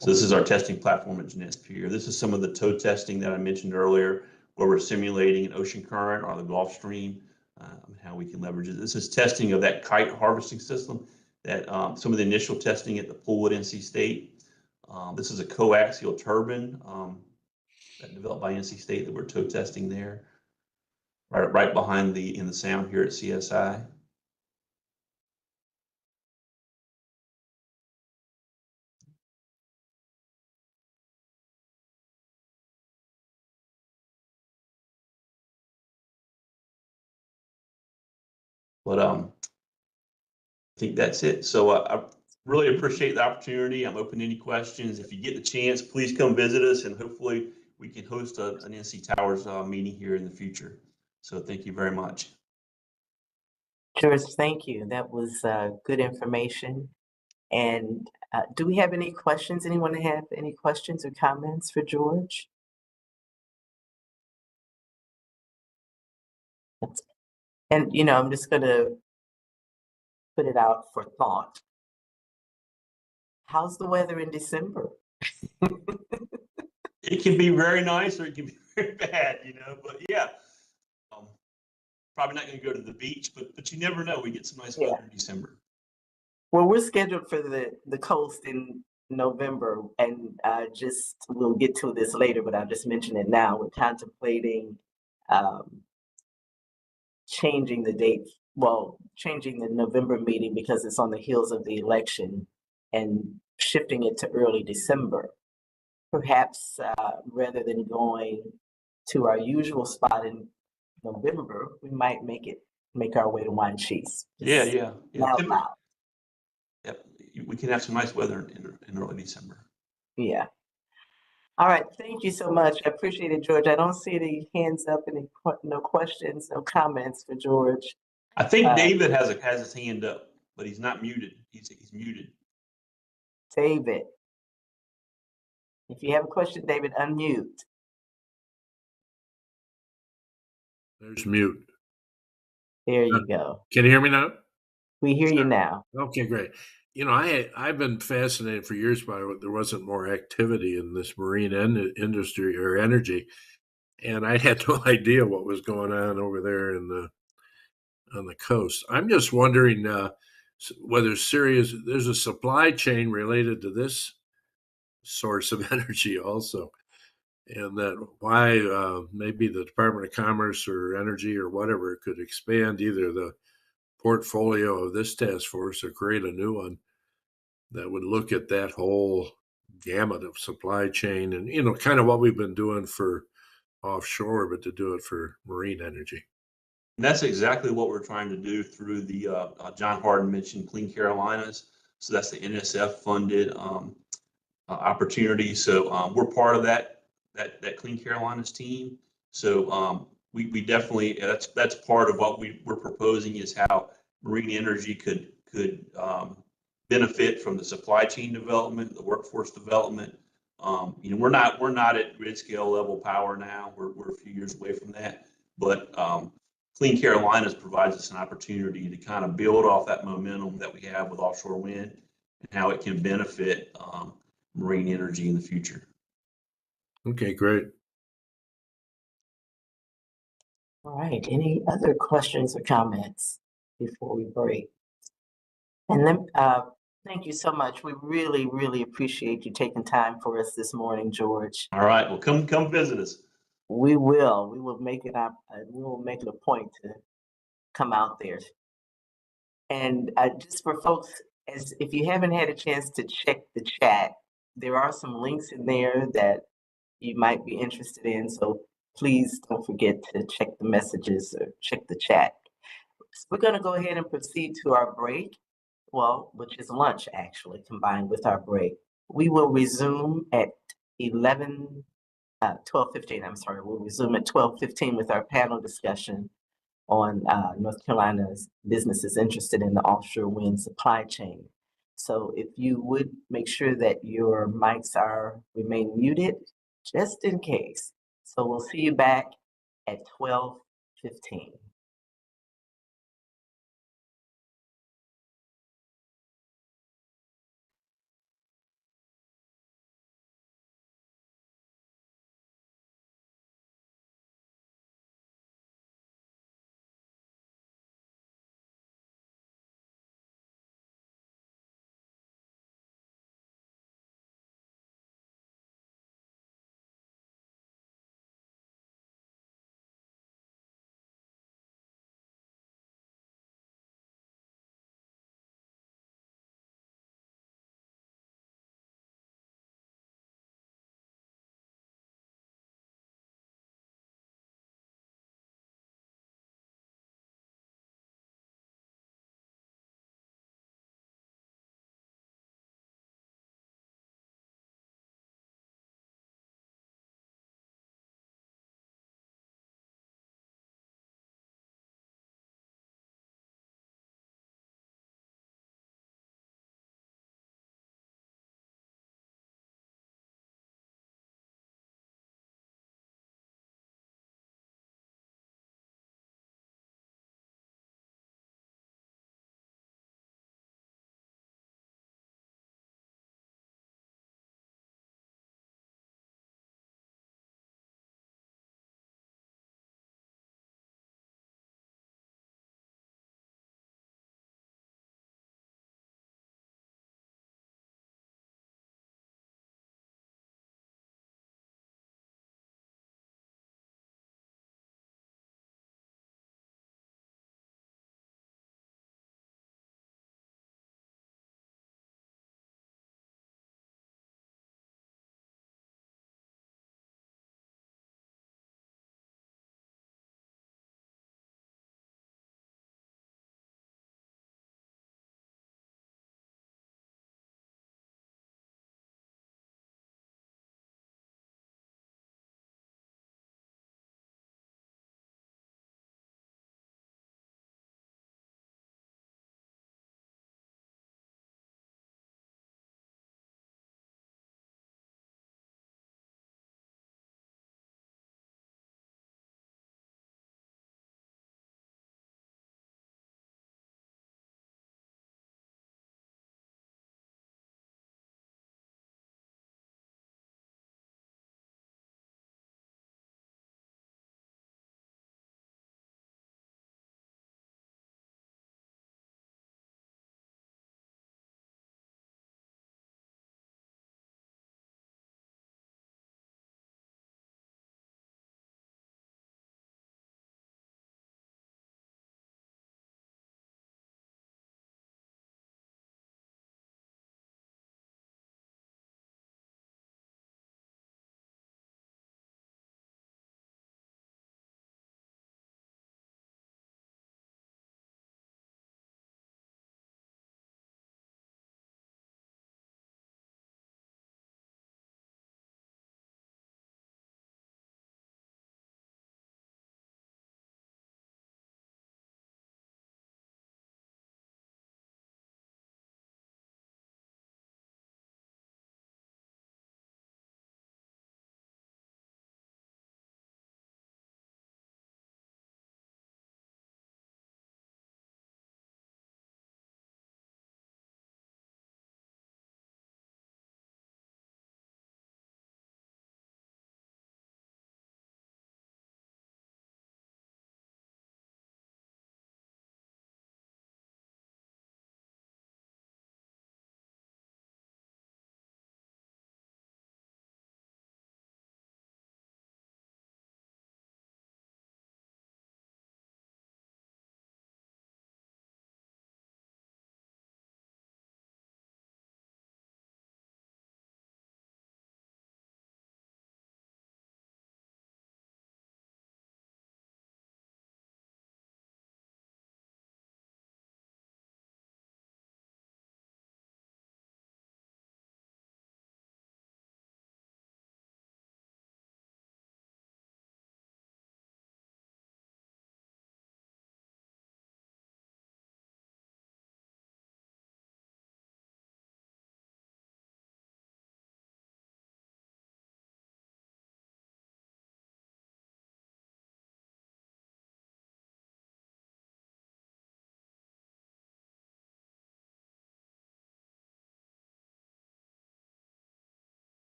So this is our testing platform at Jeanette's Pier. This is some of the tow testing that I mentioned earlier, where we're simulating an ocean current or the Gulf Stream, and how we can leverage it. This is testing of that kite harvesting system, that some of the initial testing at the pool at NC State. This is a coaxial turbine that developed by NC State that we're tow testing there, right behind in the sound here at CSI. But I think that's it. So I really appreciate the opportunity. I'm open to any questions. If you get the chance, please come visit us, and hopefully we can host an NC Towers meeting here in the future. So thank you very much. George, thank you. That was good information. And do we have any questions? Anyone have any questions or comments for George? And, you know, I'm just going to put it out for thought. How's the weather in December? It can be very nice or it can be very bad, you know, but yeah. Probably not going to go to the beach, but you never know. We get some nice weather in December. Well, we're scheduled for the coast in November, and we'll get to this later, but I'll just mention it now. We're contemplating changing the date, changing the November meeting because it's on the heels of the election and shifting it to early December. Perhaps rather than going to our usual spot in November, we might make our way to Wine Cheese. Yeah. Loud. Yep. We can have some nice weather in early December. Yeah. All right. Thank you so much. I appreciate it, George. I don't see any hands up, no questions, no comments for George. I think David has his hand up, but he's not muted. He's muted. David. If you have a question, David, unmute. There's mute. There you go. Can you hear me now? We hear you now. Okay, great. You know, I've been fascinated for years by there wasn't more activity in this marine industry or energy, and I had no idea what was going on over there on the coast. I'm just wondering whether there's a supply chain related to this source of energy also, and that why maybe the Department of Commerce or Energy or whatever could expand either the portfolio of this task force or create a new one that would look at that whole gamut of supply chain and, you know, kind of what we've been doing for offshore, but to do it for marine energy. And that's exactly what we're trying to do through the John Harden mentioned Clean Carolinas. So that's the NSF funded opportunity. So we're part of that Clean Carolinas team. So we definitely, that's part of what we're proposing is how marine energy could benefit from the supply chain development, the workforce development. You know, we're not at grid scale level power now. We're a few years away from that, but Clean Carolinas provides us an opportunity to kind of build off that momentum that we have with offshore wind and how it can benefit marine energy in the future. Okay, great. All right. Any other questions or comments before we break? And then, thank you so much. We really, really appreciate you taking time for us this morning, George. All right. Well, come visit us. We will. We will make it up. We will make it a point to come out there. And just for folks, as if you haven't had a chance to check the chat, there are some links in there that you might be interested in. So please don't forget to check the messages or check the chat. So we're going to go ahead and proceed to our break. Well, which is lunch actually combined with our break. We will resume at 12:15. I'm sorry. We'll resume at 12:15 with our panel discussion on North Carolina's businesses interested in the offshore wind supply chain. So if you would make sure that your mics remain muted, just in case. So we'll see you back at 12:15.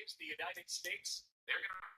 is the United States. They're going to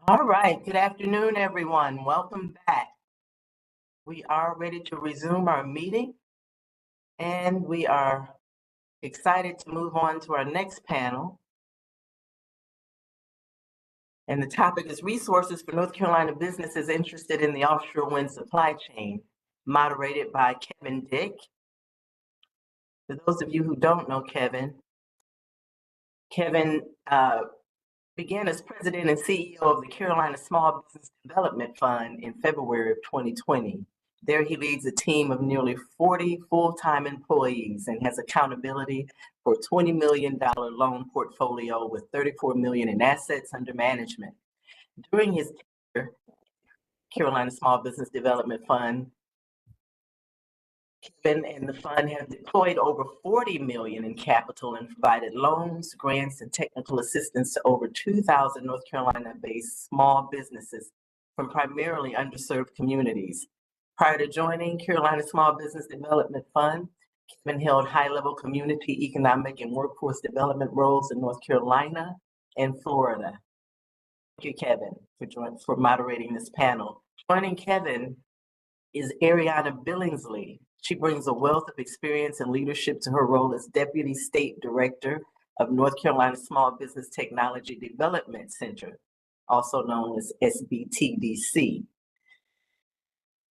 All right, good afternoon, everyone. Welcome back. We are ready to resume our meeting, and we are excited to move on to our next panel. And the topic is resources for North Carolina businesses interested in the offshore wind supply chain, moderated by Kevin Dick. For those of you who don't know Kevin began as president and CEO of the Carolina Small Business Development Fund in February of 2020. There he leads a team of nearly 40 full-time employees and has accountability for a $20 million loan portfolio with $34 million in assets under management. During his tenure, Carolina Small Business Development Fund, Kevin and the fund have deployed over $40 million in capital and provided loans, grants, and technical assistance to over 2,000 North Carolina-based small businesses from primarily underserved communities. Prior to joining Carolina Small Business Development Fund, Kevin held high-level community, economic, and workforce development roles in North Carolina and Florida. Thank you, Kevin, for moderating this panel. Joining Kevin is Ariana Billingsley. She brings a wealth of experience and leadership to her role as Deputy State Director of North Carolina Small Business Technology Development Center, also known as SBTDC.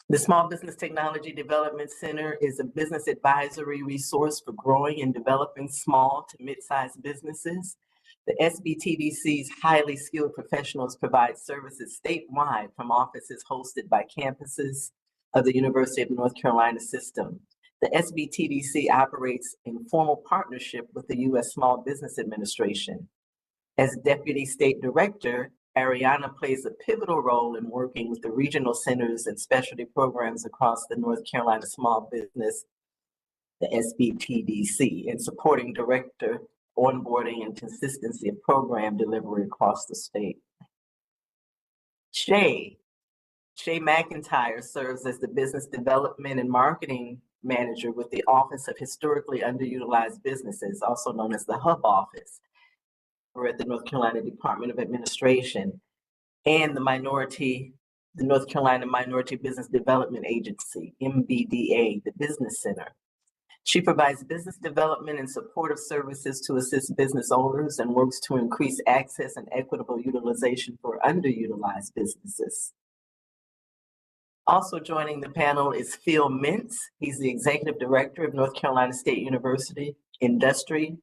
The Small Business Technology Development Center is a business advisory resource for growing and developing small to mid-sized businesses. The SBTDC's highly skilled professionals provide services statewide from offices hosted by campuses of the University of North Carolina system. The SBTDC operates in formal partnership with the U.S. Small Business Administration. As Deputy State Director, Ariana plays a pivotal role in working with the regional centers and specialty programs across the North Carolina Small Business, the SBTDC, in supporting director onboarding and consistency of program delivery across the state. Shay McIntyre serves as the Business Development and Marketing Manager with the Office of Historically Underutilized Businesses, also known as the HUB Office, or at the North Carolina Department of Administration, and the North Carolina Minority Business Development Agency, MBDA, the Business Center. She provides business development and supportive services to assist business owners and works to increase access and equitable utilization for underutilized businesses. Also joining the panel is Phil Mintz. He's the Executive Director of North Carolina State University Industry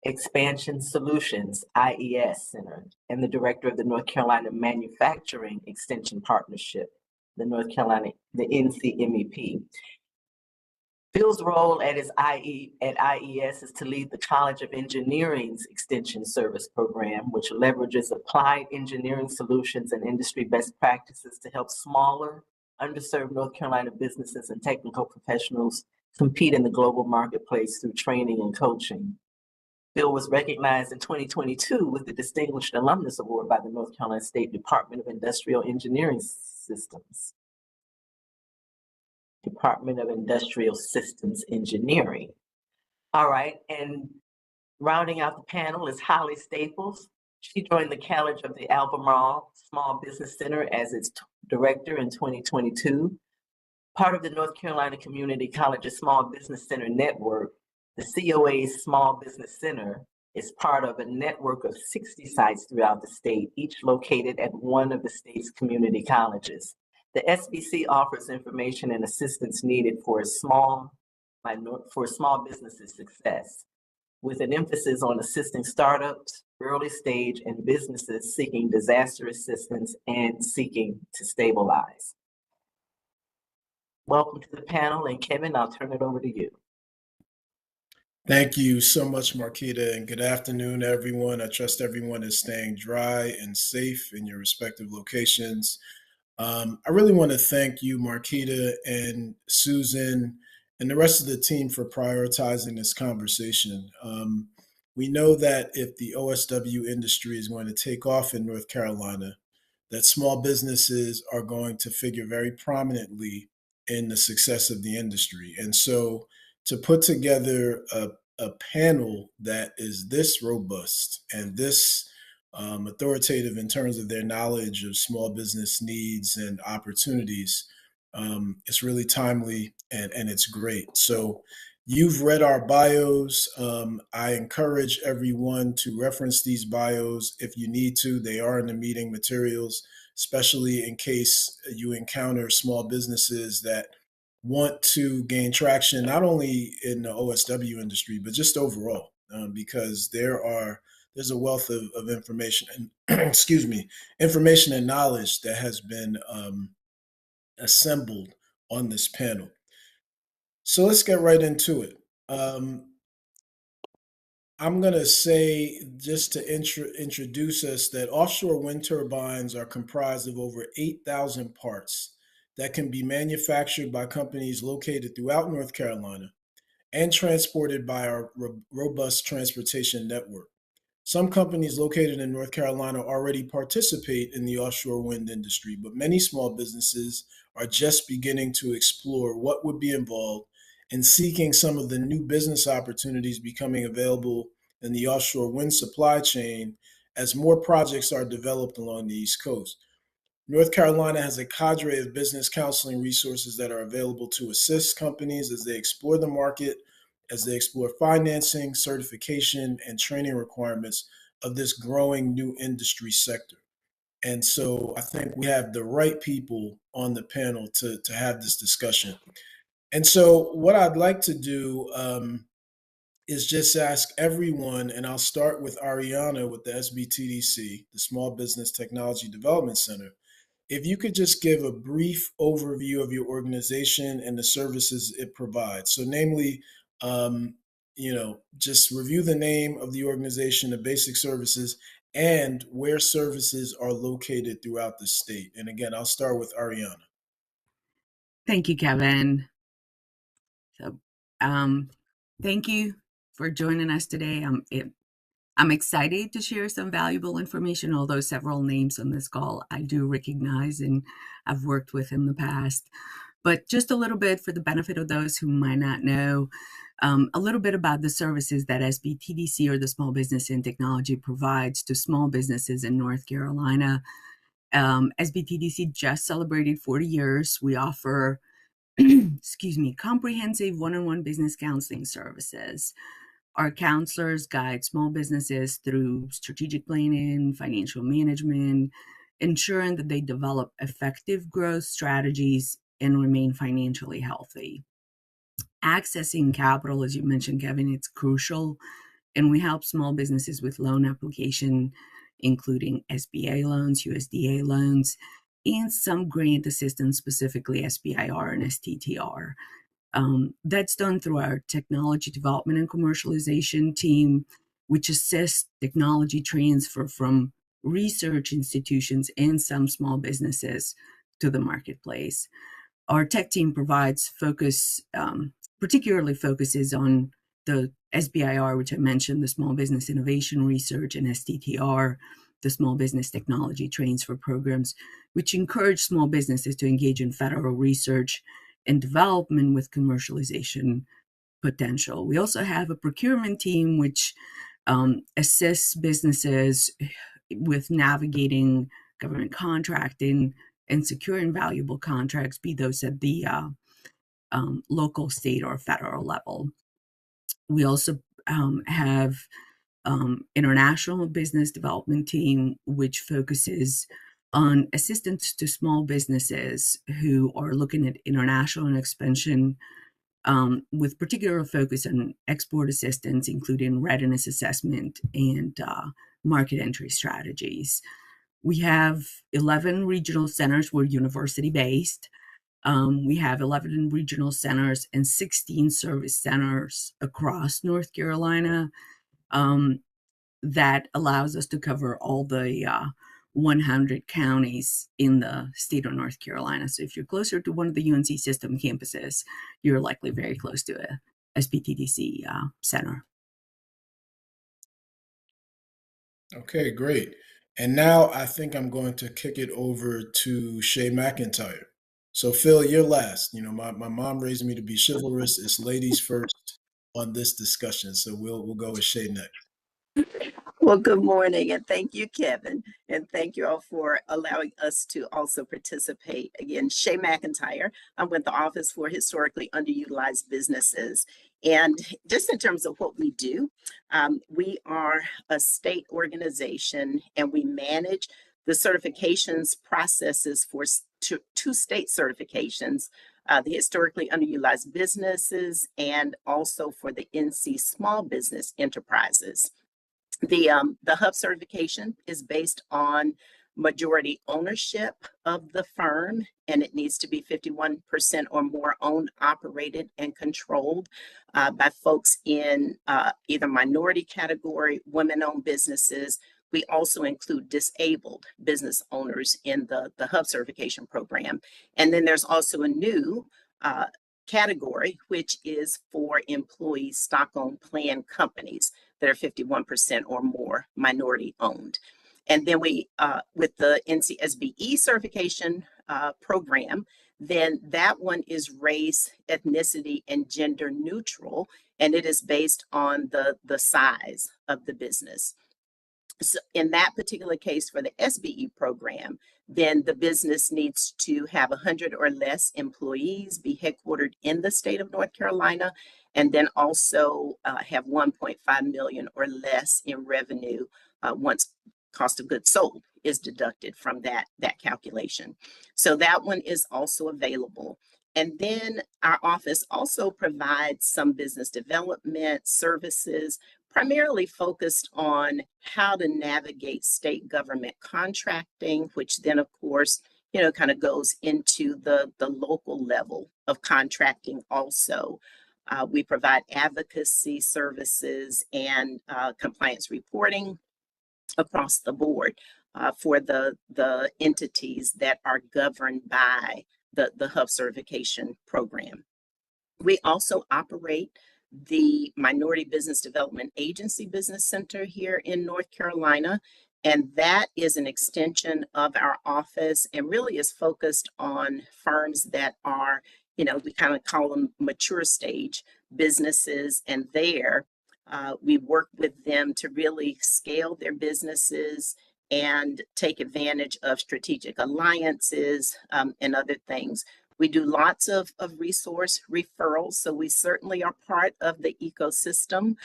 Expansion Solutions, IES Center, and the Director of the North Carolina Manufacturing Extension Partnership, the NCMEP. Phil's role at IES is to lead the College of Engineering's Extension Service Program, which leverages applied engineering solutions and industry best practices to help smaller, underserved North Carolina businesses and technical professionals compete in the global marketplace through training and coaching. Phil was recognized in 2022 with the Distinguished Alumnus Award by the North Carolina State Department of Industrial Engineering Systems. Department of Industrial Systems Engineering. All right, and rounding out the panel is Holly Staples. She joined the College of the Albemarle Small Business Center as its director in 2022. Part of the North Carolina Community Colleges Small Business Center Network, the COA's Small Business Center is part of a network of 60 sites throughout the state, each located at one of the state's community colleges. The SBC offers information and assistance needed for small businesses' success, with an emphasis on assisting startups, early stage, and businesses seeking disaster assistance and seeking to stabilize. Welcome to the panel, and Kevin, I'll turn it over to you. Thank you so much, Marquita, and good afternoon, everyone. I trust everyone is staying dry and safe in your respective locations. I really want to thank you, Marquita and Susan, and the rest of the team for prioritizing this conversation. We know that if the OSW industry is going to take off in North Carolina, that small businesses are going to figure very prominently in the success of the industry. And so to put together a panel that is this robust and this authoritative in terms of their knowledge of small business needs and opportunities. It's really timely and it's great. So you've read our bios. I encourage everyone to reference these bios if you need to. They are in the meeting materials, especially in case you encounter small businesses that want to gain traction, not only in the OSW industry, but just overall, because there's a wealth of information and excuse me, information and knowledge that has been assembled on this panel. So let's get right into it. I'm going to say, just to introduce us, that offshore wind turbines are comprised of over 8,000 parts that can be manufactured by companies located throughout North Carolina and transported by our robust transportation network. Some companies located in North Carolina already participate in the offshore wind industry, but many small businesses are just beginning to explore what would be involved in seeking some of the new business opportunities becoming available in the offshore wind supply chain as more projects are developed along the East Coast. North Carolina has a cadre of business counseling resources that are available to assist companies as they explore the market, as they explore financing, certification, and training requirements of this growing new industry sector. And so I think we have the right people on the panel to have this discussion. And so what I'd like to do is just ask everyone, and I'll start with Ariana with the SBTDC, the Small Business Technology Development Center. If you could just give a brief overview of your organization and the services it provides. So namely, just review the name of the organization, the basic services, and where services are located throughout the state. And again, I'll start with Ariana. Thank you, Kevin. So, thank you for joining us today. I'm excited to share some valuable information, although several names on this call I do recognize and I've worked with in the past. But just a little bit for the benefit of those who might not know, a little bit about the services that SBTDC, or the Small Business and Technology, provides to small businesses in North Carolina. SBTDC just celebrated 40 years. We offer comprehensive one-on-one business counseling services. Our counselors guide small businesses through strategic planning, financial management, ensuring that they develop effective growth strategies and remain financially healthy. Accessing capital, as you mentioned, Kevin, it's crucial, and we help small businesses with loan application, including SBA loans, USDA loans, and some grant assistance, specifically SBIR and STTR. That's done through our technology development and commercialization team, which assists technology transfer from research institutions and some small businesses to the marketplace. Our tech team provides particularly focuses on the SBIR, which I mentioned, the Small Business Innovation Research, and STTR, the Small Business Technology Transfer Programs, which encourage small businesses to engage in federal research and development with commercialization potential. We also have a procurement team which assists businesses with navigating government contracting and securing valuable contracts, be those at the local, state, or federal level. We also have international business development team, which focuses on assistance to small businesses who are looking at international expansion, with particular focus on export assistance, including readiness assessment and market entry strategies. We have 11 regional centers. We're university-based. We have 11 regional centers and 16 service centers across North Carolina. That allows us to cover all the 100 counties in the state of North Carolina. So if you're closer to one of the UNC system campuses, you're likely very close to a SBTDC center. Okay, great. And now I think I'm going to kick it over to Shay McIntyre. So Phil, you're last. You know, my mom raised me to be chivalrous. It's ladies first on this discussion. So we'll go with Shay next. Well, good morning, and thank you, Kevin, and thank you all for allowing us to also participate. Again, Shay McIntyre. I'm with the Office for Historically Underutilized Businesses. And just in terms of what we do, we are a state organization, and we manage the certifications processes for two state certifications, the Historically Underutilized Businesses and also for the NC Small Business Enterprises. The hub certification is based on majority ownership of the firm, and it needs to be 51% or more owned, operated, and controlled by folks in either minority category, women-owned businesses. We also include disabled business owners in the hub certification program. And then there's also a new category, which is for employee stock-owned plan companies that are 51% or more minority owned. And then we, with the NCSBE certification program, then that one is race, ethnicity, and gender neutral, and it is based on the size of the business. So in that particular case for the SBE program, then the business needs to have 100 or less employees, be headquartered in the state of North Carolina, and then also have 1.5 million or less in revenue once cost of goods sold is deducted from that calculation. So that one is also available. And then our office also provides some business development services, primarily focused on how to navigate state government contracting, which then, of course, kind of goes into the local level of contracting also. We provide advocacy services and compliance reporting across the board for the entities that are governed by the hub certification program. We also operate the Minority Business Development Agency Business Center here in North Carolina, and that is an extension of our office and really is focused on firms that are, we kind of call them mature stage businesses, and there we work with them to really scale their businesses and take advantage of strategic alliances and other things. We do lots of resource referrals, so we certainly are part of the ecosystem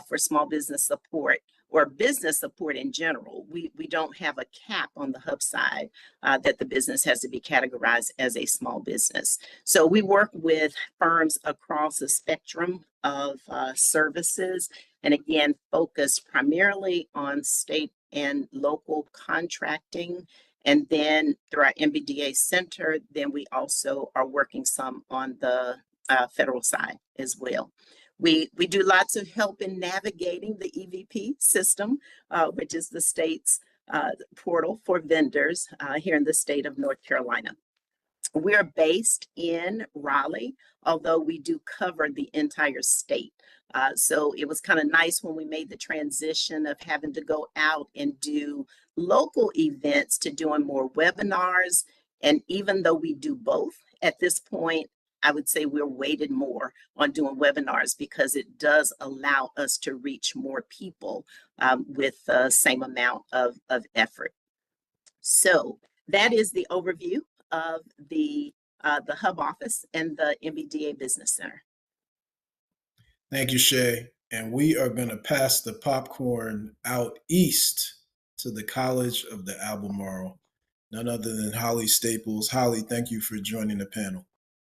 for small business support or business support in general. We don't have a cap on the hub side that the business has to be categorized as a small business. So we work with firms across a spectrum of services, and again, focus primarily on state and local contracting. And then through our MBDA Center, then we also are working some on the federal side as well. We do lots of help in navigating the EVP system, which is the state's portal for vendors here in the state of North Carolina. We're based in Raleigh, although we do cover the entire state. So it was kind of nice when we made the transition of having to go out and do local events to doing more webinars. And even though we do both, at this point, I would say we're weighted more on doing webinars because it does allow us to reach more people with the same amount of effort. So that is the overview of the hub office and the MBDA Business Center. Thank you, Shay. And we are going to pass the popcorn out east to the College of the Albemarle, none other than Holly Staples. Holly, thank you for joining the panel.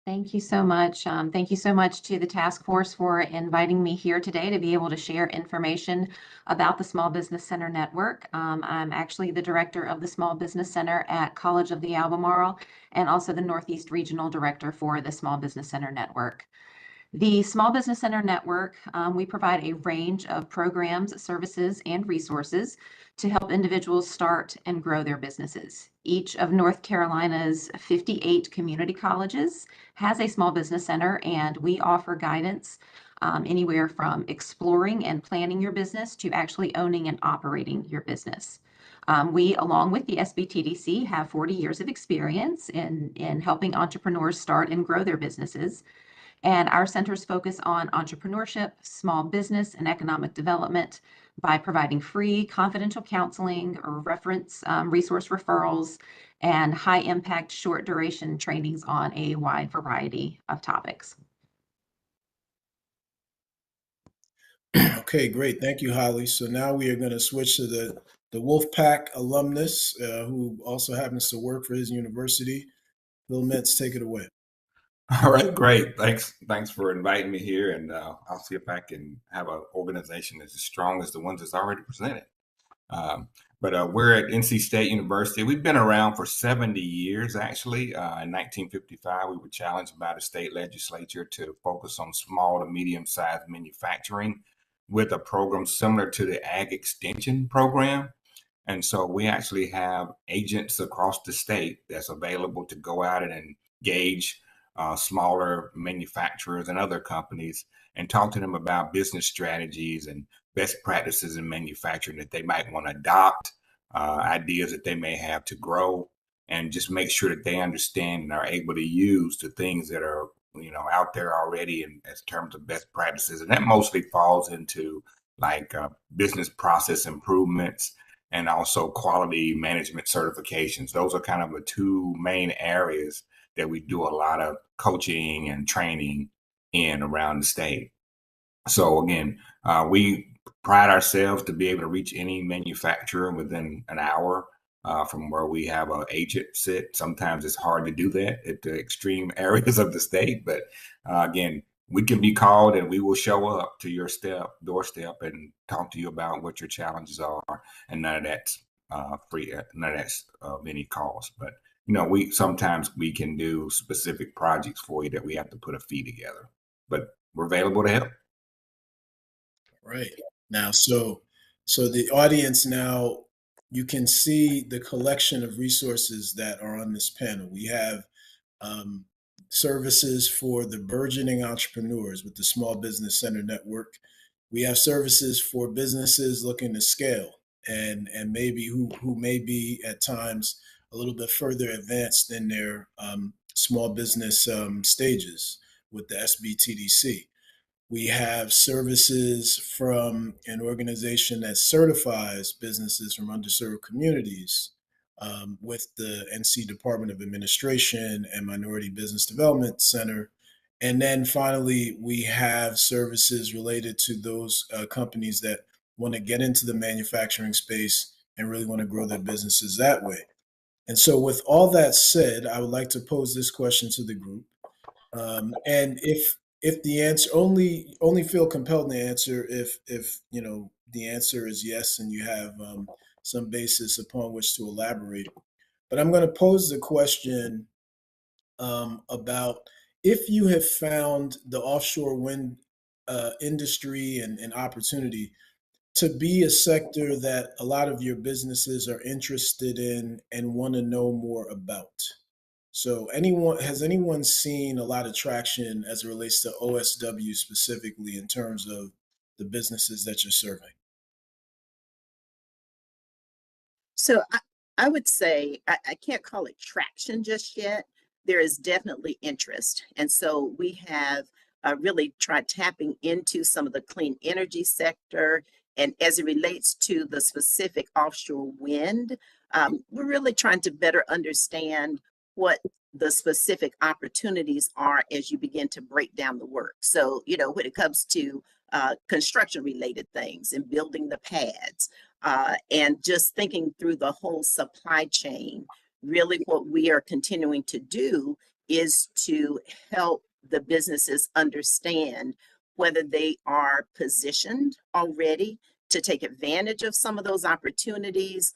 Thank you so much. Thank you so much to the task force for inviting me here today to be able to share information about the Small Business Center Network. I'm actually the director of the Small Business Center at College of the Albemarle and also the Northeast Regional Director for the Small Business Center Network. The Small Business Center Network, we provide a range of programs, services, and resources to help individuals start and grow their businesses. Each of North Carolina's 58 community colleges has a small business center, and we offer guidance anywhere from exploring and planning your business to actually owning and operating your business. We, along with the SBTDC, have 40 years of experience in helping entrepreneurs start and grow their businesses. And our centers focus on entrepreneurship, small business and economic development, by providing free confidential counseling or reference resource referrals and high impact short duration trainings on a wide variety of topics. Okay, great. Thank you, Holly. So now we are going to switch to the Wolfpack alumnus who also happens to work for his university. Bill Metz, take it away. All right, great. Thanks for inviting me here, and I'll see if I can have an organization that's as strong as the ones that's already presented. But we're at NC State University. We've been around for 70 years, actually. In 1955, we were challenged by the state legislature to focus on small to medium-sized manufacturing with a program similar to the Ag Extension program. And so we actually have agents across the state that's available to go out and engage smaller manufacturers and other companies and talk to them about business strategies and best practices in manufacturing that they might want to adopt, ideas that they may have to grow, and just make sure that they understand and are able to use the things that are out there already in terms of best practices. And that mostly falls into like business process improvements and also quality management certifications. Those are kind of the two main areas that we do a lot of coaching and training in around the state. So again, we pride ourselves to be able to reach any manufacturer within an hour from where we have an agent sit. Sometimes it's hard to do that at the extreme areas of the state, but again, we can be called and we will show up to your doorstep and talk to you about what your challenges are. And none of that's free, none of that's of any cost. But sometimes we can do specific projects for you that we have to put a fee together. But we're available to help. Right. Now, so the audience now, you can see the collection of resources that are on this panel. We have services for the burgeoning entrepreneurs with the Small Business Center Network. We have services for businesses looking to scale and maybe who may be at times a little bit further advanced in their small business stages with the SBTDC. We have services from an organization that certifies businesses from underserved communities with the NC Department of Administration and Minority Business Development Center. And then finally, we have services related to those companies that want to get into the manufacturing space and really want to grow their businesses that way. And so with all that said, I would like to pose this question to the group. And if the answer only feel compelled to answer if the answer is yes and you have some basis upon which to elaborate. But I'm going to pose the question about if you have found the offshore wind industry and opportunity to be a sector that a lot of your businesses are interested in and want to know more about. So has anyone seen a lot of traction as it relates to OSW specifically in terms of the businesses that you're serving? So I would say I can't call it traction just yet. There is definitely interest. And so we have really tried tapping into some of the clean energy sector. And as it relates to the specific offshore wind, we're really trying to better understand what the specific opportunities are as you begin to break down the work. So, when it comes to construction related things and building the pads and just thinking through the whole supply chain, really what we are continuing to do is to help the businesses understand whether they are positioned already to take advantage of some of those opportunities.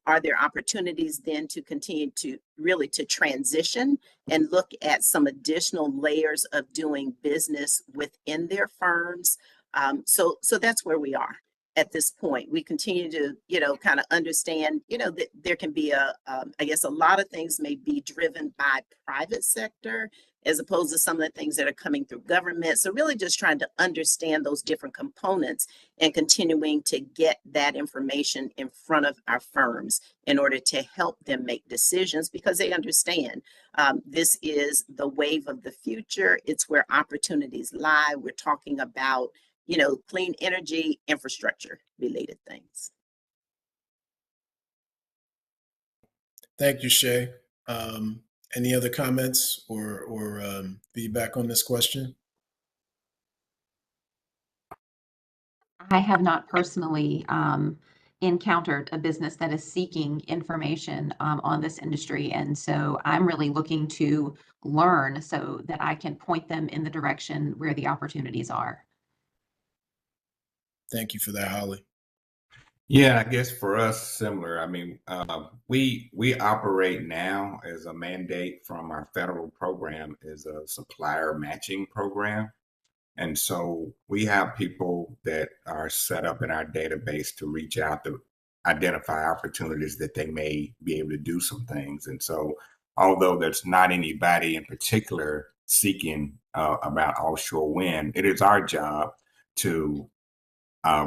Are there opportunities then to continue to really to transition and look at some additional layers of doing business within their firms? So that's where we are at this point. We continue to, kind of understand, that there can be I guess a lot of things may be driven by private sector as opposed to some of the things that are coming through government. So really just trying to understand those different components and continuing to get that information in front of our firms in order to help them make decisions because they understand this is the wave of the future. It's where opportunities lie. We're talking about, clean energy infrastructure related things. Thank you, Shay. Any other comments or feedback on this question? I have not personally encountered a business that is seeking information on this industry. And so I'm really looking to learn so that I can point them in the direction where the opportunities are. Thank you for that, Holly. Yeah, I guess for us, similar. I mean, we operate now as a mandate from our federal program is a supplier matching program. And so we have people that are set up in our database to reach out to identify opportunities that they may be able to do some things. And so although there's not anybody in particular seeking about offshore wind, it is our job to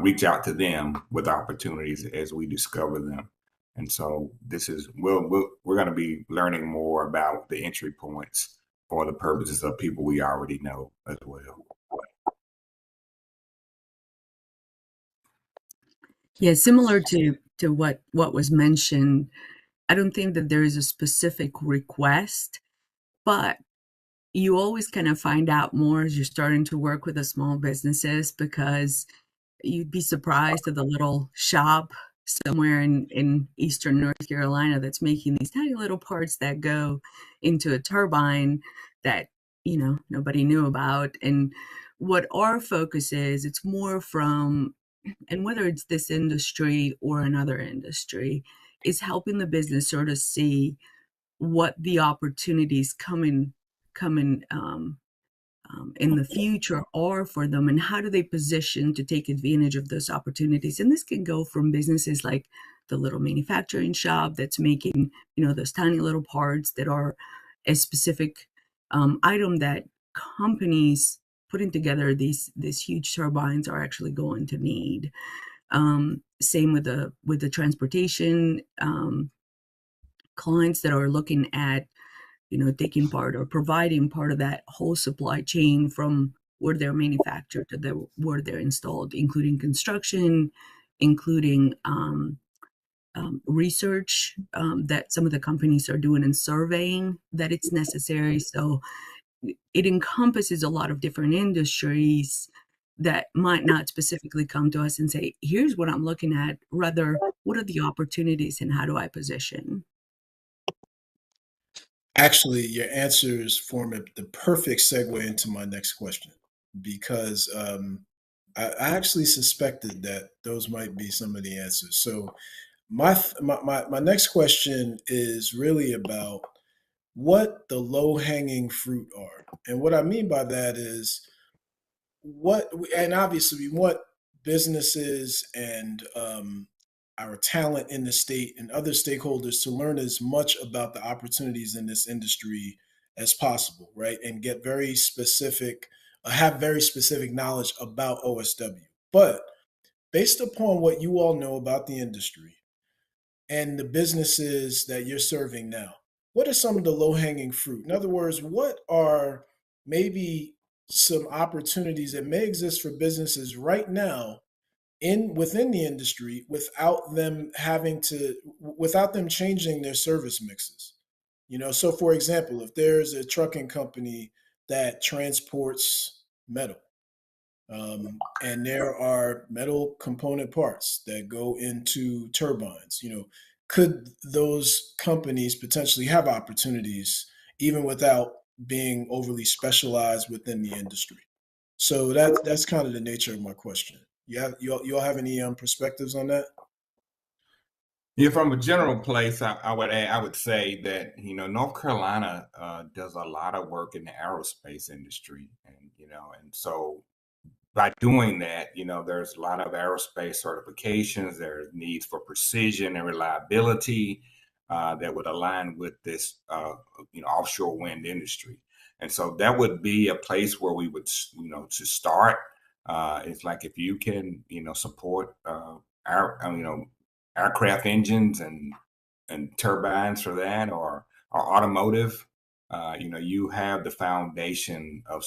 reach out to them with opportunities as we discover them. And so this is, we're going to be learning more about the entry points for the purposes of people we already know as well. Yeah, similar to what was mentioned, I don't think that there is a specific request, but you always kind of find out more as you're starting to work with the small businesses, because you'd be surprised at the little shop somewhere in eastern North Carolina that's making these tiny little parts that go into a turbine that, nobody knew about. And what our focus is, it's more from, and whether it's this industry or another industry, is helping the business sort of see what the opportunities coming in the future are for them, and how do they position to take advantage of those opportunities. And this can go from businesses like the little manufacturing shop that's making, those tiny little parts that are a specific item that companies putting together these huge turbines are actually going to need. Same with the transportation clients that are looking at, taking part or providing part of that whole supply chain from where they're manufactured to where they're installed, including construction, including research that some of the companies are doing and surveying that it's necessary. So it encompasses a lot of different industries that might not specifically come to us and say, here's what I'm looking at. Rather, what are the opportunities and how do I position? Actually, your answers form the perfect segue into my next question, because I actually suspected that those might be some of the answers. So my next question is really about what the low-hanging fruit are. And what I mean by that is and obviously we want businesses and our talent in the state and other stakeholders to learn as much about the opportunities in this industry as possible, right? And get very specific, have very specific knowledge about OSW. But based upon what you all know about the industry and the businesses that you're serving now, what are some of the low-hanging fruit? In other words, what are maybe some opportunities that may exist for businesses right now within the industry without them changing their service mixes? So for example, if there's a trucking company that transports metal, and there are metal component parts that go into turbines, could those companies potentially have opportunities even without being overly specialized within the industry? So that's kind of the nature of my question. You all have any perspectives on that? Yeah, from a general place, I would say that North Carolina does a lot of work in the aerospace industry, and and so by doing that, there's a lot of aerospace certifications. There's needs for precision and reliability that would align with this offshore wind industry, and so that would be a place where we would to start. It's like if you can support our aircraft engines and turbines for that, or automotive, you have the foundation of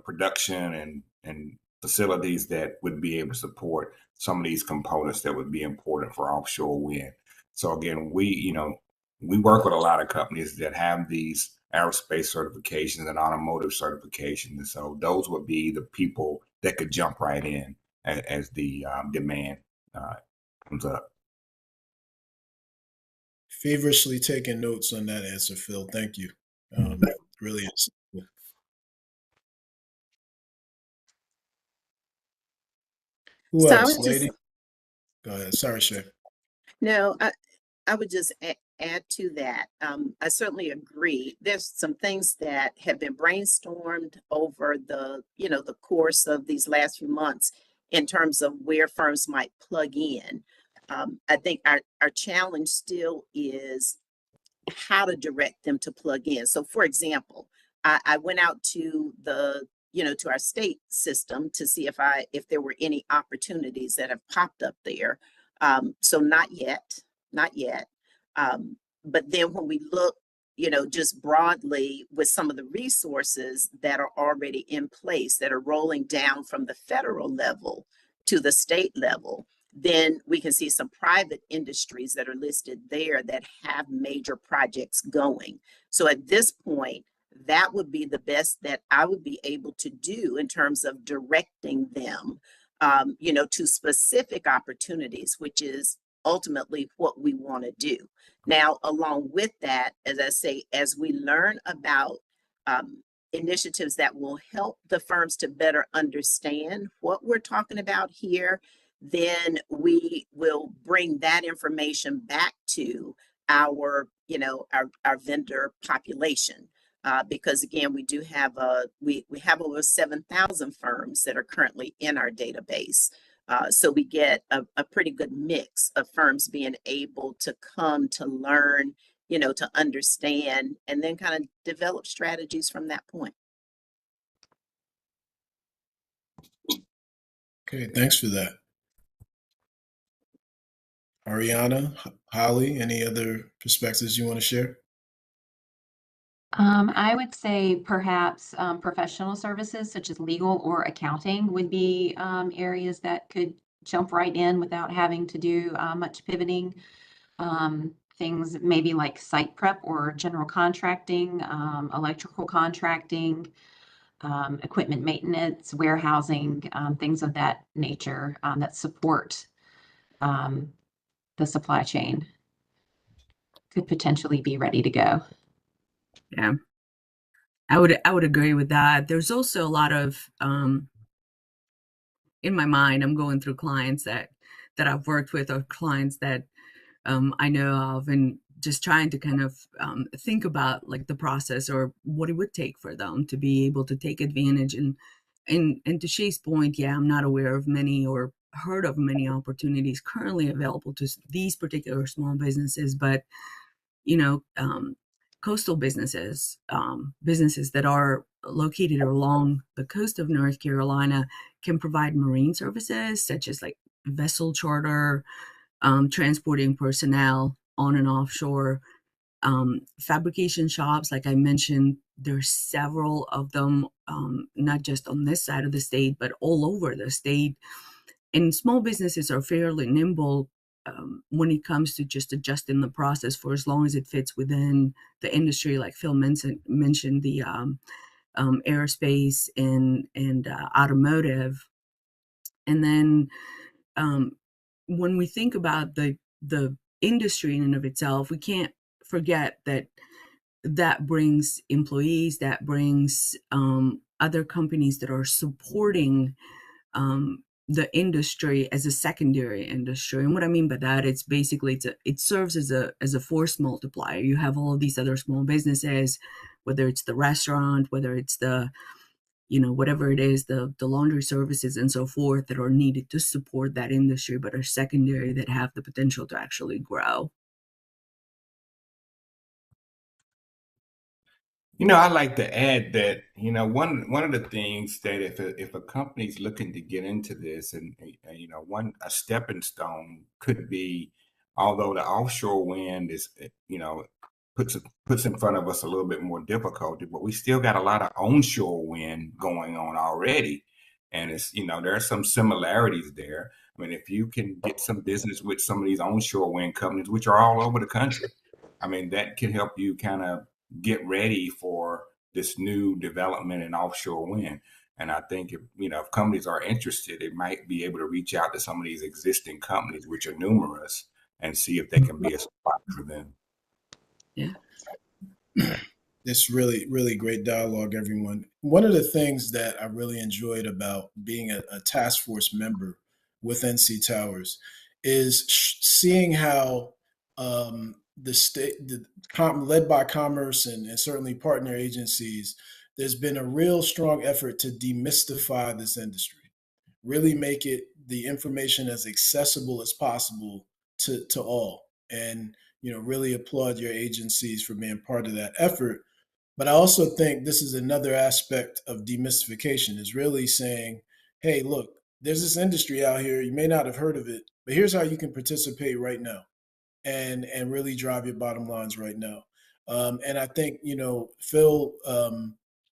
production and facilities that would be able to support some of these components that would be important for offshore wind. So again, we work with a lot of companies that have these aerospace certifications and automotive certifications. And so those would be the people that could jump right in as the demand comes up. Feverishly taking notes on that answer, Phil. Thank you. Really is. Who So I else, would just, lady? Go ahead. Sorry, Shay. no, I would just add to that. I certainly agree. There's some things that have been brainstormed over the course of these last few months in terms of where firms might plug in. I think our challenge still is how to direct them to plug in. So for example, I went out to to our state system to see if there were any opportunities that have popped up there. So not yet. But then when we look, just broadly with some of the resources that are already in place that are rolling down from the federal level to the state level, then we can see some private industries that are listed there that have major projects going. So at this point, that would be the best that I would be able to do in terms of directing them, to specific opportunities, which is ultimately what we want to do. Now, along with that, as I say, as we learn about initiatives that will help the firms to better understand what we're talking about here, then we will bring that information back to our vendor population. Because again, we do have we have over 7,000 firms that are currently in our database. So we get a pretty good mix of firms being able to come to learn, to understand, and then kind of develop strategies from that point. Okay, thanks for that. Ariana, Holly, any other perspectives you want to share? I would say perhaps professional services such as legal or accounting would be areas that could jump right in without having to do much pivoting. Things maybe like site prep or general contracting, electrical contracting, equipment maintenance, warehousing, things of that nature that support the supply chain could potentially be ready to go. Yeah, I would agree with that. There's also a lot of in my mind, I'm going through clients that I've worked with or clients that I know of, and just trying to kind of think about like the process or what it would take for them to be able to take advantage. And to Shay's point, yeah, I'm not aware of many or heard of many opportunities currently available to these particular small businesses, but coastal businesses, businesses that are located along the coast of North Carolina can provide marine services such as like vessel charter, transporting personnel on and offshore, fabrication shops. Like I mentioned, there's several of them, not just on this side of the state, but all over the state. And small businesses are fairly nimble when it comes to just adjusting the process for as long as it fits within the industry. Like Phil mentioned the aerospace and automotive. And then when we think about the industry in and of itself, we can't forget that brings employees, that brings other companies that are supporting the industry as a secondary industry. And what I mean by that, it's basically it serves as a force multiplier. You have all of these other small businesses, whether it's the restaurant, whether it's the whatever it is, the laundry services and so forth, that are needed to support that industry, but are secondary, that have the potential to actually grow. I'd like to add that, one of the things that if a company's looking to get into this, and a stepping stone could be, although the offshore wind is, puts in front of us a little bit more difficulty, but we still got a lot of onshore wind going on already And it's, there are some similarities there. I mean, if you can get some business with some of these onshore wind companies, which are all over the country, I mean, that can help you kind of get ready for this new development in offshore wind. And I think if companies are interested, they might be able to reach out to some of these existing companies, which are numerous, and see if they can be a spot for them. Yeah. This really, really great dialogue, everyone. One of the things that I really enjoyed about being a task force member with NC Towers is seeing how the state, led by Commerce and certainly partner agencies, there's been a real strong effort to demystify this industry, really make it the information as accessible as possible to all. And, really applaud your agencies for being part of that effort. But I also think this is another aspect of demystification, is really saying, hey, look, there's this industry out here. You may not have heard of it, but here's how you can participate right now and really drive your bottom lines right now. And I think, Phil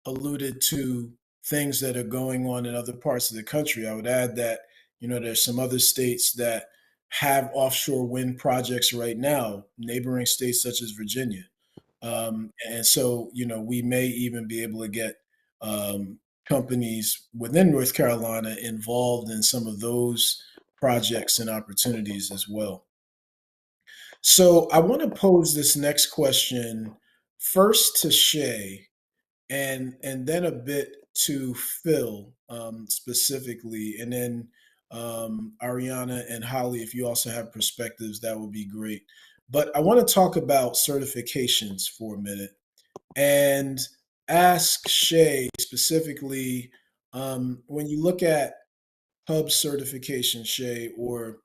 alluded to things that are going on in other parts of the country. I would add that, there's some other states that have offshore wind projects right now, neighboring states such as Virginia. And so, we may even be able to get companies within North Carolina involved in some of those projects and opportunities as well. So I want to pose this next question first to Shay and then a bit to Phil specifically, and then Ariana and Holly, if you also have perspectives, that would be great. But I want to talk about certifications for a minute and ask Shay specifically, when you look at hub certification, Shay, or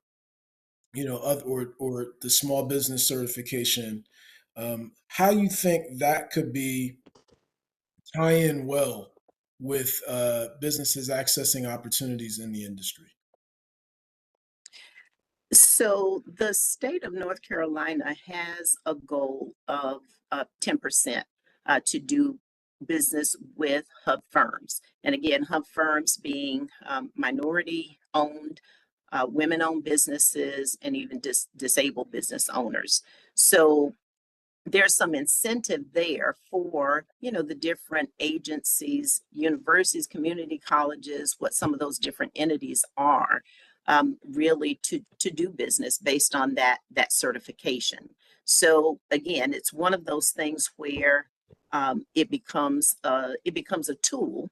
or the small business certification, how you think that could be tie in well with businesses accessing opportunities in the industry. So the state of North Carolina has a goal of 10% to do business with hub firms. And again, hub firms being minority owned, women owned businesses, and even disabled business owners. So there's some incentive there for, the different agencies, universities, community colleges, what some of those different entities are, really to do business based on that certification. So again, it's one of those things where it becomes a tool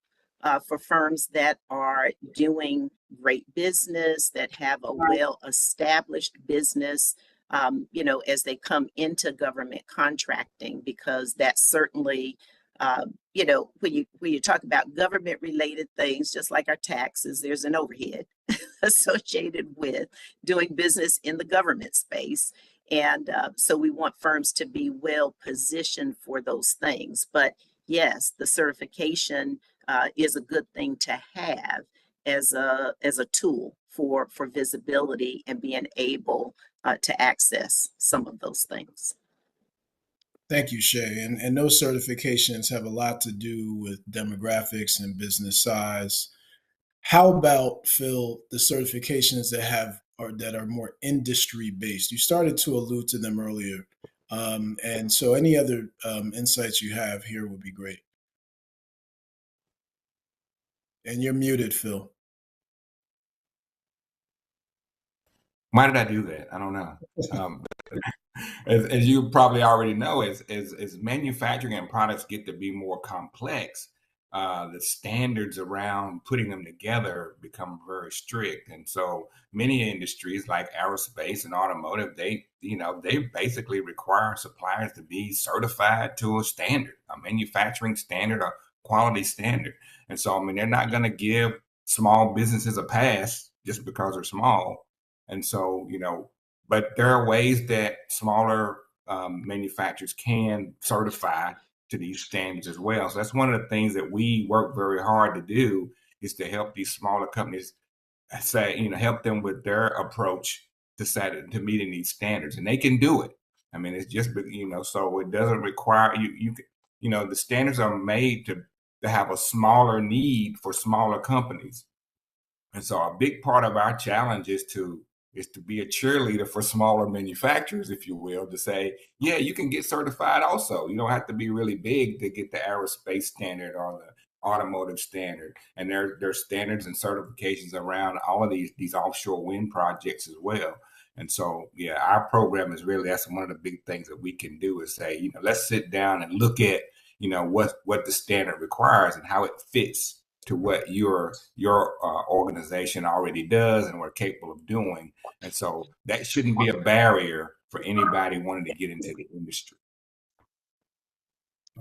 for firms that are doing great business, that have a well-established business, as they come into government contracting, because that's certainly, when you talk about government related things, just like our taxes, there's an overhead associated with doing business in the government space. And so we want firms to be well positioned for those things. But yes, the certification is a good thing to have as a tool for visibility and being able to access some of those things. Thank you, Shay. And those certifications have a lot to do with demographics and business size. How about, Phil, the certifications that are more industry based? You started to allude to them earlier. And so any other insights you have here would be great. And you're muted, Phil. Why did I do that? I don't know. As you probably already know, as manufacturing and products get to be more complex, the standards around putting them together become very strict. And so many industries like aerospace and automotive, they basically require suppliers to be certified to a standard, a manufacturing standard, a quality standard. And so, they're not going to give small businesses a pass just because they're small. And so, but there are ways that smaller manufacturers can certify to these standards as well. So that's one of the things that we work very hard to do, is to help these smaller companies help them with their approach to meeting these standards, and they can do it. It's just, so it doesn't require the standards are made to have a smaller need for smaller companies. And so a big part of our challenge is to be a cheerleader for smaller manufacturers, if you will, to say, yeah, you can get certified also. You don't have to be really big to get the aerospace standard or the automotive standard. And there's standards and certifications around all of these offshore wind projects as well. And so, yeah, our program is really, that's one of the big things that we can do is say, let's sit down and look at, what the standard requires and how it fits to what your organization already does and we're capable of doing. And so that shouldn't be a barrier for anybody wanting to get into the industry.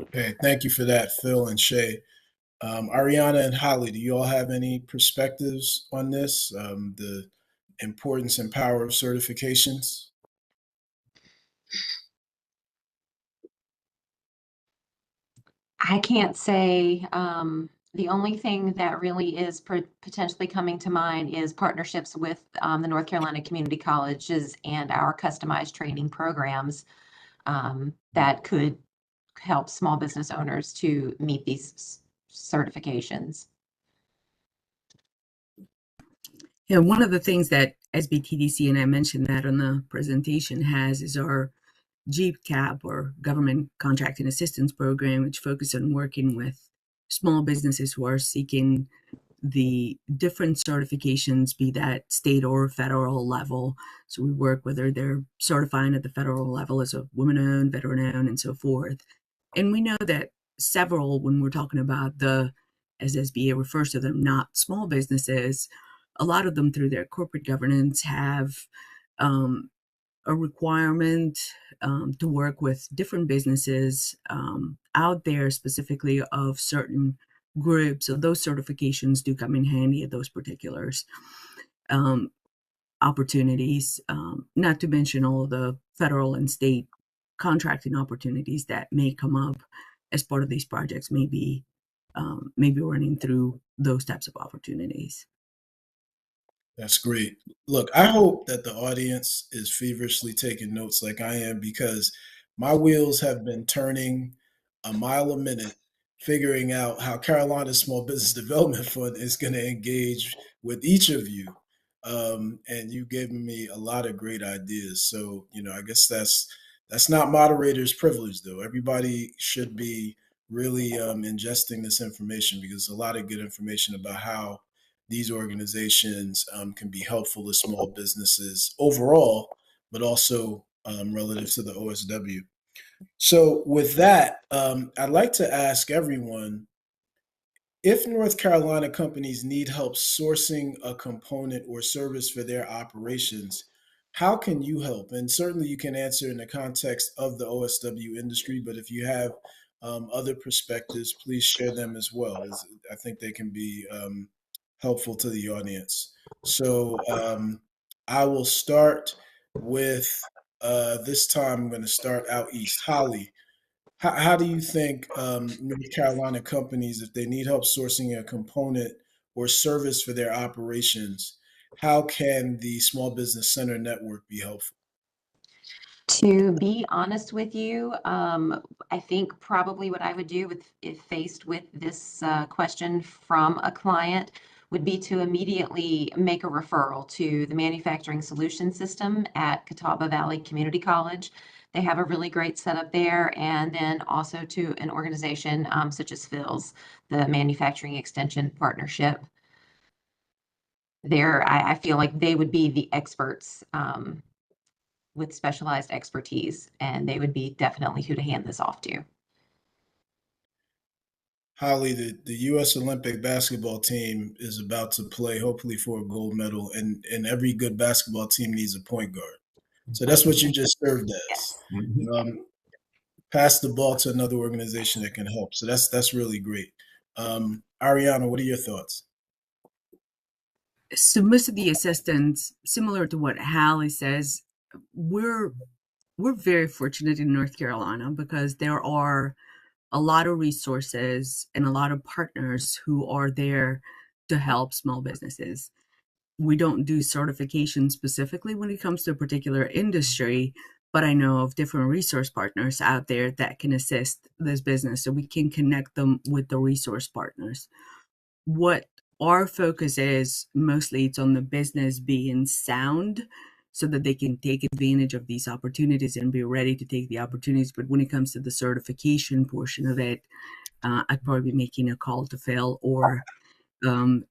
Okay, thank you for that, Phil and Shay. Ariana and Holly, do you all have any perspectives on this, the importance and power of certifications? I can't say. The only thing that really is potentially coming to mind is partnerships with the North Carolina community colleges and our customized training programs that could help small business owners to meet these certifications. Yeah, one of the things that SBTDC, and I mentioned that on the presentation, has is our GCAP, or Government Contracting Assistance Program, which focuses on working with small businesses who are seeking the different certifications, be that state or federal level. So we work whether they're certifying at the federal level as a woman-owned, veteran-owned, and so forth. And we know that several, when we're talking about as SBA refers to them, not small businesses, a lot of them through their corporate governance have a requirement to work with different businesses out there, specifically of certain groups. So those certifications do come in handy at those particulars opportunities, not to mention all of the federal and state contracting opportunities that may come up as part of these projects, maybe running through those types of opportunities. That's great. Look, I hope that the audience is feverishly taking notes like I am, because my wheels have been turning a mile a minute, figuring out how Carolina Small Business Development Fund is going to engage with each of you. And you've given me a lot of great ideas. So, I guess that's not moderator's privilege, though. Everybody should be really ingesting this information, because a lot of good information about how these organizations can be helpful to small businesses overall, but also relative to the OSW. So with that, I'd like to ask everyone, if North Carolina companies need help sourcing a component or service for their operations, how can you help? And certainly you can answer in the context of the OSW industry, but if you have other perspectives, please share them as well, as I think they can be helpful to the audience. So I will start with, this time I'm going to start out east. Holly, how do you think North Carolina companies, if they need help sourcing a component or service for their operations, how can the Small Business Center Network be helpful? To be honest with you, I think probably what I would do if faced with this question from a client would be to immediately make a referral to the Manufacturing Solution System at Catawba Valley Community College. They have a really great setup there, and then also to an organization such as Phil's, the Manufacturing Extension Partnership. There, I feel like they would be the experts with specialized expertise, and they would be definitely who to hand this off to. Holly, the U.S. Olympic basketball team is about to play, hopefully, for a gold medal, and every good basketball team needs a point guard. So that's what you just served as. Pass the ball to another organization that can help. So that's really great. Ariana, what are your thoughts? So most of the assistance, similar to what Hallie says, we're very fortunate in North Carolina because there are a lot of resources and a lot of partners who are there to help small businesses. We don't do certification specifically when it comes to a particular industry, but I know of different resource partners out there that can assist this business, so we can connect them with the resource partners. What our focus is mostly it's on the business being sound so that they can take advantage of these opportunities and be ready to take the opportunities. But when it comes to the certification portion of it, I'd probably be making a call to Phil or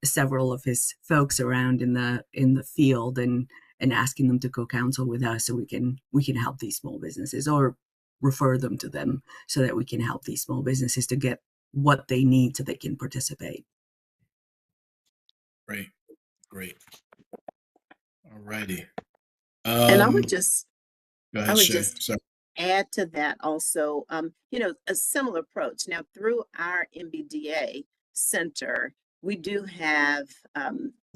several of his folks around in the field and asking them to co-counsel with us so we can help these small businesses or refer them to them so that we can help these small businesses to get what they need so they can participate. Great, great. All righty. And I would just Go I ahead, would Shay. just Sorry. add to that also, a similar approach. Now, through our MBDA center, we do have,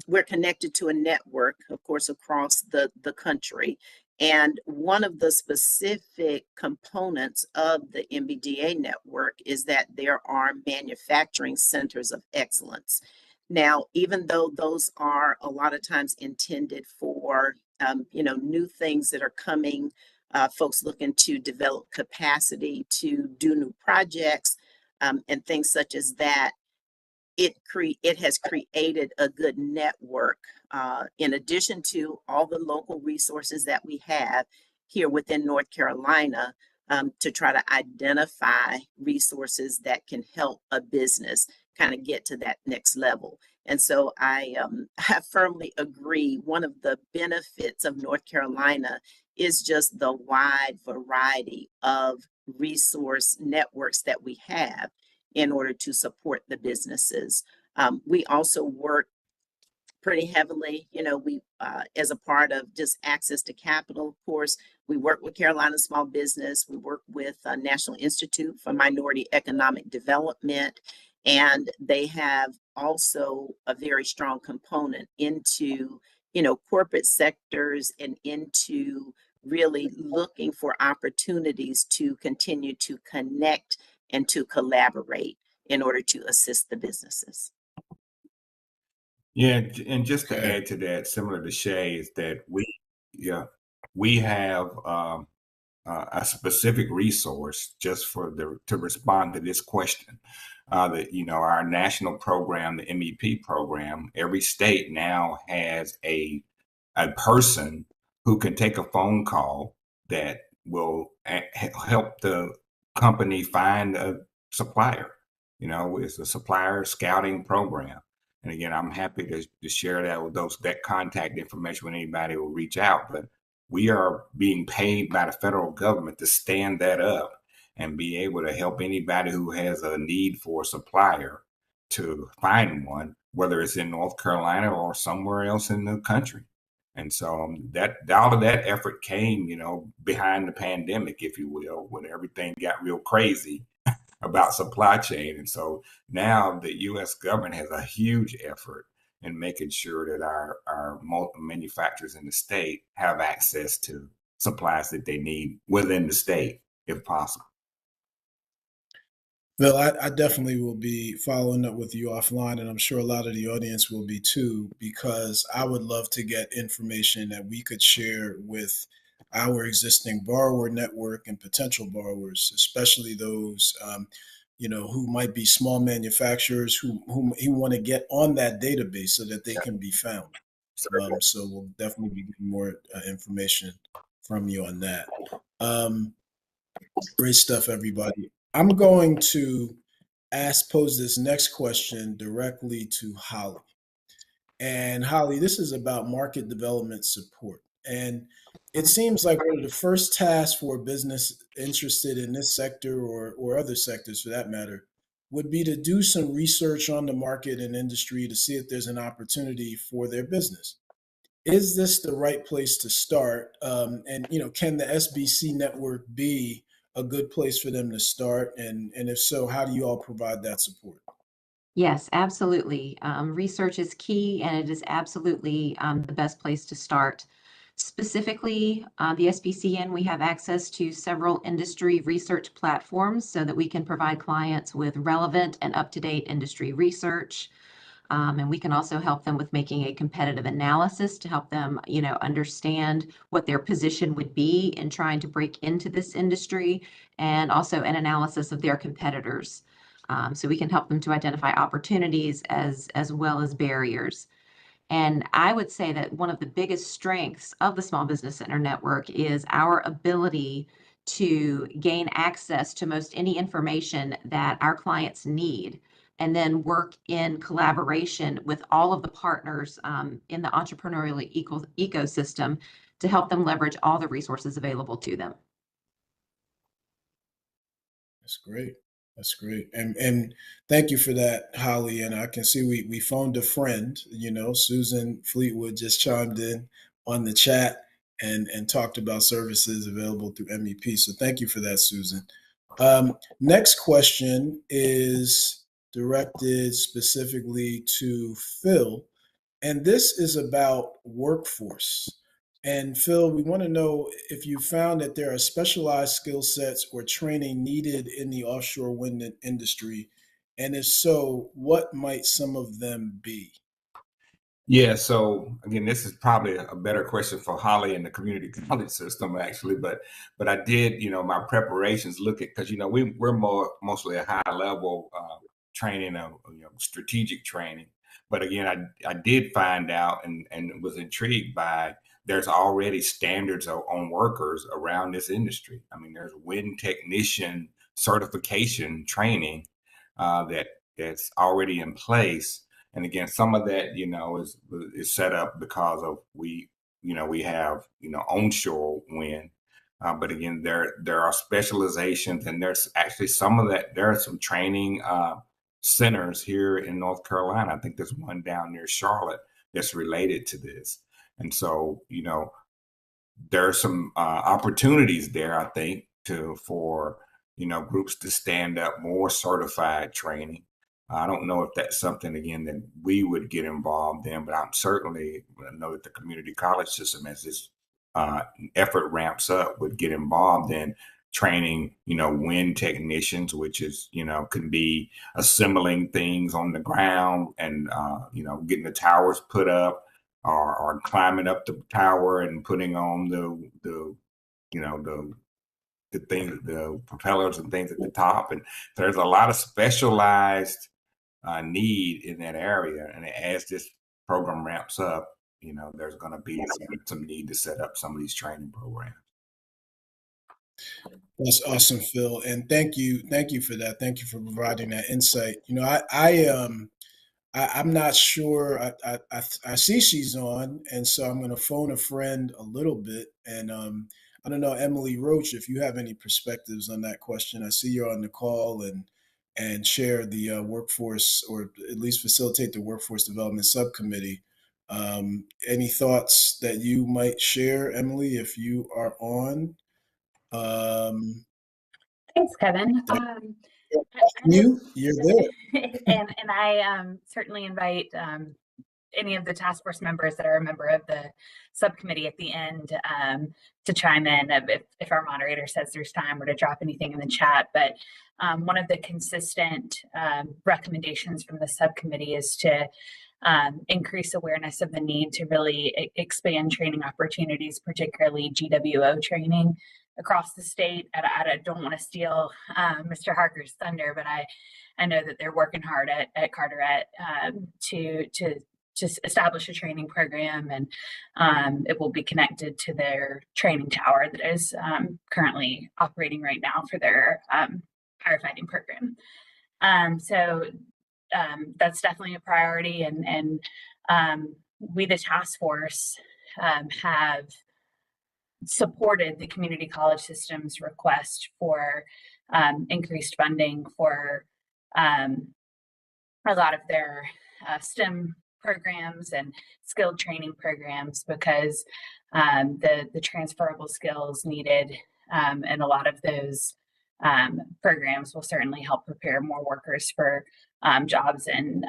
we're connected to a network, of course, across the country. And one of the specific components of the MBDA network is that there are manufacturing centers of excellence. Now, even though those are a lot of times intended for, new things that are coming, folks looking to develop capacity to do new projects, and things such as that, it has created a good network, in addition to all the local resources that we have here within North Carolina, to try to identify resources that can help a business kind of get to that next level. And so I firmly agree. One of the benefits of North Carolina is just the wide variety of resource networks that we have in order to support the businesses. We also work pretty heavily, we as a part of just access to capital, of course, we work with Carolina Small Business, we work with National Institute for Minority Economic Development, and they have also a very strong component into, corporate sectors and into really looking for opportunities to continue to connect and to collaborate in order to assist the businesses. Yeah, and just to add to that, similar to Shay, is that we have a specific resource just to respond to this question. Our national program, the MEP program, every state now has a person who can take a phone call that will help the company find a supplier. It's a supplier scouting program. And again, I'm happy to share that with that contact information when anybody will reach out. But we are being paid by the federal government to stand that up and be able to help anybody who has a need for a supplier to find one, whether it's in North Carolina or somewhere else in the country. And so that all of that effort came, behind the pandemic, if you will, when everything got real crazy about supply chain. And so now the U.S. government has a huge effort in making sure that our manufacturers in the state have access to supplies that they need within the state, if possible. Bill, I definitely will be following up with you offline, and I'm sure a lot of the audience will be too, because I would love to get information that we could share with our existing borrower network and potential borrowers, especially those who might be small manufacturers who want to get on that database so that they can be found. So we'll definitely be getting more information from you on that. Great stuff, everybody. I'm going to pose this next question directly to Holly. And Holly, this is about market development support. And it seems like one of the first tasks for a business interested in this sector or other sectors for that matter would be to do some research on the market and industry to see if there's an opportunity for their business. Is this the right place to start? And can the SBC network be a good place for them to start? And if so, how do you all provide that support? Yes, absolutely. Research is key, and it is absolutely the best place to start. Specifically, the SBCN, we have access to several industry research platforms so that we can provide clients with relevant and up-to-date industry research. And we can also help them with making a competitive analysis to help them, understand what their position would be in trying to break into this industry, and also an analysis of their competitors. so we can help them to identify opportunities as well as barriers. And I would say that one of the biggest strengths of the Small Business Center Network is our ability to gain access to most any information that our clients need, and then work in collaboration with all of the partners in the entrepreneurial ecosystem to help them leverage all the resources available to them. That's great. That's great. And thank you for that, Holly. And I can see we phoned a friend, Susan Fleetwood just chimed in on the chat and talked about services available through MEP. So thank you for that, Susan. Next question is directed specifically to Phil. And this is about workforce. And Phil, we want to know if you found that there are specialized skill sets or training needed in the offshore wind industry. And if so, what might some of them be? Yeah, so again, this is probably a better question for Holly and the community college system, actually. But I did, my preparations look at, because we're mostly a high level training of strategic training. But again, I did find out and was intrigued by there's already standards on workers around this industry. I mean, there's wind technician certification training that's already in place. And again, some of that, is set up because of we have, onshore wind. But again, there are specializations, and there's actually some of that. There are some training centers here in North Carolina. I think there's one down near Charlotte that's related to this. And so, there are some opportunities there, I think, for groups to stand up more certified training. I don't know if that's something, again, that we would get involved in, but I'm certainly know that the community college system, as this effort ramps up, would get involved in training, wind technicians, which is, can be assembling things on the ground and, getting the towers put up, or climbing up the tower and putting on the propellers and things at the top. And there's a lot of specialized need in that area. And as this program ramps up, there's going to be some need to set up some of these training programs. That's awesome, Phil. And thank you for that. Thank you for providing that insight. I'm not sure. I see she's on, and so I'm going to phone a friend a little bit. And I don't know, Emily Roach, if you have any perspectives on that question. I see you're on the call and chair the workforce, or at least facilitate the workforce development subcommittee. Any thoughts that you might share, Emily, if you are on? Thanks, Kevin. You're there. And I certainly invite any of the task force members that are a member of the subcommittee at the end to chime in if our moderator says there's time, or to drop anything in the chat. But one of the consistent recommendations from the subcommittee is to increase awareness of the need to really expand training opportunities, particularly GWO training across the state. I don't want to steal Mr. Harker's thunder, but I know that they're working hard at Carteret to establish a training program, and it will be connected to their training tower that is currently operating right now for their firefighting program. So that's definitely a priority, and we, the task force, have supported the community college system's request for increased funding for a lot of their STEM programs and skilled training programs, because the transferable skills needed and a lot of those programs will certainly help prepare more workers for jobs in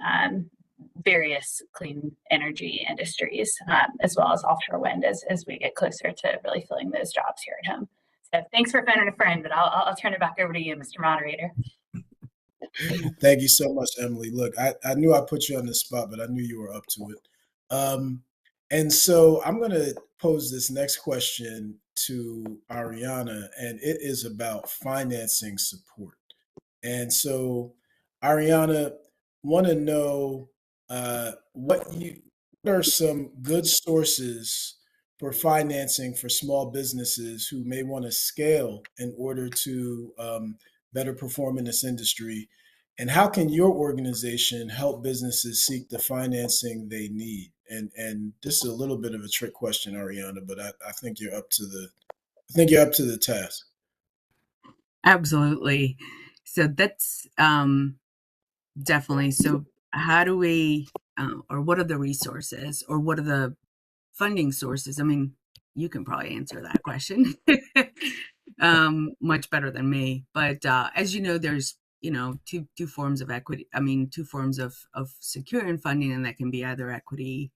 various clean energy industries, as well as offshore wind, as we get closer to really filling those jobs here at home. So thanks for phoning a friend, but I'll turn it back over to you, Mr. Moderator. Thank you so much, Emily. Look, I knew I put you on the spot, but I knew you were up to it. And so I'm going to pose this next question to Ariana, and it is about financing support. And so Ariana, want to know what are some good sources for financing for small businesses who may want to scale in order to better perform in this industry? And how can your organization help businesses seek the financing they need? And this is a little bit of a trick question, Ariana, but I think you're up to the task. Absolutely. So that's definitely. So how do we, or what are the resources, or what are the funding sources? I mean, you can probably answer that question much better than me. But as you know, there's two forms of equity. I mean, two forms of securing funding, and that can be either equity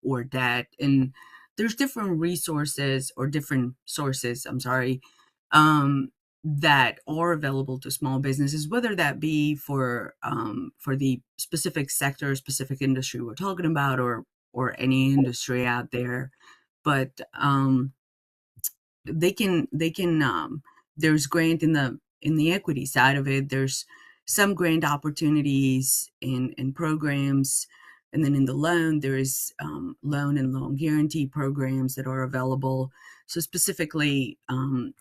or debt. And there's different resources or different sources. I'm sorry. That are available to small businesses, whether that be for the specific sector, specific industry we're talking about, or any industry out there. But they can there's grant in the equity side of it. There's some grant opportunities in programs, and then in the loan there is loan and loan guarantee programs that are available. So specifically,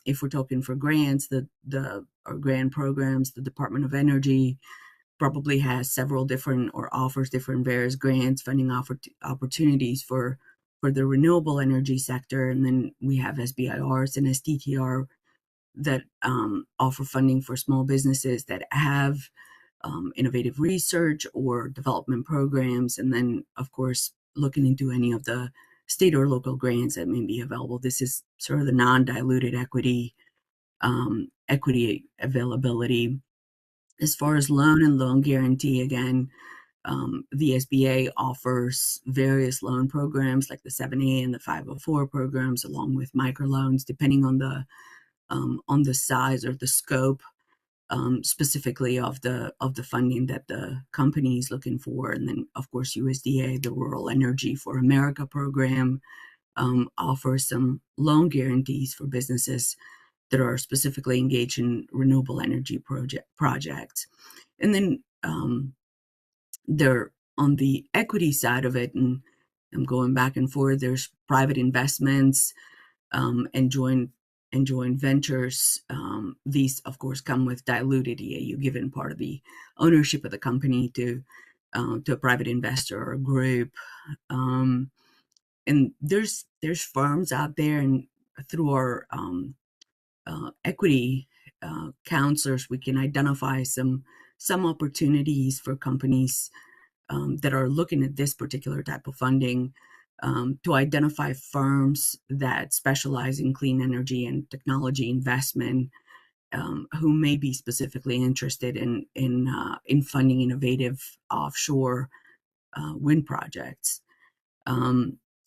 if we're talking for grants, or grant programs, the Department of Energy probably has several different, or offers different various grants, funding opportunities for the renewable energy sector. And then we have SBIRs and STTR that offer funding for small businesses that have innovative research or development programs. And then, of course, looking into any of the state or local grants that may be available. This is sort of the non-diluted equity availability. As far as loan and loan guarantee, again, the SBA offers various loan programs like the 7A and the 504 programs, along with microloans, depending on the size or the scope, specifically of the funding that the company is looking for. And then, of course, USDA, the Rural Energy for America program, offers some loan guarantees for businesses that are specifically engaged in renewable energy projects. And then they're on the equity side of it, and I'm going back and forth. There's private investments and joint ventures. These, of course, come with diluted EAU, given part of the ownership of the company to a private investor or a group. And there's firms out there, and through our equity counselors, we can identify some opportunities for companies that are looking at this particular type of funding, to identify firms that specialize in clean energy and technology investment, who may be specifically interested in funding innovative offshore wind projects.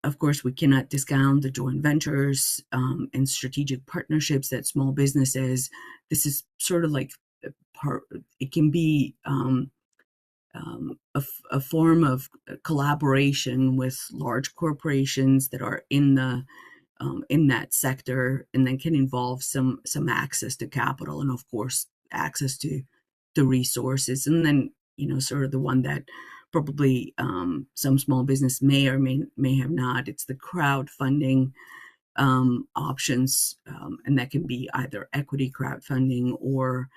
Of course, we cannot discount the joint ventures and strategic partnerships that small businesses. This is sort of like it can be a form of collaboration with large corporations that are in that sector, and then can involve some access to capital, and of course access to the resources. And then, sort of the one that probably some small business may or may have not, it's the crowdfunding options, and that can be either equity crowdfunding or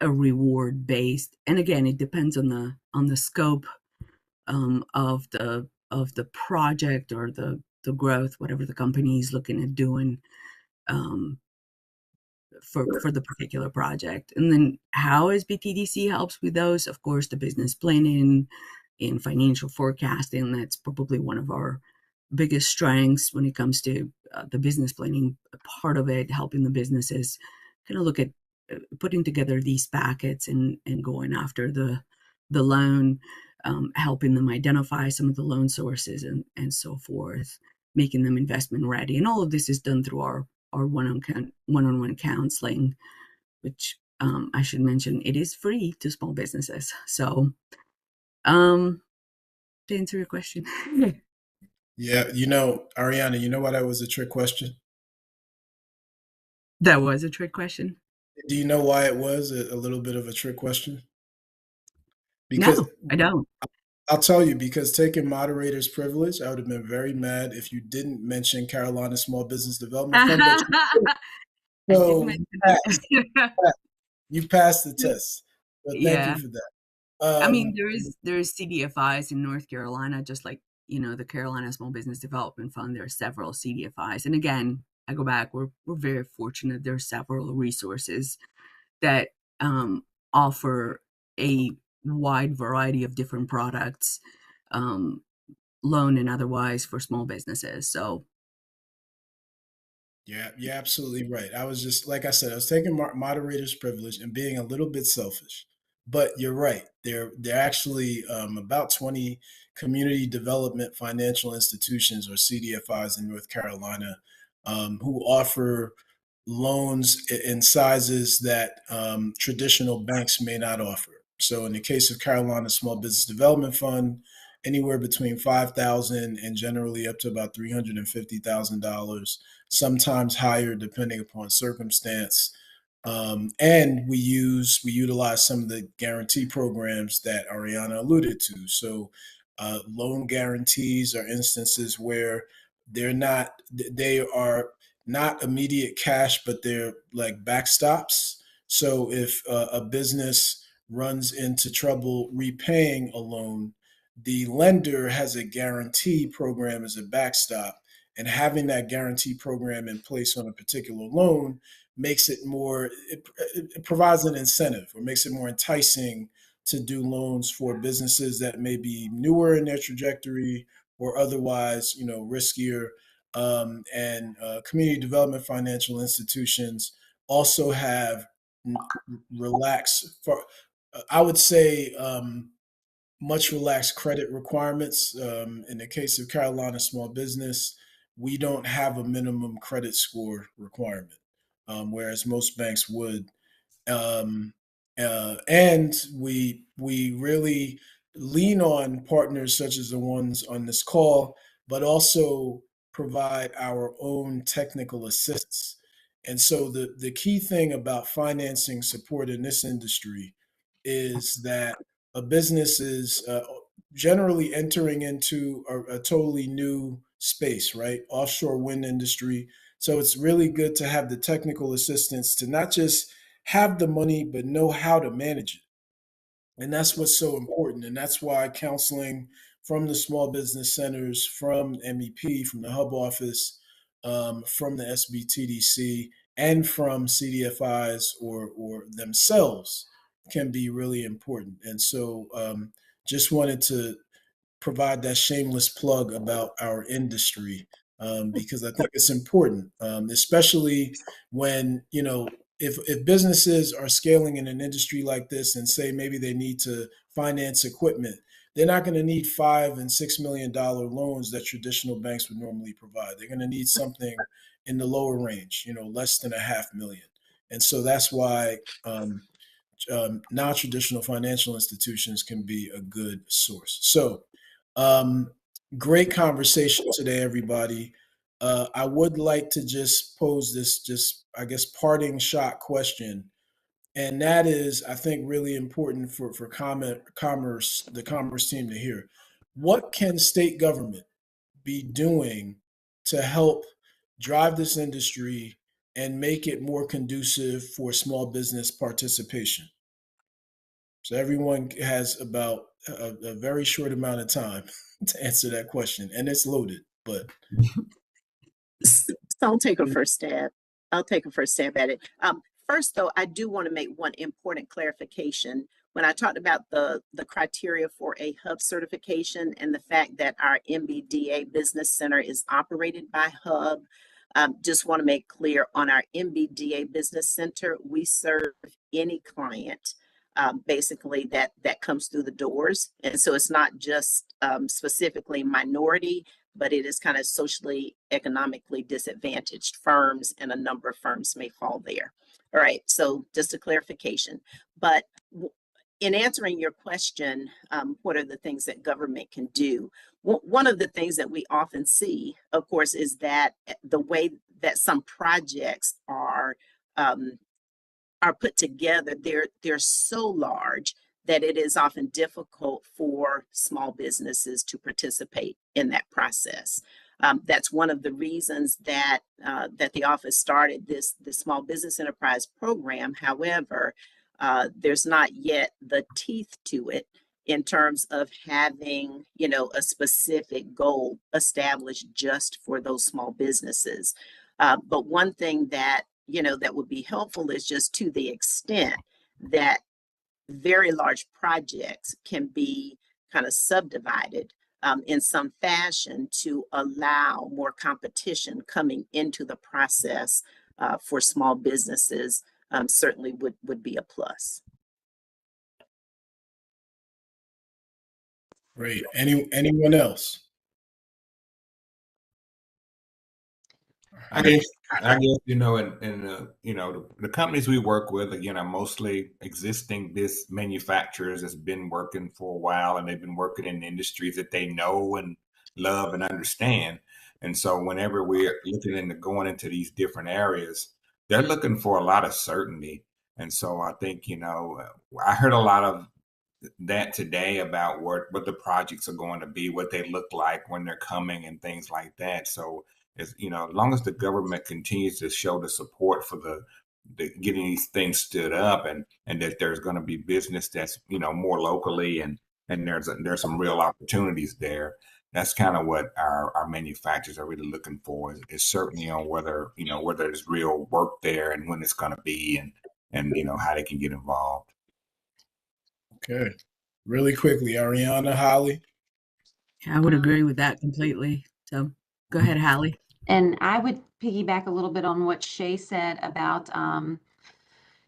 a reward based. And again, it depends on the scope of the project, or the growth, whatever the company is looking at doing for the particular project. And then how SBTDC helps with those? Of course, the business planning and financial forecasting. That's probably one of our biggest strengths when it comes to the business planning part of it, helping the businesses kind of look at putting together these packets and going after the loan, helping them identify some of the loan sources and so forth, making them investment ready. And all of this is done through our one-on-one counseling, which I should mention, it is free to small businesses. So to answer your question. Yeah, Ariana, you know why that was a trick question? That was a trick question. Do you know why it was a little bit of a trick question? Because No, I don't. I'll tell you, because taking moderator's privilege, I would have been very mad if you didn't mention Carolina Small Business Development Fund, but you did. I did So mention passed. it. You passed the test. So thank you Yeah. for that. I mean, there's CDFIs in North Carolina, just like, the Carolina Small Business Development Fund. There are several CDFIs. And again, I go back, we're very fortunate. There are several resources that offer a wide variety of different products, loan and otherwise, for small businesses. So Yeah, you're absolutely right. I was just, like I said, I was taking moderator's privilege and being a little bit selfish. But you're right. There are actually about 20 community development financial institutions, or CDFIs, in North Carolina, who offer loans in sizes that traditional banks may not offer. So in the case of Carolina Small Business Development Fund, anywhere between $5,000 and generally up to about $350,000, sometimes higher depending upon circumstance. And we utilize some of the guarantee programs that Ariana alluded to. So loan guarantees are instances where they are not immediate cash, but they're like backstops. So if a business runs into trouble repaying a loan, the lender has a guarantee program as a backstop. And having that guarantee program in place on a particular loan makes it it provides an incentive, or makes it more enticing to do loans for businesses that may be newer in their trajectory, or otherwise, riskier. And community development financial institutions also have relaxed, I would say, much relaxed credit requirements. In the case of Carolina Small Business, we don't have a minimum credit score requirement, whereas most banks would. Um, and we really lean on partners such as the ones on this call, but also provide our own technical assistance. And so the key thing about financing support in this industry is that a business is generally entering into a totally new space, right? Offshore wind industry. So it's really good to have the technical assistance to not just have the money, but know how to manage it. And that's what's so important. And that's why counseling from the small business centers, from MEP, from the hub office, from the SBTDC, and from CDFIs or themselves can be really important. And so just wanted to provide that shameless plug about our industry, because I think it's important, especially when, if businesses are scaling in an industry like this, and say maybe they need to finance equipment, they're not going to need $5 and $6 million loans that traditional banks would normally provide. They're going to need something in the lower range, less than $500,000. And so that's why non-traditional financial institutions can be a good source. So great conversation today, everybody. I would like to just pose this, I guess, parting shot question. And that is, I think, really important for the commerce team to hear. What can state government be doing to help drive this industry and make it more conducive for small business participation? So everyone has about a very short amount of time to answer that question, and it's loaded. But So I'll take a first stab. I'll take a first stab at it. First, though, I do want to make one important clarification. When I talked about the criteria for a hub certification and the fact that our MBDA Business Center is operated by hub, just want to make clear, on our MBDA Business Center, we serve any client basically that comes through the doors. And so it's not just specifically minority, but it is kind of socially, economically disadvantaged firms, and a number of firms may fall there. All right, so just a clarification. But in answering your question, what are the things that government can do? One of the things that we often see, of course, is that the way that some projects are are put together, they're so large that it is often difficult for small businesses to participate in that process. That's one of the reasons that that the office started this small business enterprise program. However, there's not yet the teeth to it in terms of having, a specific goal established just for those small businesses. But one thing that, that would be helpful is just to the extent that very large projects can be kind of subdivided in some fashion to allow more competition coming into the process for small businesses, certainly would be a plus. Great. Anyone else? I guess, the companies we work with, again, are mostly existing manufacturers that's been working for a while, and they've been working in industries that they know and love and understand. And so whenever we're looking into going into these different areas, they're looking for a lot of certainty. And so I think, I heard a lot of that today about what the projects are going to be, what they look like when they're coming and things like that. So as long as the government continues to show the support for the getting these things stood up, and that there's going to be business that's more locally, and there's some real opportunities there. That's kind of what our manufacturers are really looking for, is certainly on whether there's real work there and when it's going to be, and how they can get involved. Okay. Really quickly, Ariana, Holly. I would agree with that completely. So go ahead, Holly. And I would piggyback a little bit on what Shay said about,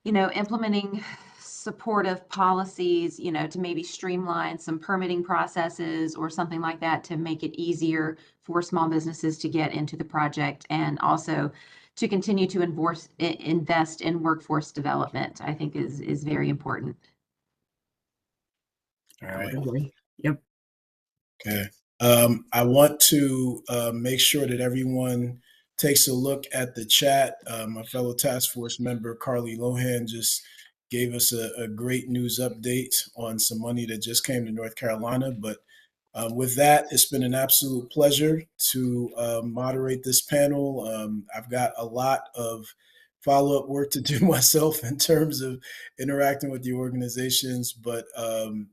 implementing supportive policies, to maybe streamline some permitting processes or something like that to make it easier for small businesses to get into the project, and also to continue to invest in workforce development, I think is very important. All right. Yep. Okay. I want to make sure that everyone takes a look at the chat. My fellow task force member, Carly Lohan, just gave us a great news update on some money that just came to North Carolina. But with that, it's been an absolute pleasure to moderate this panel. I've got a lot of follow-up work to do myself in terms of interacting with the organizations. But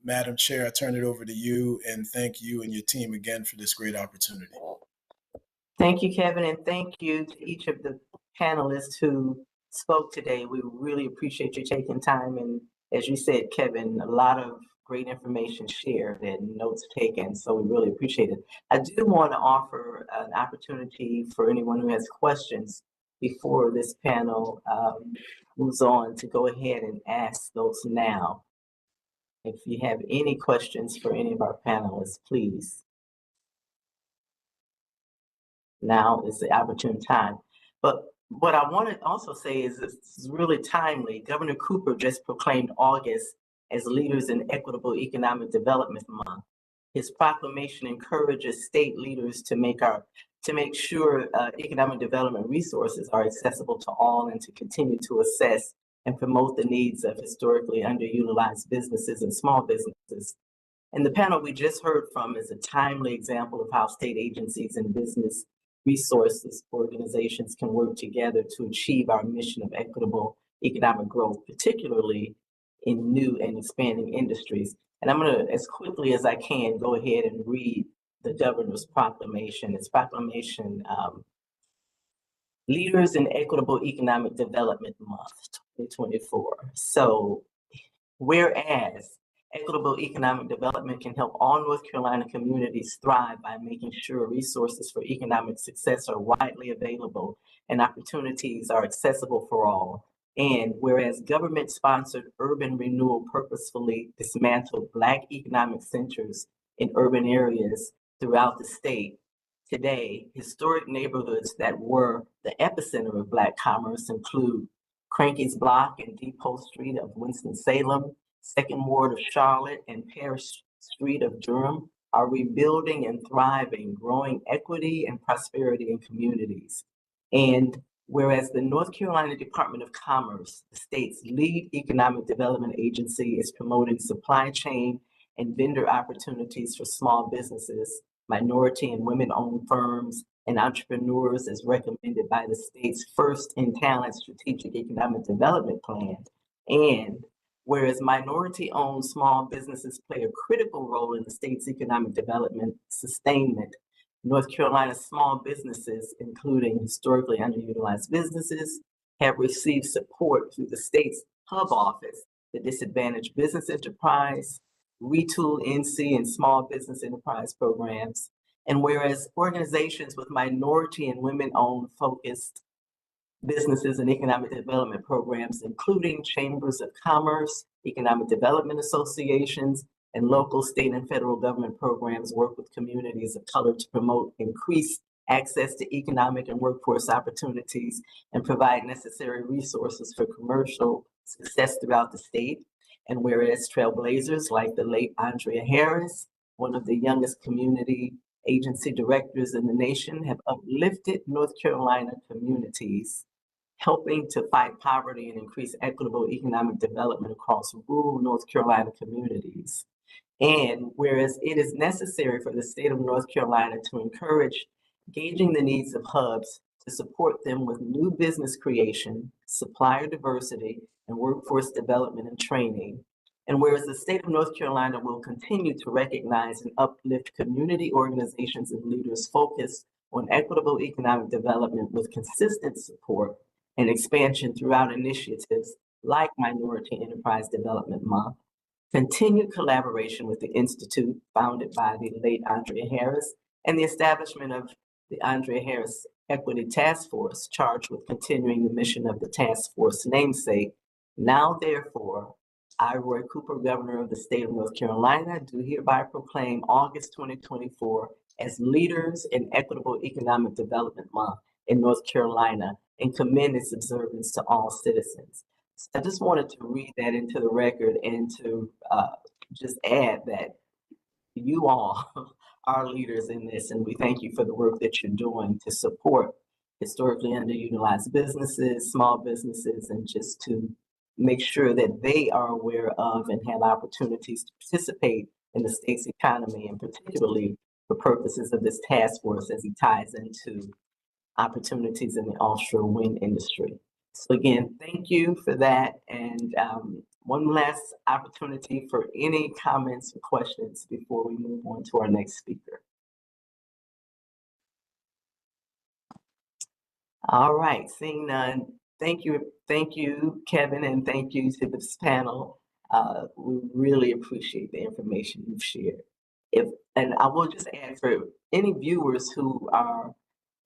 Madam Chair, I turn it over to you, and thank you and your team again for this great opportunity. Thank you, Kevin, and thank you to each of the panelists who spoke today. We really appreciate you taking time, and as you said, Kevin, a lot of great information shared and notes taken, so we really appreciate it. I do want to offer an opportunity for anyone who has questions before this panel moves on to go ahead and ask those now. If you have any questions for any of our panelists, please. Now is the opportune time. But what I want to also say is this is really timely. Governor Cooper just proclaimed August as Leaders in Equitable Economic Development Month. His proclamation encourages state leaders to make sure economic development resources are accessible to all, and to continue to assess and promote the needs of historically underutilized businesses and small businesses. And the panel we just heard from is a timely example of how state agencies and business resources organizations can work together to achieve our mission of equitable economic growth, particularly in new and expanding industries. And I'm going to, as quickly as I can, go ahead and read the governor's proclamation. It's proclamation, Leaders in Equitable Economic Development Month, 2024. So, whereas equitable economic development can help all North Carolina communities thrive by making sure resources for economic success are widely available and opportunities are accessible for all. And whereas government-sponsored urban renewal purposefully dismantled Black economic centers in urban areas throughout the state, today, historic neighborhoods that were the epicenter of Black commerce include Cranky's Block and Depot Street of Winston-Salem, Second Ward of Charlotte, and Parish Street of Durham are rebuilding and thriving, growing equity and prosperity in communities. And whereas the North Carolina Department of Commerce, the state's lead economic development agency, is promoting supply chain and vendor opportunities for small businesses, minority and women-owned firms, and entrepreneurs as recommended by the state's First in Talent Strategic Economic Development Plan. And whereas minority-owned small businesses play a critical role in the state's economic development sustainment, North Carolina small businesses, including historically underutilized businesses, have received support through the state's hub office, the Disadvantaged Business Enterprise, Retool NC, and Small Business Enterprise programs. And whereas organizations with minority and women-owned focused businesses and economic development programs, including chambers of commerce, economic development associations, and local, state, and federal government programs, work with communities of color to promote increased access to economic and workforce opportunities and provide necessary resources for commercial success throughout the state. And whereas trailblazers like the late Andrea Harris, one of the youngest community agency directors in the nation, have uplifted North Carolina communities, helping to fight poverty and increase equitable economic development across rural North Carolina communities. And whereas it is necessary for the state of North Carolina to encourage gauging the needs of hubs to support them with new business creation, supplier diversity, and workforce development and training. And whereas the state of North Carolina will continue to recognize and uplift community organizations and leaders focused on equitable economic development with consistent support and expansion throughout initiatives like Minority Enterprise Development Month, continued collaboration with the Institute founded by the late Andrea Harris, and the establishment of the Andrea Harris Equity Task Force, charged with continuing the mission of the task force namesake. Now, therefore, I, Roy Cooper, Governor of the state of North Carolina, do hereby proclaim August 2024 as Leaders in Equitable Economic Development Month in North Carolina and commend its observance to all citizens. So I just wanted to read that into the record and to just add that you all are leaders in this, and we thank you for the work that you're doing to support historically underutilized businesses, small businesses, and just to make sure that they are aware of and have opportunities to participate in the state's economy, and particularly for purposes of this task force as it ties into opportunities in the offshore wind industry. So again, thank you for that. And one last opportunity for any comments or questions before we move on to our next speaker. All right, seeing none, thank you, Kevin, and thank you to this panel. We really appreciate the information you've shared. And I will just add for any viewers who are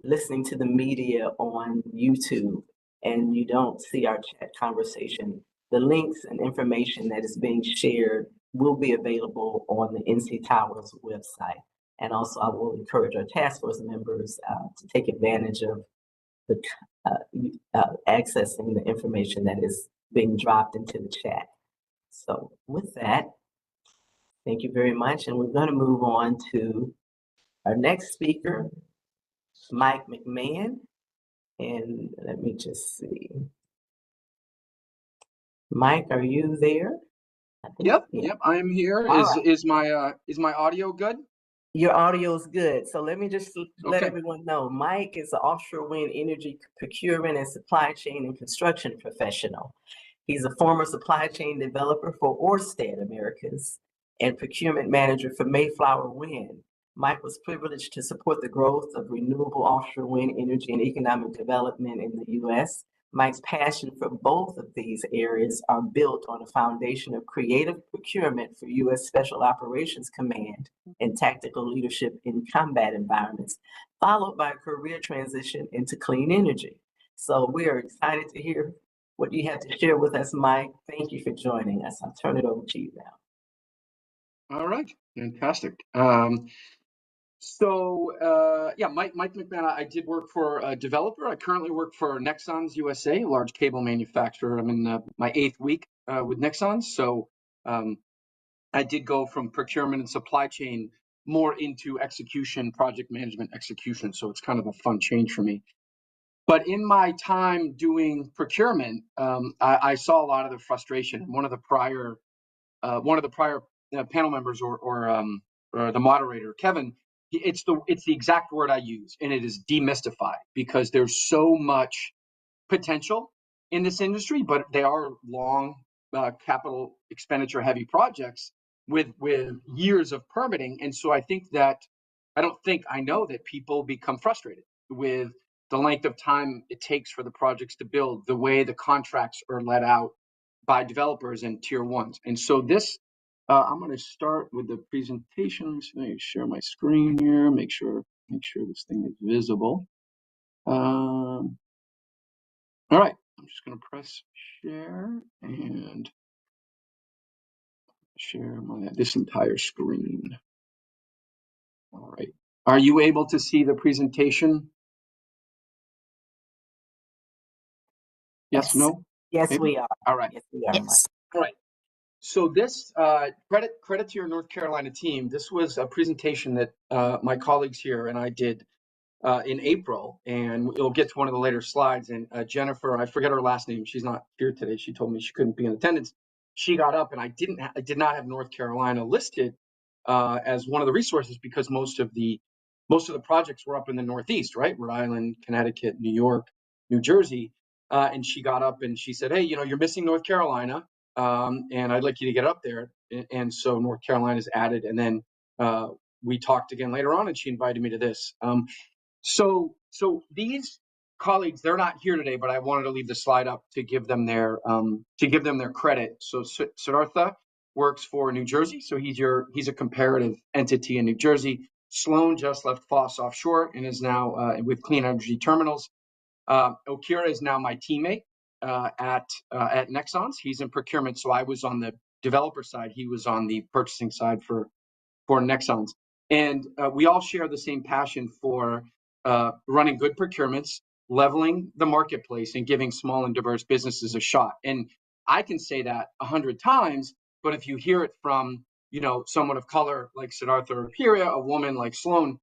listening to the media on YouTube and you don't see our chat conversation, the links and information that is being shared will be available on the NCTOWERS website. And also I will encourage our task force members to take advantage of the accessing the information that is being dropped into the chat. So with that, thank you very much. And we're going to move on to our next speaker, Mike McMahon. And let me just see. Mike, are you there? Yep, I am here. Is my audio good? Your audio is good. So let me just let everyone know, Mike is an offshore wind energy procurement and supply chain and construction professional. He's a former supply chain developer for Ørsted Americas and procurement manager for Mayflower Wind. Mike was privileged to support the growth of renewable offshore wind energy and economic development in the U.S. Mike's passion for both of these areas are built on a foundation of creative procurement for U.S. Special Operations Command and tactical leadership in combat environments, followed by a career transition into clean energy. So we are excited to hear what you have to share with us, Mike. Thank you for joining us. I'll turn it over to you now. All right, fantastic. Mike McMahon, I did work for a developer. I currently work for Nexans USA, a large cable manufacturer. I'm in my 8th week with Nexans. So I did go from procurement and supply chain more into execution, project management execution. So it's kind of a fun change for me. But in my time doing procurement, I saw a lot of the frustration. One of the prior panel members or the moderator, Kevin, it's the exact word I use, and it is demystify, because there's so much potential in this industry, but they are long capital expenditure heavy projects with years of permitting. And so I know that people become frustrated with the length of time it takes for the projects to build, the way the contracts are let out by developers and tier ones. And so this, I'm going to start with the presentation. Let me share my screen here, make sure this thing is visible. All right, I'm just going to press share and share this entire screen. All right, are you able to see the presentation? Yes, no? Yes, Maybe? we are. All right. Yes, we are. Yes. All right. So this credit to your North Carolina team. This was a presentation that my colleagues here and I did in April, and we'll get to one of the later slides. And Jennifer, I forget her last name. She's not here today. She told me she couldn't be in attendance. She got up, and I did not have North Carolina listed as one of the resources, because most of the projects were up in the Northeast, right? Rhode Island, Connecticut, New York, New Jersey. And she got up and she said, "Hey, you're missing North Carolina, and I'd like you to get up there." And so North Carolina is added, and then we talked again later on, and she invited me to this. So these colleagues, they're not here today, but I wanted to leave the slide up to give them their credit. So Siddhartha works for New Jersey, so he's a comparative entity in New Jersey. Sloan just left Foss Offshore and is now with Clean Energy Terminals. Okira is now my teammate at Nexons. He's in procurement, so I was on the developer side. He was on the purchasing side for Nexons. And we all share the same passion for running good procurements, leveling the marketplace, and giving small and diverse businesses a shot. And I can say that 100 times, but if you hear it from someone of color like Siddhartha or Piria, a woman like Sloan,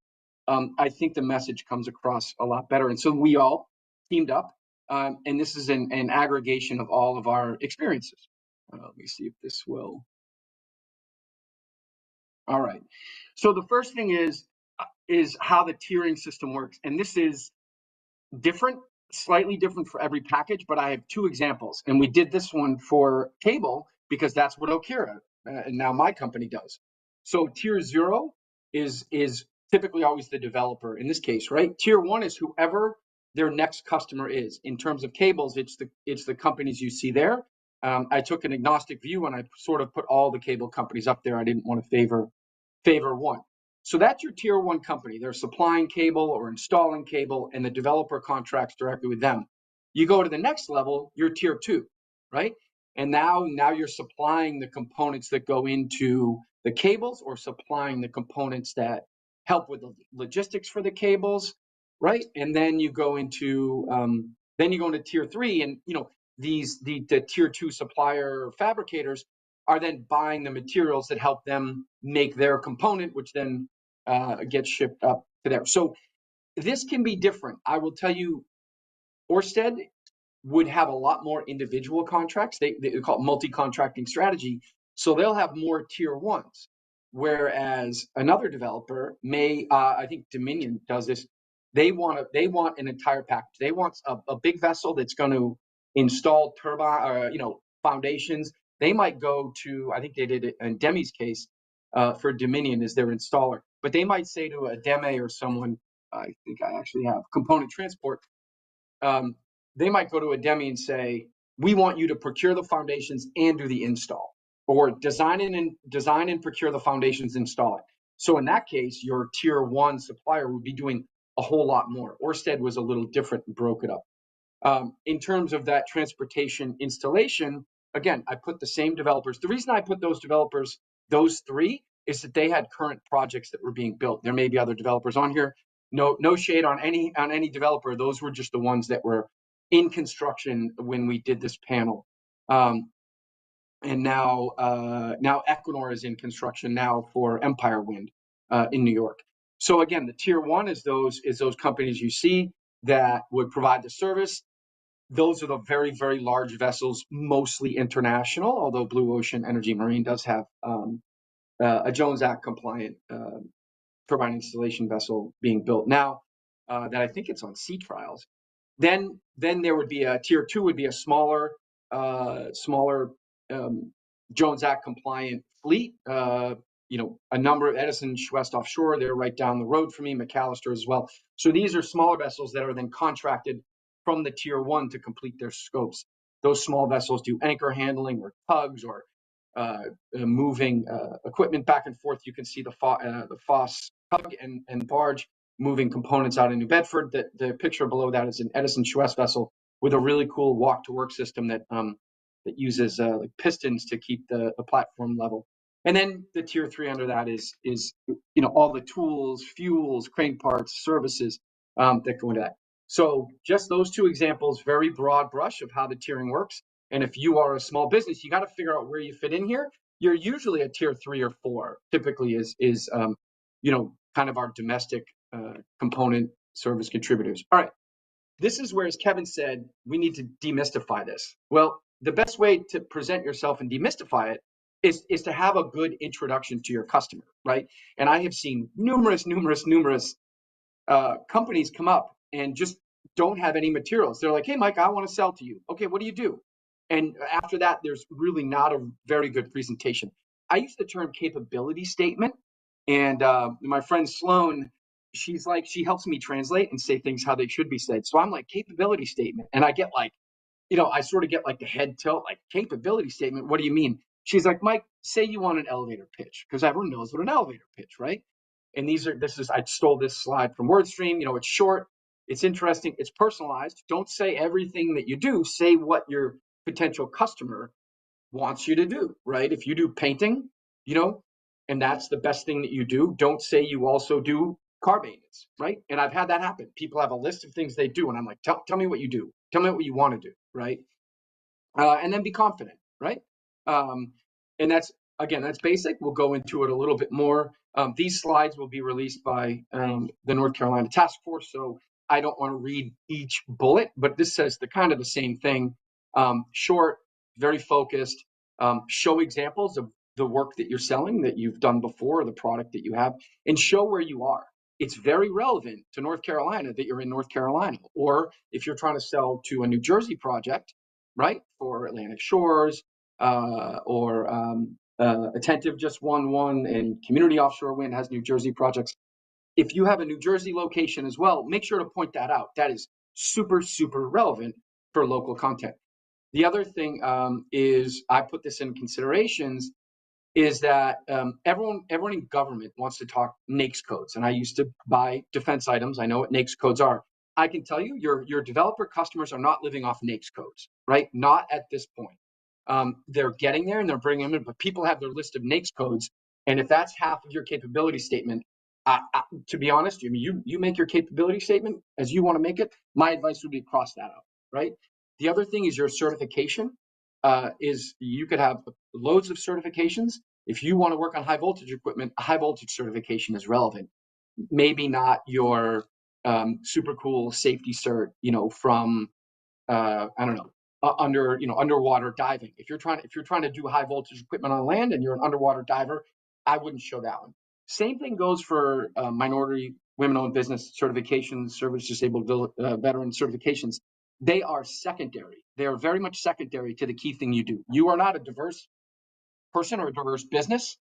I think the message comes across a lot better. And so we all teamed up, and this is an aggregation of all of our experiences. Let me see if this will. All right. So the first thing is how the tiering system works. And this is different, slightly different for every package, but I have two examples. And we did this one for cable because that's what Okira and now my company does. So tier 0 is typically always the developer in this case, right? Tier 1 is whoever their next customer is. In terms of cables, it's the companies you see there. I took an agnostic view and I sort of put all the cable companies up there. I didn't want to favor one. So that's your tier 1 company. They're supplying cable or installing cable, and the developer contracts directly with them. You go to the next level, you're tier 2, right? And now you're supplying the components that go into the cables, or supplying the components that help with the logistics for the cables, right? And then you go into tier 3, and the tier 2 supplier fabricators are then buying the materials that help them make their component, which then gets shipped up to there. So this can be different. I will tell you, Ørsted would have a lot more individual contracts. They call it multi-contracting strategy. So they'll have more tier 1s, whereas another developer may, I think Dominion does this. They want an entire package. They want a big vessel that's going to install turbine, foundations. They might go to, I think they did it in Demi's case, for Dominion as their installer. But they might say to a Deme or someone, I think I actually have component transport, they might go to a Demi and say, "We want you to procure the foundations and do the install, or design and procure the foundations, install it." So in that case, your tier 1 supplier would be doing a whole lot more. Ørsted was a little different and broke it up. In terms of that transportation installation, again, I put the same developers. The reason I put those developers, those 3, is that they had current projects that were being built. There may be other developers on here. No shade on any developer. Those were just the ones that were in construction when we did this panel. And now Equinor is in construction now for Empire Wind in New York. So again, the tier 1 is those companies you see. that would provide the service. Those are the very, very large vessels, mostly international, although Blue Ocean Energy Marine does have a Jones Act compliant turbine installation vessel being built now that I think it's on sea trials. Then there would be a tier 2 would be a smaller Jones Act compliant fleet. A number of Edison, West Offshore, they're right down the road from me, McAllister as well. So these are smaller vessels that are then contracted from the tier 1 to complete their scopes. Those small vessels do anchor handling or tugs or moving equipment back and forth. You can see the Foss tug and barge moving components out of New Bedford. The picture below that is an Edison Suez vessel with a really cool walk-to-work system that uses like pistons to keep the platform level. And then the tier 3 under that is all the tools, fuels, crane parts, services that go into that. So just those 2 examples, very broad brush of how the tiering works. And if you are a small business, you got to figure out where you fit in here. You're usually a tier 3 or 4. Typically is kind of our domestic component service contributors. All right. This is where, as Kevin said, we need to demystify this. Well, the best way to present yourself and demystify it is to have a good introduction to your customer, right? And I have seen numerous companies come up and just don't have any materials. They're like, hey, Mike, I want to sell to you. Okay, what do you do? And after that, there's really not a very good presentation. I use the term capability statement. And my friend Sloan, she helps me translate and say things how they should be said. So I'm like, capability statement. And I get like, I sort of get like the head tilt, like capability statement. What do you mean? She's like, Mike, say you want an elevator pitch, because everyone knows what an elevator pitch, right? And I stole this slide from WordStream. It's short, it's interesting, it's personalized. Don't say everything that you do, say what your potential customer wants you to do, right? If you do painting, and that's the best thing that you do, don't say you also do car maintenance, right? And I've had that happen. People have a list of things they do, and I'm like, tell me what you do. Tell me what you want to do, right? And then be confident, right? And that's basic. We'll go into it a little bit more. These slides will be released by the North Carolina Taskforce, so I don't want to read each bullet, but this says the same thing. Short, very focused, show examples of the work that you're selling that you've done before, or the product that you have, and show where you are. It's very relevant to North Carolina that you're in North Carolina, or if you're trying to sell to a New Jersey project, right, for Atlantic Shores, or Attentive just won one, and Community Offshore Wind has New Jersey projects. If you have a New Jersey location as well, make sure to point that out. That is super, super relevant for local content. The other thing is, I put this in considerations, is that everyone in government wants to talk NAICS codes. And I used to buy defense items. I know what NAICS codes are. I can tell you, your developer customers are not living off NAICS codes, right? Not at this point. They're getting there and they're bringing them in, but people have their list of NAICS codes. And if that's half of your capability statement, to be honest, you make your capability statement as you want to make it. My advice would be cross that out, right? The other thing is your certification. Is you could have loads of certifications. If you want to work on high voltage equipment, a high voltage certification is relevant. Maybe not your super cool safety cert, from I don't know, underwater diving. If you're trying to do high voltage equipment on land and you're an underwater diver, I wouldn't show that one. Same thing goes for minority women-owned business certifications, service disabled veteran certifications. They are secondary. They are very much secondary to the key thing you do. You are not a diverse person or a diverse business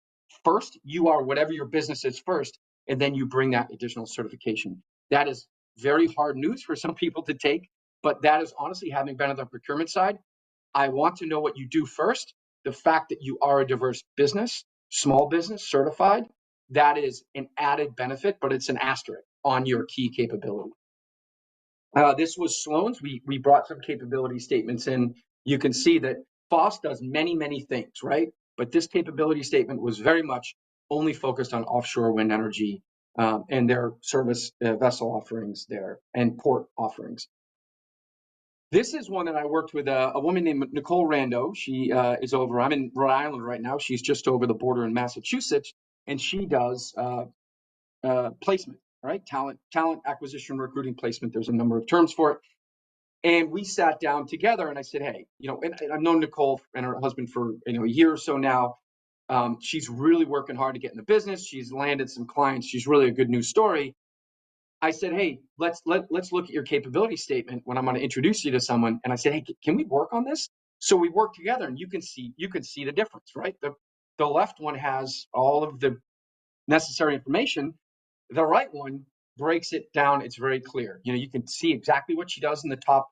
first. You are whatever your business is first, and then you bring that additional certification. That is very hard news for some people to take, but that is honestly, having been on the procurement side, I want to know what you do first. The fact that you are a diverse business, small business, certified, that is an added benefit, but it's an asterisk on your key capability. This was Sloan's. We brought some capability statements in. You can see that Foss does many, many things, right? But this capability statement was very much only focused on offshore wind energy and their service vessel offerings there and port offerings. This is one that I worked with a woman named Nicole Rando. She is over, I'm in Rhode Island right now. She's just over the border in Massachusetts, and she does placement. right? Talent acquisition, recruiting, placement. There's a number of terms for it. And we sat down together and I said, hey, and I've known Nicole and her husband for, a year or so now. She's really working hard to get in the business. She's landed some clients. She's really a good news story. I said, hey, let's look at your capability statement when I'm going to introduce you to someone. And I said, hey, can we work on this? So we work together and you can see the difference, right? The left one has all of the necessary information. The right one breaks it down. It's very clear. You can see exactly what she does in the top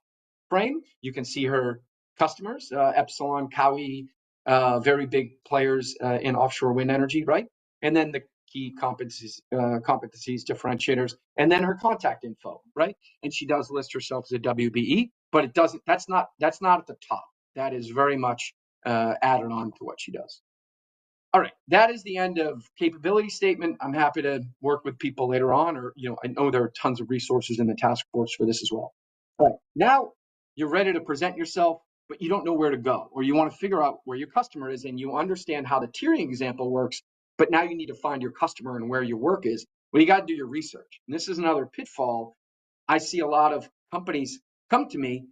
frame. You can see her customers, Epsilon, Cowie, very big players in offshore wind energy, right? And then the key competencies, differentiators, and then her contact info, right? And she does list herself as a WBE, but it doesn't. That's not at the top. That is very much added on to what she does. All right, that is the end of capability statement. I'm happy to work with people later on, or I know there are tons of resources in the task force for this as well. All right, now you're ready to present yourself, but you don't know where to go, or you want to figure out where your customer is, and you understand how the tiering example works, but now you need to find your customer and where your work is. Well, you got to do your research. And this is another pitfall. I see a lot of companies come to me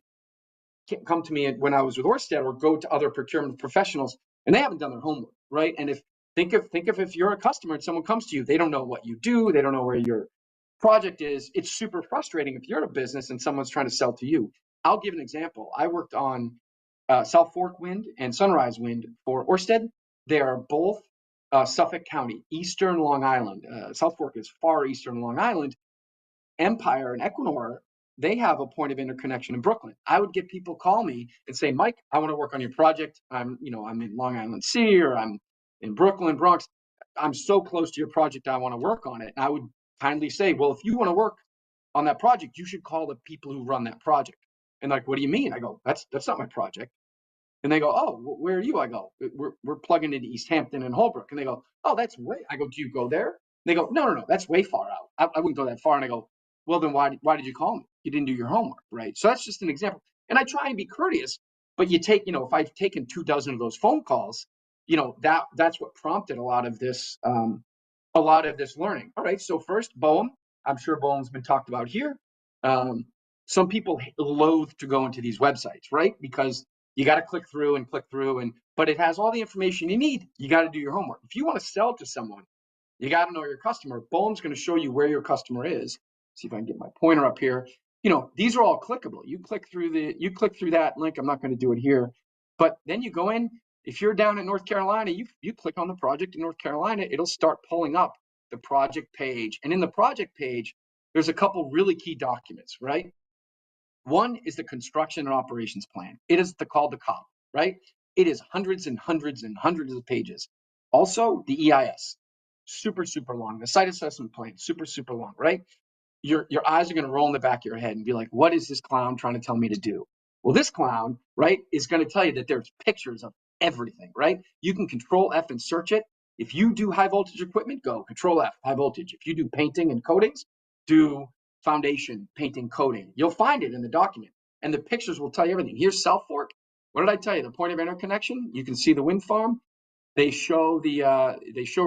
when I was with Ørsted, or go to other procurement professionals, and they haven't done their homework, right? And think of if you're a customer and someone comes to you, they don't know what you do, they don't know where your project is. It's super frustrating if you're a business and someone's trying to sell to you. I'll give an example. I worked on South Fork Wind and Sunrise Wind for Ørsted. They are both Suffolk County, eastern Long Island. South Fork is far eastern Long Island. Empire and Equinor, they have a point of interconnection in Brooklyn. I would get people call me and say, Mike, I want to work on your project. I'm in Long Island Sea, or I'm in Brooklyn, Bronx. I'm so close to your project, I want to work on it. And I would kindly say, well, if you want to work on that project, you should call the people who run that project. And like, what do you mean? I go, that's not my project. And they go, oh, where are you? I go, we're plugging into East Hampton and Holbrook. And they go, oh, that's way. I go, do you go there? And they go, no, that's way far out. I wouldn't go that far. And I go, well, then why did you call me? You didn't do your homework, right? So that's just an example. And I try and be courteous, but you take, if I've taken 24 of those phone calls, that's what prompted a lot of this learning. All right. So first, BOEM. I'm sure BOEM's been talked about here. Some people loathe to go into these websites, right? Because you got to click through, but it has all the information you need. You got to do your homework. If you want to sell to someone, you got to know your customer. BOEM's going to show you where your customer is. See if I can get my pointer up here. These are all clickable. You click through that link. I'm not going to do it here, but then you go in. If you're down in North Carolina, you click on the project in North Carolina, it'll start pulling up the project page. And in the project page, there's a couple really key documents, right? One is the construction and operations plan. It is called the COP, right? It is hundreds and hundreds and hundreds of pages. Also, the EIS, super, super long. The site assessment plan, super, super long, right? Your eyes are going to roll in the back of your head and be like, what is this clown trying to tell me to do? Well, this clown, right, is going to tell you that there's pictures of everything, right? You can Control F and search it. If you do high voltage equipment, go Control F, high voltage. If you do painting and coatings, do foundation, painting, coating. You'll find it in the document, and the pictures will tell you everything. Here's South Fork. What did I tell you? The point of interconnection. You can see the wind farm. They show where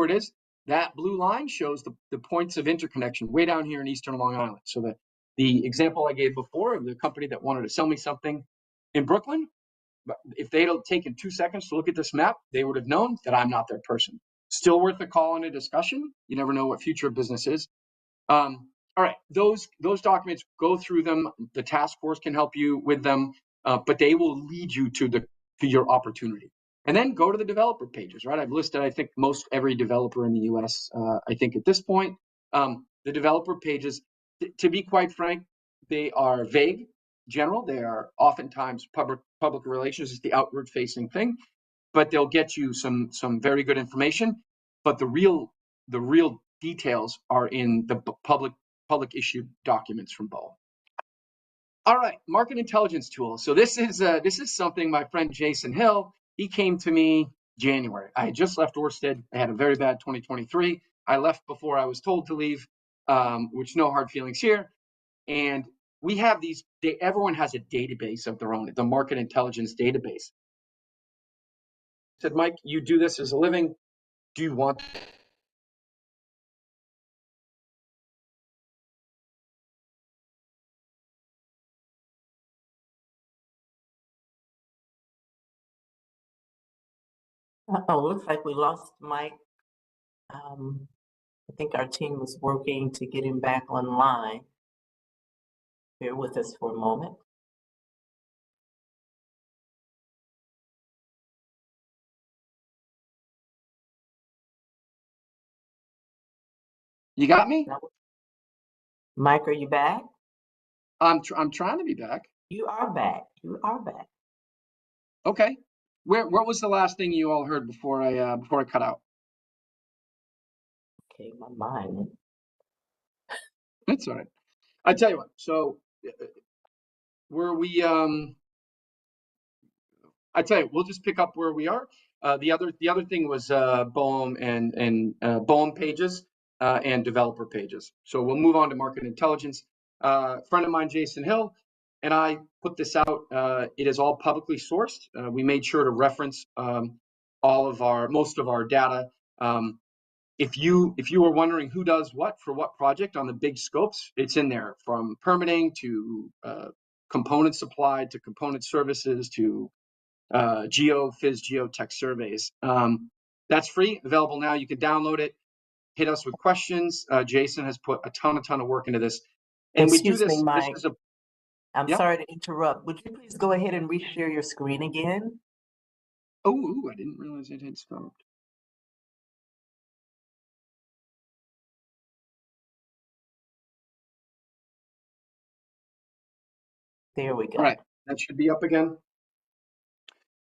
it is. That blue line shows the points of interconnection way down here in eastern Long Island. So the example I gave before of the company that wanted to sell me something in Brooklyn, if they'd have taken 2 seconds to look at this map, they would have known that I'm not their person. Still worth a call and a discussion. You never know what future business is. All right, those documents, go through them. The task force can help you with them, but they will lead you to your opportunity. And then go to the developer pages, right? I've listed, I think, most every developer in the U.S. I think at this point, the developer pages, to be quite frank, they are vague, general. They are oftentimes public relations is the outward-facing thing, but they'll get you some very good information. But the real details are in the public issued documents from BOEM. All right, market intelligence tool. So this is something my friend Jason Hill, he came to me January. I had just left Ørsted. I had a very bad 2023. I left before I was told to leave, which no hard feelings here. And we have everyone has a database of their own, the market intelligence database. I said, Mike, you do this as a living. Do you want Oh, looks like we lost Mike. I think our team was working to get him back online. Bear with us for a moment. You got me? Mike, are you back? I'm trying to be back. You are back. You are back. Okay. What was the last thing you all heard before I cut out? Okay, my mind. That's all right. I tell you what. So were we I tell you, we'll just pick up where we are. The other thing was BOEM and BOEM pages and developer pages. So we'll move on to market intelligence. Friend of mine, Jason Hill, and I put this out. It is all publicly sourced. We made sure to reference most of our data. If you were wondering who does what for what project on the big scopes, it's in there, from permitting to component supply to component services to geotech surveys. That's free, available now. You can download it, hit us with questions. Jason has put a ton of work into this. And we do Excuse me, this, Mike. this is I'm yeah. sorry to interrupt. Would you please go ahead and reshare your screen again? Oh, I didn't realize it had stopped. There we go. All right, that should be up again.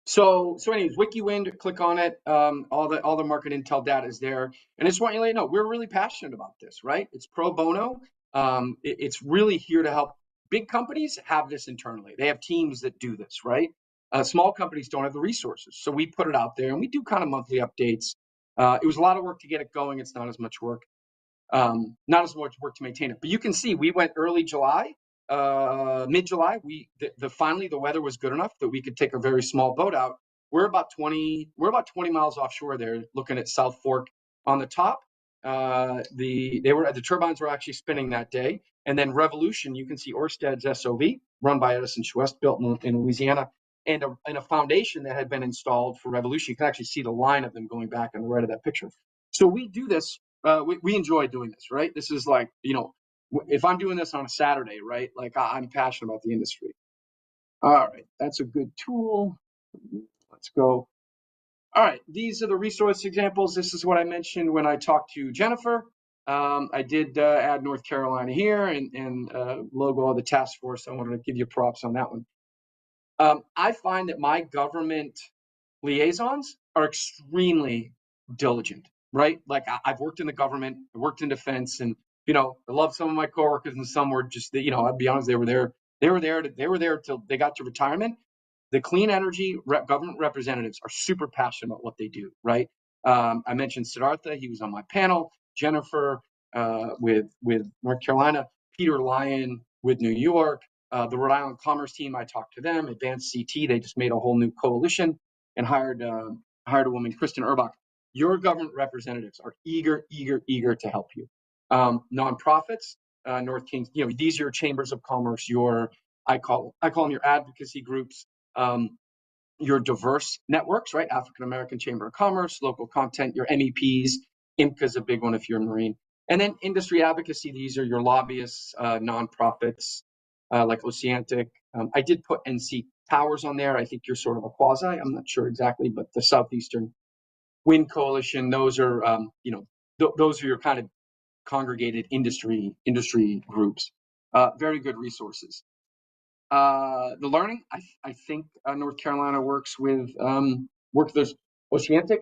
So anyways, WikiWind, click on it. All the market intel data is there. And I just want you to let you know, we're really passionate about this, right? It's pro bono. It's really here to help. Big companies have this internally. They have teams that do this, right? Small companies don't have the resources. So we put it out there and we do kind of monthly updates. It was a lot of work to get it going. It's not as much work. Not as much work to maintain it. But you can see we went early July, mid-July. Finally the weather was good enough that we could take a very small boat out. We're about 20 miles offshore there, looking at South Fork on the top. The turbines were actually spinning that day. And then Revolution, you can see Ørsted's SOV, run by Edison Schwest, built in Louisiana, and a foundation that had been installed for Revolution. You can actually see the line of them going back on the right of that picture. So we do this. We enjoy doing this, right? This is like, if I'm doing this on a Saturday, right? Like I'm passionate about the industry. All right, that's a good tool. Let's go. All right, these are the resource examples. This is what I mentioned when I talked to Jennifer. I did add North Carolina here and logo of the task force. I wanted to give you props on that one. I find that my government liaisons are extremely diligent, right? Like I've worked in the government, I worked in defense, and I love some of my coworkers, and some were just, I'd be honest, they were there till they got to retirement. The clean energy government representatives are super passionate about what they do, right? I mentioned Siddhartha, he was on my panel. Jennifer with North Carolina, Peter Lyon with New York, the Rhode Island Commerce team, I talked to them. Advanced CT, they just made a whole new coalition and hired a woman, Kristen Urbach. Your government representatives are eager to help you. Nonprofits, North Kings, these are your chambers of commerce, I call them your advocacy groups, your diverse networks, right? African American Chamber of Commerce, local content, your MEPs, IMCA is a big one if you're Marine. And then industry advocacy, these are your lobbyists, nonprofits like Oceanic. I did put NCTOWERS on there. I think you're sort of a quasi, I'm not sure exactly, but the Southeastern Wind Coalition, those are, those are your kind of congregated industry groups. Very good resources. The learning, I think North Carolina works with Oceanic.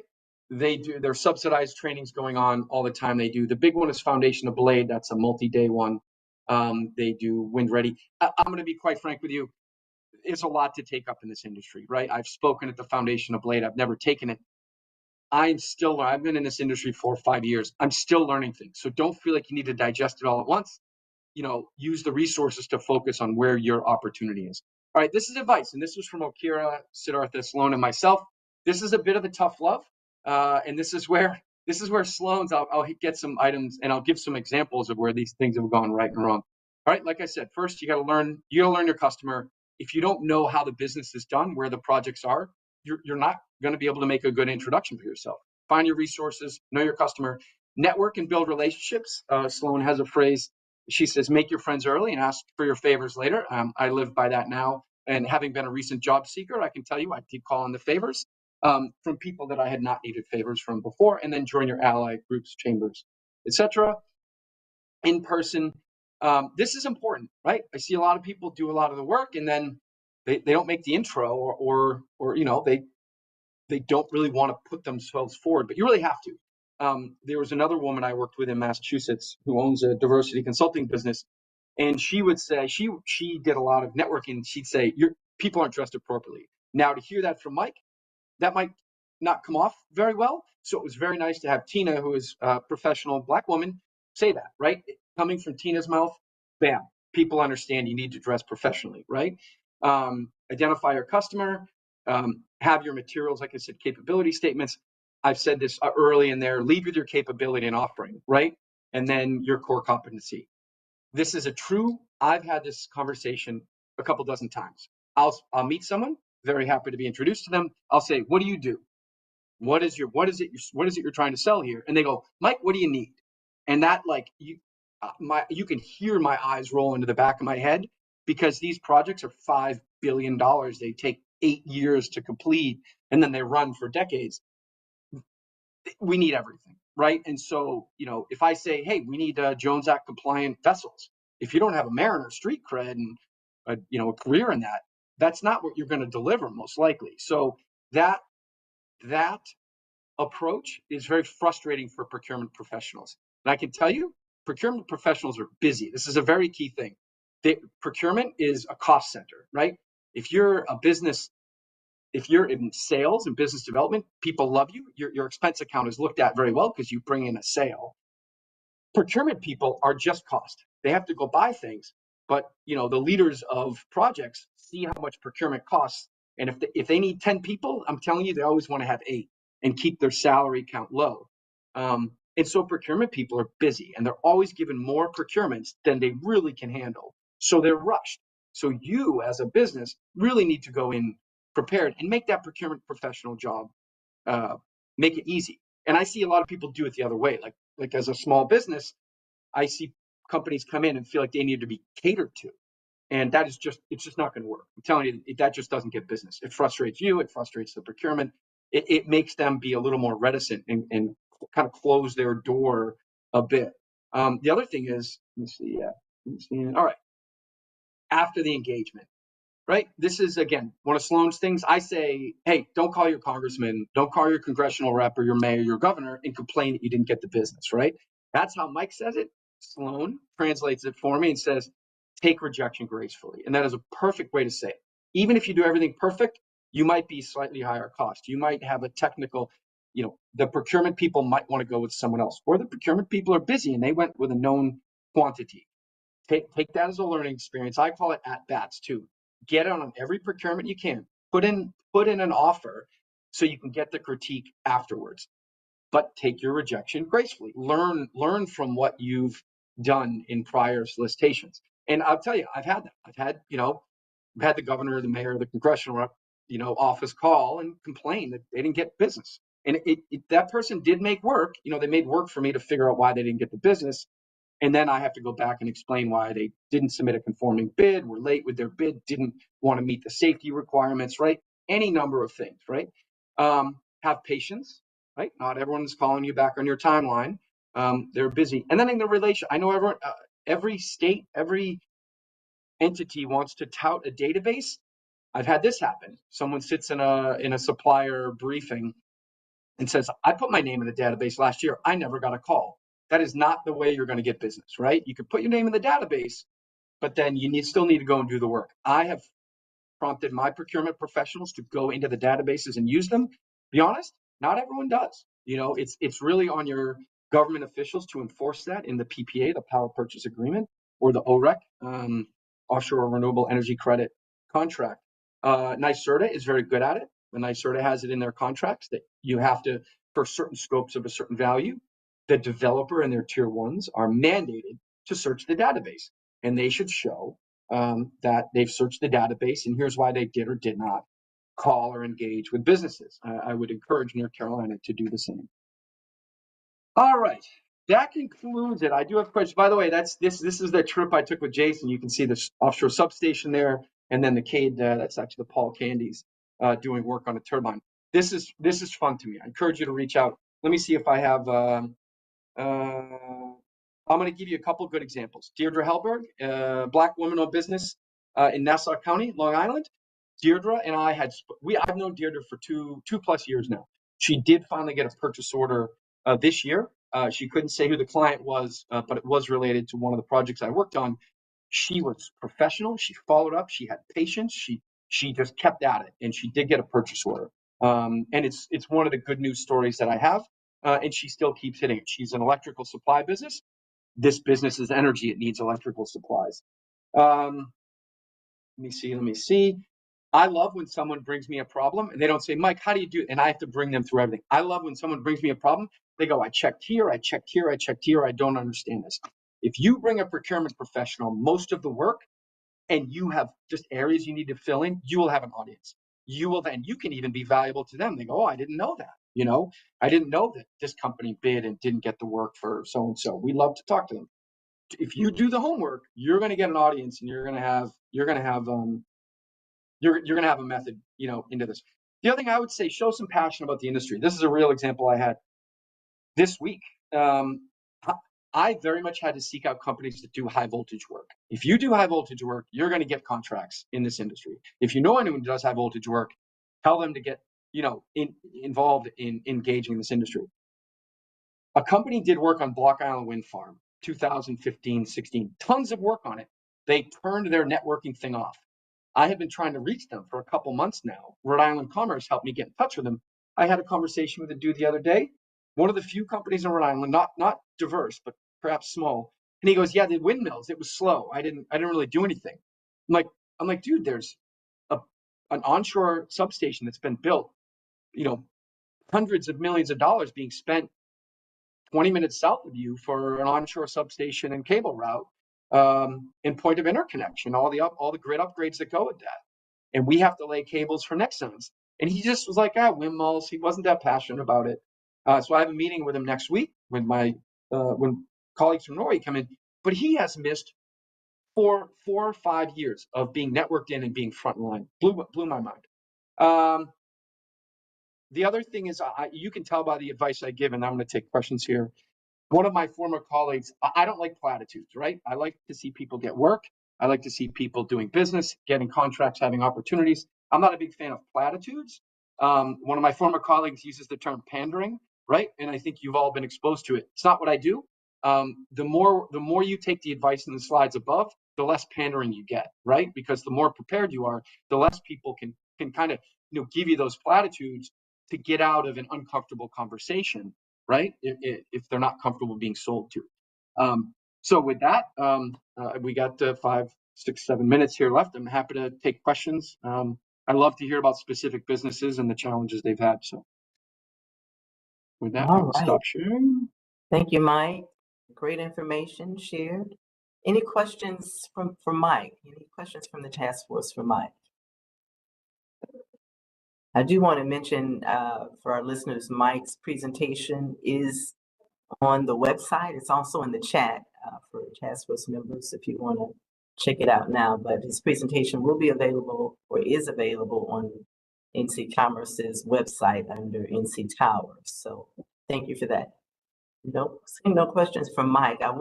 They do their subsidized trainings going on all the time. They do. The big one is Foundation of Blade. That's a multi-day one. They do Wind Ready. I'm going to be quite frank with you. It's a lot to take up in this industry, right? I've spoken at the Foundation of Blade. I've never taken it. I've been in this industry for 5 years. I'm still learning things. So don't feel like you need to digest it all at once. Use the resources to focus on where your opportunity is. All right, this is advice, and this was from Okira, Siddhartha, Sloan, and myself. This is a bit of a tough love, and this is where Sloan's. I'll get some items, and I'll give some examples of where these things have gone right and wrong. All right, like I said, first you got to learn. You got to learn your customer. If you don't know how the business is done, where the projects are, you're not going to be able to make a good introduction for yourself. Find your resources, know your customer, network and build relationships. Sloan has a phrase. She says, make your friends early and ask for your favors later. I live by that now. And having been a recent job seeker, I can tell you I keep calling the favors from people that I had not needed favors from before, and then join your ally groups, chambers, etc. In person. This is important, right? I see a lot of people do a lot of the work and then they don't make the intro or they don't really want to put themselves forward, but you really have to. There was another woman I worked with in Massachusetts who owns a diversity consulting business, and she would say she did a lot of networking. She'd say, your people aren't dressed appropriately. Now, to hear that from Mike, that might not come off very well. So it was very nice to have Tina, who is a professional Black woman, say that, right? Coming from Tina's mouth, bam, people understand you need to dress professionally, right? Identify your customer, have your materials, like I said, capability statements. I've said this early in there, lead with your capability and offering, right? And then your core competency. This is I've had this conversation a couple dozen times. I'll meet someone, very happy to be introduced to them. I'll say, what do you do? What is it you're trying to sell here? And they go, Mike, what do you need? And that, like, you can hear my eyes roll into the back of my head, because these projects are $5 billion. They take 8 years to complete, and then they run for decades. We need everything, right? And so, if I say, hey, we need Jones Act compliant vessels, if you don't have a Mariner street cred and a career in that, that's not what you're going to deliver most likely. So that approach is very frustrating for procurement professionals. And I can tell you, procurement professionals are busy. This is a very key thing. Procurement is a cost center, right? If you're a business, if you're in sales and business development, people love you. Your expense account is looked at very well because you bring in a sale. Procurement people are just cost. They have to go buy things, but the leaders of projects see how much procurement costs, and if they need 10 people, I'm telling you, they always want to have 8 and keep their salary count low. And so procurement people are busy, and they're always given more procurements than they really can handle. So they're rushed. So you, as a business, really need to go in prepared and make that procurement professional job, make it easy. And I see a lot of people do it the other way. Like as a small business, I see companies come in and feel like they need to be catered to. And it's just not going to work. I'm telling you, that just doesn't get business. It frustrates you. It frustrates the procurement. It makes them be a little more reticent and kind of close their door a bit. The other thing is, let me see. All right. After the engagement, right? This is, again, one of Sloan's things. I say, hey, don't call your congressman, don't call your congressional rep or your mayor, your governor, and complain that you didn't get the business, right? That's how Mike says it. Sloan translates it for me and says, take rejection gracefully. And that is a perfect way to say it. Even if you do everything perfect, you might be slightly higher cost. You might have a technical, the procurement people might want to go with someone else, or the procurement people are busy and they went with a known quantity. Take that as a learning experience. I call it at bats too. Get on every procurement you can. Put in an offer so you can get the critique afterwards. But take your rejection gracefully. Learn from what you've done in prior solicitations. And I'll tell you, I've had that. I've had the governor, the mayor, the congressional rep, office call and complain that they didn't get business. And that person did make work. They made work for me to figure out why they didn't get the business. And then I have to go back and explain why they didn't submit a conforming bid, were late with their bid, didn't want to meet the safety requirements, right? Any number of things, right? Have patience, right? Not everyone's calling you back on your timeline. They're busy. And then in the relation, I know every state, every entity wants to tout a database. I've had this happen. Someone sits in a supplier briefing and says, I put my name in the database last year. I never got a call. That is not the way you're going to get business, right? You can put your name in the database, but then you still need to go and do the work. I have prompted my procurement professionals to go into the databases and use them. Be honest, not everyone does. It's really on your government officials to enforce that in the PPA, the Power Purchase Agreement, or the OREC, Offshore Renewable Energy Credit Contract. NYSERDA is very good at it. The NYSERDA has it in their contracts that you have to, for certain scopes of a certain value, the developer and their tier ones are mandated to search the database, and they should show that they've searched the database, and here's why they did or did not call or engage with businesses. I would encourage North Carolina to do the same. All right, that concludes it. I do have questions. By the way, this is the trip I took with Jason. You can see the offshore substation there, and then the Cade. That's actually the Paul Candies doing work on a turbine. This is fun to me. I encourage you to reach out. Let me see if I have. I'm going to give you a couple of good examples. Deirdre Hellberg, Black woman-owned business in Nassau County, Long Island. Deirdre and I I've known Deirdre for two plus years now. She did finally get a purchase order this year. She couldn't say who the client was, but it was related to one of the projects I worked on. She was professional. She followed up. She had patience. She just kept at it, and she did get a purchase order. And it's one of the good news stories that I have. And she still keeps hitting it. She's an electrical supply business. This business is energy. It needs electrical supplies. Let me see. I love when someone brings me a problem and they don't say, Mike, how do you do it? And I have to bring them through everything. I love when someone brings me a problem. They go, I checked here, I checked here, I checked here. I don't understand this. If you bring a procurement professional most of the work and you have just areas you need to fill in, you will have an audience. You can even be valuable to them. They go, oh, I didn't know that. I didn't know that this company bid and didn't get the work for so-and-so. We love to talk to them. If you do the homework, you're going to get an audience, and you're going to have a method, into this. The other thing I would say, show some passion about the industry. This is a real example I had this week. I very much had to seek out companies that do high voltage work. If you do high voltage work, you're going to get contracts in this industry. If you know anyone who does high voltage work, tell them to get, involved in engaging in this industry. A company did work on Block Island Wind Farm, 2015, 16, tons of work on it. They turned their networking thing off. I have been trying to reach them for a couple months now. Rhode Island Commerce helped me get in touch with them. I had a conversation with a dude the other day, one of the few companies in Rhode Island, not diverse, but perhaps small. And he goes, yeah, the windmills, it was slow. I didn't really do anything. I'm like, dude, there's an onshore substation that's been built, hundreds of millions of dollars being spent 20 minutes south of you for an onshore substation and cable route, and point of interconnection, all the grid upgrades that go with that. And we have to lay cables for Nexans. And he just was like, windmills. He wasn't that passionate about it. So I have a meeting with him next week when when colleagues from Norway come in. But he has missed 4 or 5 years of being networked in and being frontline. Blew my mind. The other thing is, you can tell by the advice I give, and I'm going to take questions here. One of my former colleagues, I don't like platitudes, right? I like to see people get work. I like to see people doing business, getting contracts, having opportunities. I'm not a big fan of platitudes. One of my former colleagues uses the term pandering, right? And I think you've all been exposed to it. It's not what I do. The more you take the advice in the slides above, the less pandering you get, right? Because the more prepared you are, the less people can kind of give you those platitudes to get out of an uncomfortable conversation, right? If they're not comfortable being sold to. So with that, we got 5, 6, 7 minutes here left. I'm happy to take questions. I love to hear about specific businesses and the challenges they've had. So with that, I will stop sharing. Thank you, Mike. Great information shared. Any questions from Mike? Any questions from the task force for Mike? I do want to mention for our listeners, Mike's presentation is on the website. It's also in the chat for task force members if you want to check it out now. But his presentation will be available or is available on NCTOWERS' website under NCTOWERS. So thank you for that. Nope, seeing no questions from Mike. I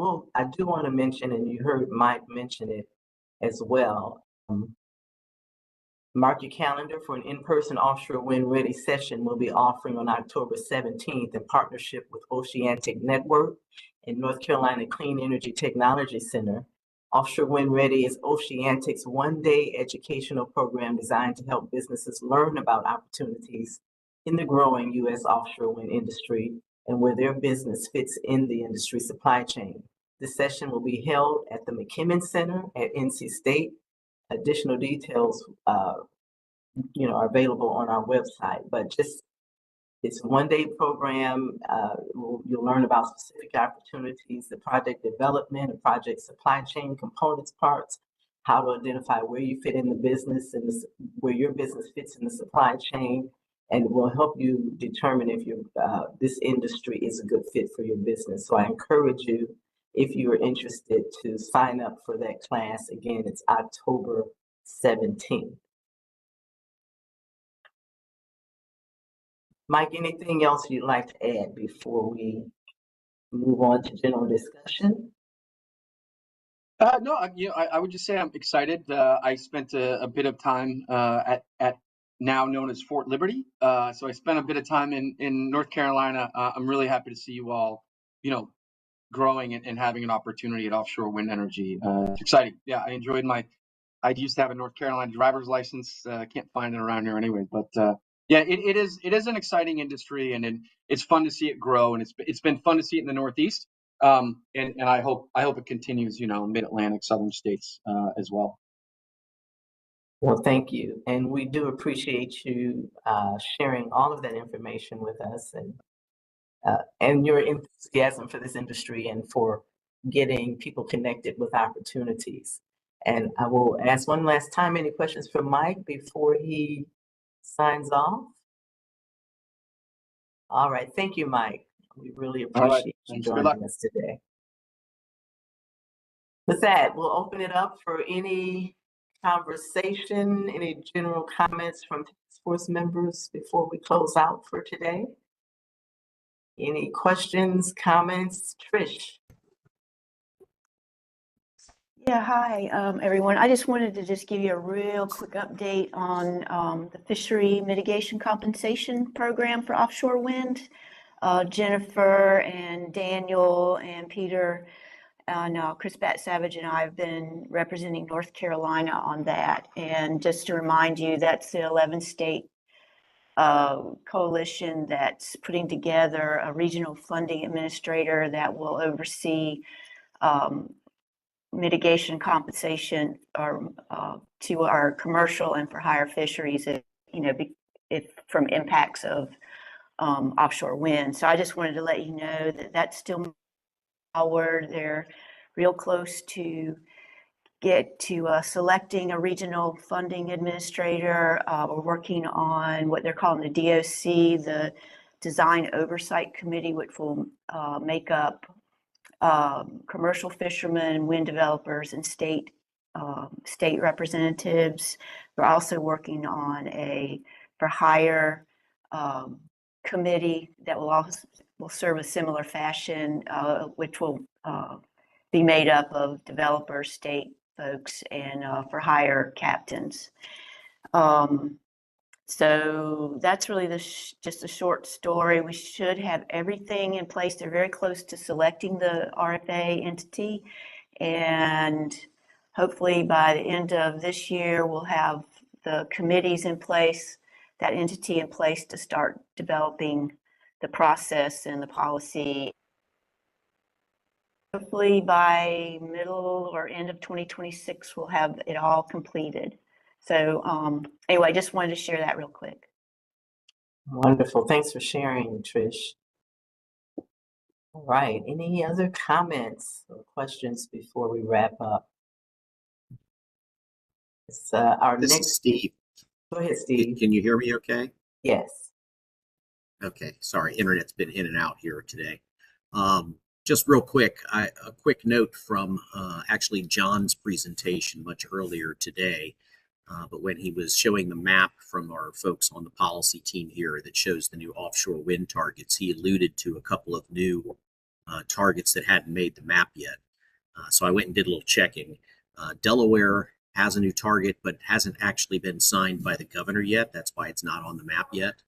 do want to mention, and you heard Mike mention it as well. Mark your calendar for an in-person offshore wind ready session we'll be offering on October 17th in partnership with Oceanic Network and North Carolina Clean Energy Technology Center. Offshore Wind Ready is Oceanic's one-day educational program designed to help businesses learn about opportunities in the growing U.S. offshore wind industry and where their business fits in the industry supply chain. This session will be held at the McKimmon Center at NC State. Additional details, are available on our website, but it's a one-day program. You'll learn about specific opportunities, the project development and project supply chain components, parts, how to identify where you fit in the business and where your business fits in the supply chain, and it will help you determine if this industry is a good fit for your business. So I encourage you, if you are interested, to sign up for that class. Again, it's October 17th. Mike, anything else you'd like to add before we move on to general discussion? No, I would just say I'm excited. I spent a bit of time at now known as Fort Liberty. So I spent a bit of time in North Carolina. I'm really happy to see you all, growing and having an opportunity at Offshore Wind Energy. It's exciting. Yeah, I used to have a North Carolina driver's license. Can't find it around here anyway, but yeah, it is an exciting industry, and it's fun to see it grow, and it's been fun to see it in the Northeast. And I hope it continues, Mid-Atlantic, southern states as well. Well, thank you. And we do appreciate you sharing all of that information with us, and your enthusiasm for this industry and for getting people connected with opportunities. And I will ask one last time, any questions for Mike before he signs off? All right. Thank you, Mike. We really appreciate you joining us today. With that, we'll open it up for any conversation, any general comments from task force members before we close out for today. Any questions, comments? Trish. Yeah, hi, everyone. I just wanted to give you a real quick update on the fishery mitigation compensation program for offshore wind. Jennifer and Daniel and Peter and Chris Bat-Savage and I have been representing North Carolina on that. And just to remind you, that's the 11-state coalition that's putting together a regional funding administrator that will oversee mitigation compensation to our commercial and for hire fisheries, if from impacts of offshore wind. So I just wanted to let you know that that's still forward. They're real close to get to selecting a regional funding administrator. We're working on what they're calling the DOC, the Design Oversight Committee, which will make up commercial fishermen, wind developers, and state representatives. We're also working on a for hire committee that will serve a similar fashion, which will be made up of developers, state folks, and for hire captains. So that's really just a short story. We should have everything in place. They're very close to selecting the RFA entity, and hopefully by the end of this year, we'll have the committees in place, that entity in place to start developing the process and the policy. Hopefully by middle or end of 2026, we'll have it all completed. So anyway, I just wanted to share that real quick. Wonderful. Thanks for sharing, Trish. All right. Any other comments or questions before we wrap up? It's This is Steve. Go ahead, Steve. Can you hear me okay? Yes. Okay. Sorry, internet's been in and out here today. Just real quick, a quick note from actually John's presentation much earlier today. But when he was showing the map from our folks on the policy team here that shows the new offshore wind targets, he alluded to a couple of new targets that hadn't made the map yet. So I went and did a little checking. Delaware has a new target, but it hasn't actually been signed by the governor yet. That's why it's not on the map yet.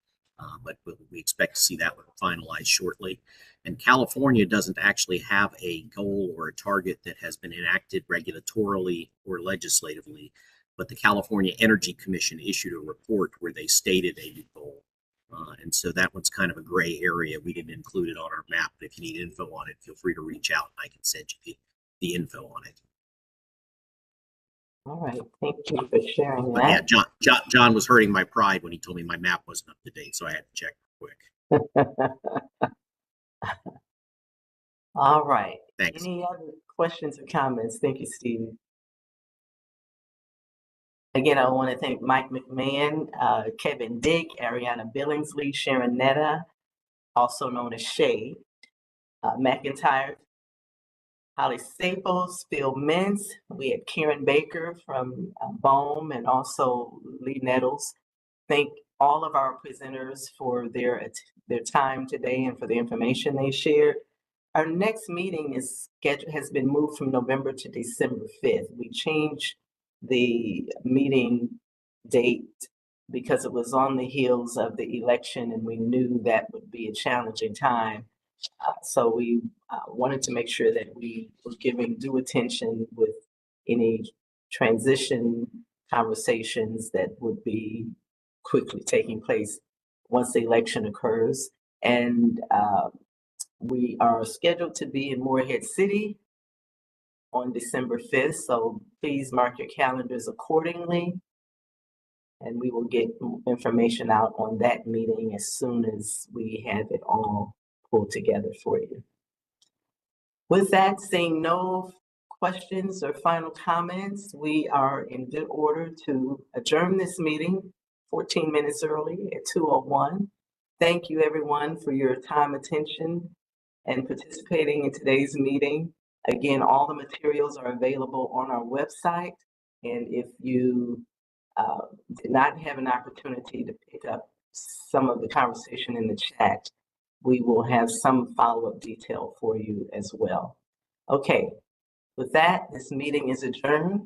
But we expect to see that one finalized shortly. And California doesn't actually have a goal or a target that has been enacted regulatorily or legislatively. But the California Energy Commission issued a report where they stated a new goal. And so that one's kind of a gray area. We didn't include it on our map, but if you need info on it, feel free to reach out and I can send you the info on it. All right. Thank you for sharing but that. Yeah, John was hurting my pride when he told me my map wasn't up to date, so I had to check quick. All right. Thanks. Any other questions or comments? Thank you, Steve. Again, I want to thank Mike McMahon, Kevin Dick, Ariana Billingsley, Sharon Netta, also known as Shay, McIntyre, Holly Staples, Phil Mintz. We had Karen Baker from Bohm, and also Lee Nettles. Thank all of our presenters for their time today and for the information they shared. Our next meeting has been moved from November to December 5th. We changed the meeting date because it was on the heels of the election, and we knew that would be a challenging time. So we wanted to make sure that we were giving due attention with any transition conversations that would be quickly taking place once the election occurs. And we are scheduled to be in Morehead City on December 5th, so please mark your calendars accordingly. And we will get information out on that meeting as soon as we have it all pulled together for you. With that, seeing no questions or final comments, we are in good order to adjourn this meeting 14 minutes early at 2:01. Thank you, everyone, for your time, attention, and participating in today's meeting. Again, all the materials are available on our website. And if you did not have an opportunity to pick up some of the conversation in the chat, we will have some follow-up detail for you as well. Okay, with that, this meeting is adjourned.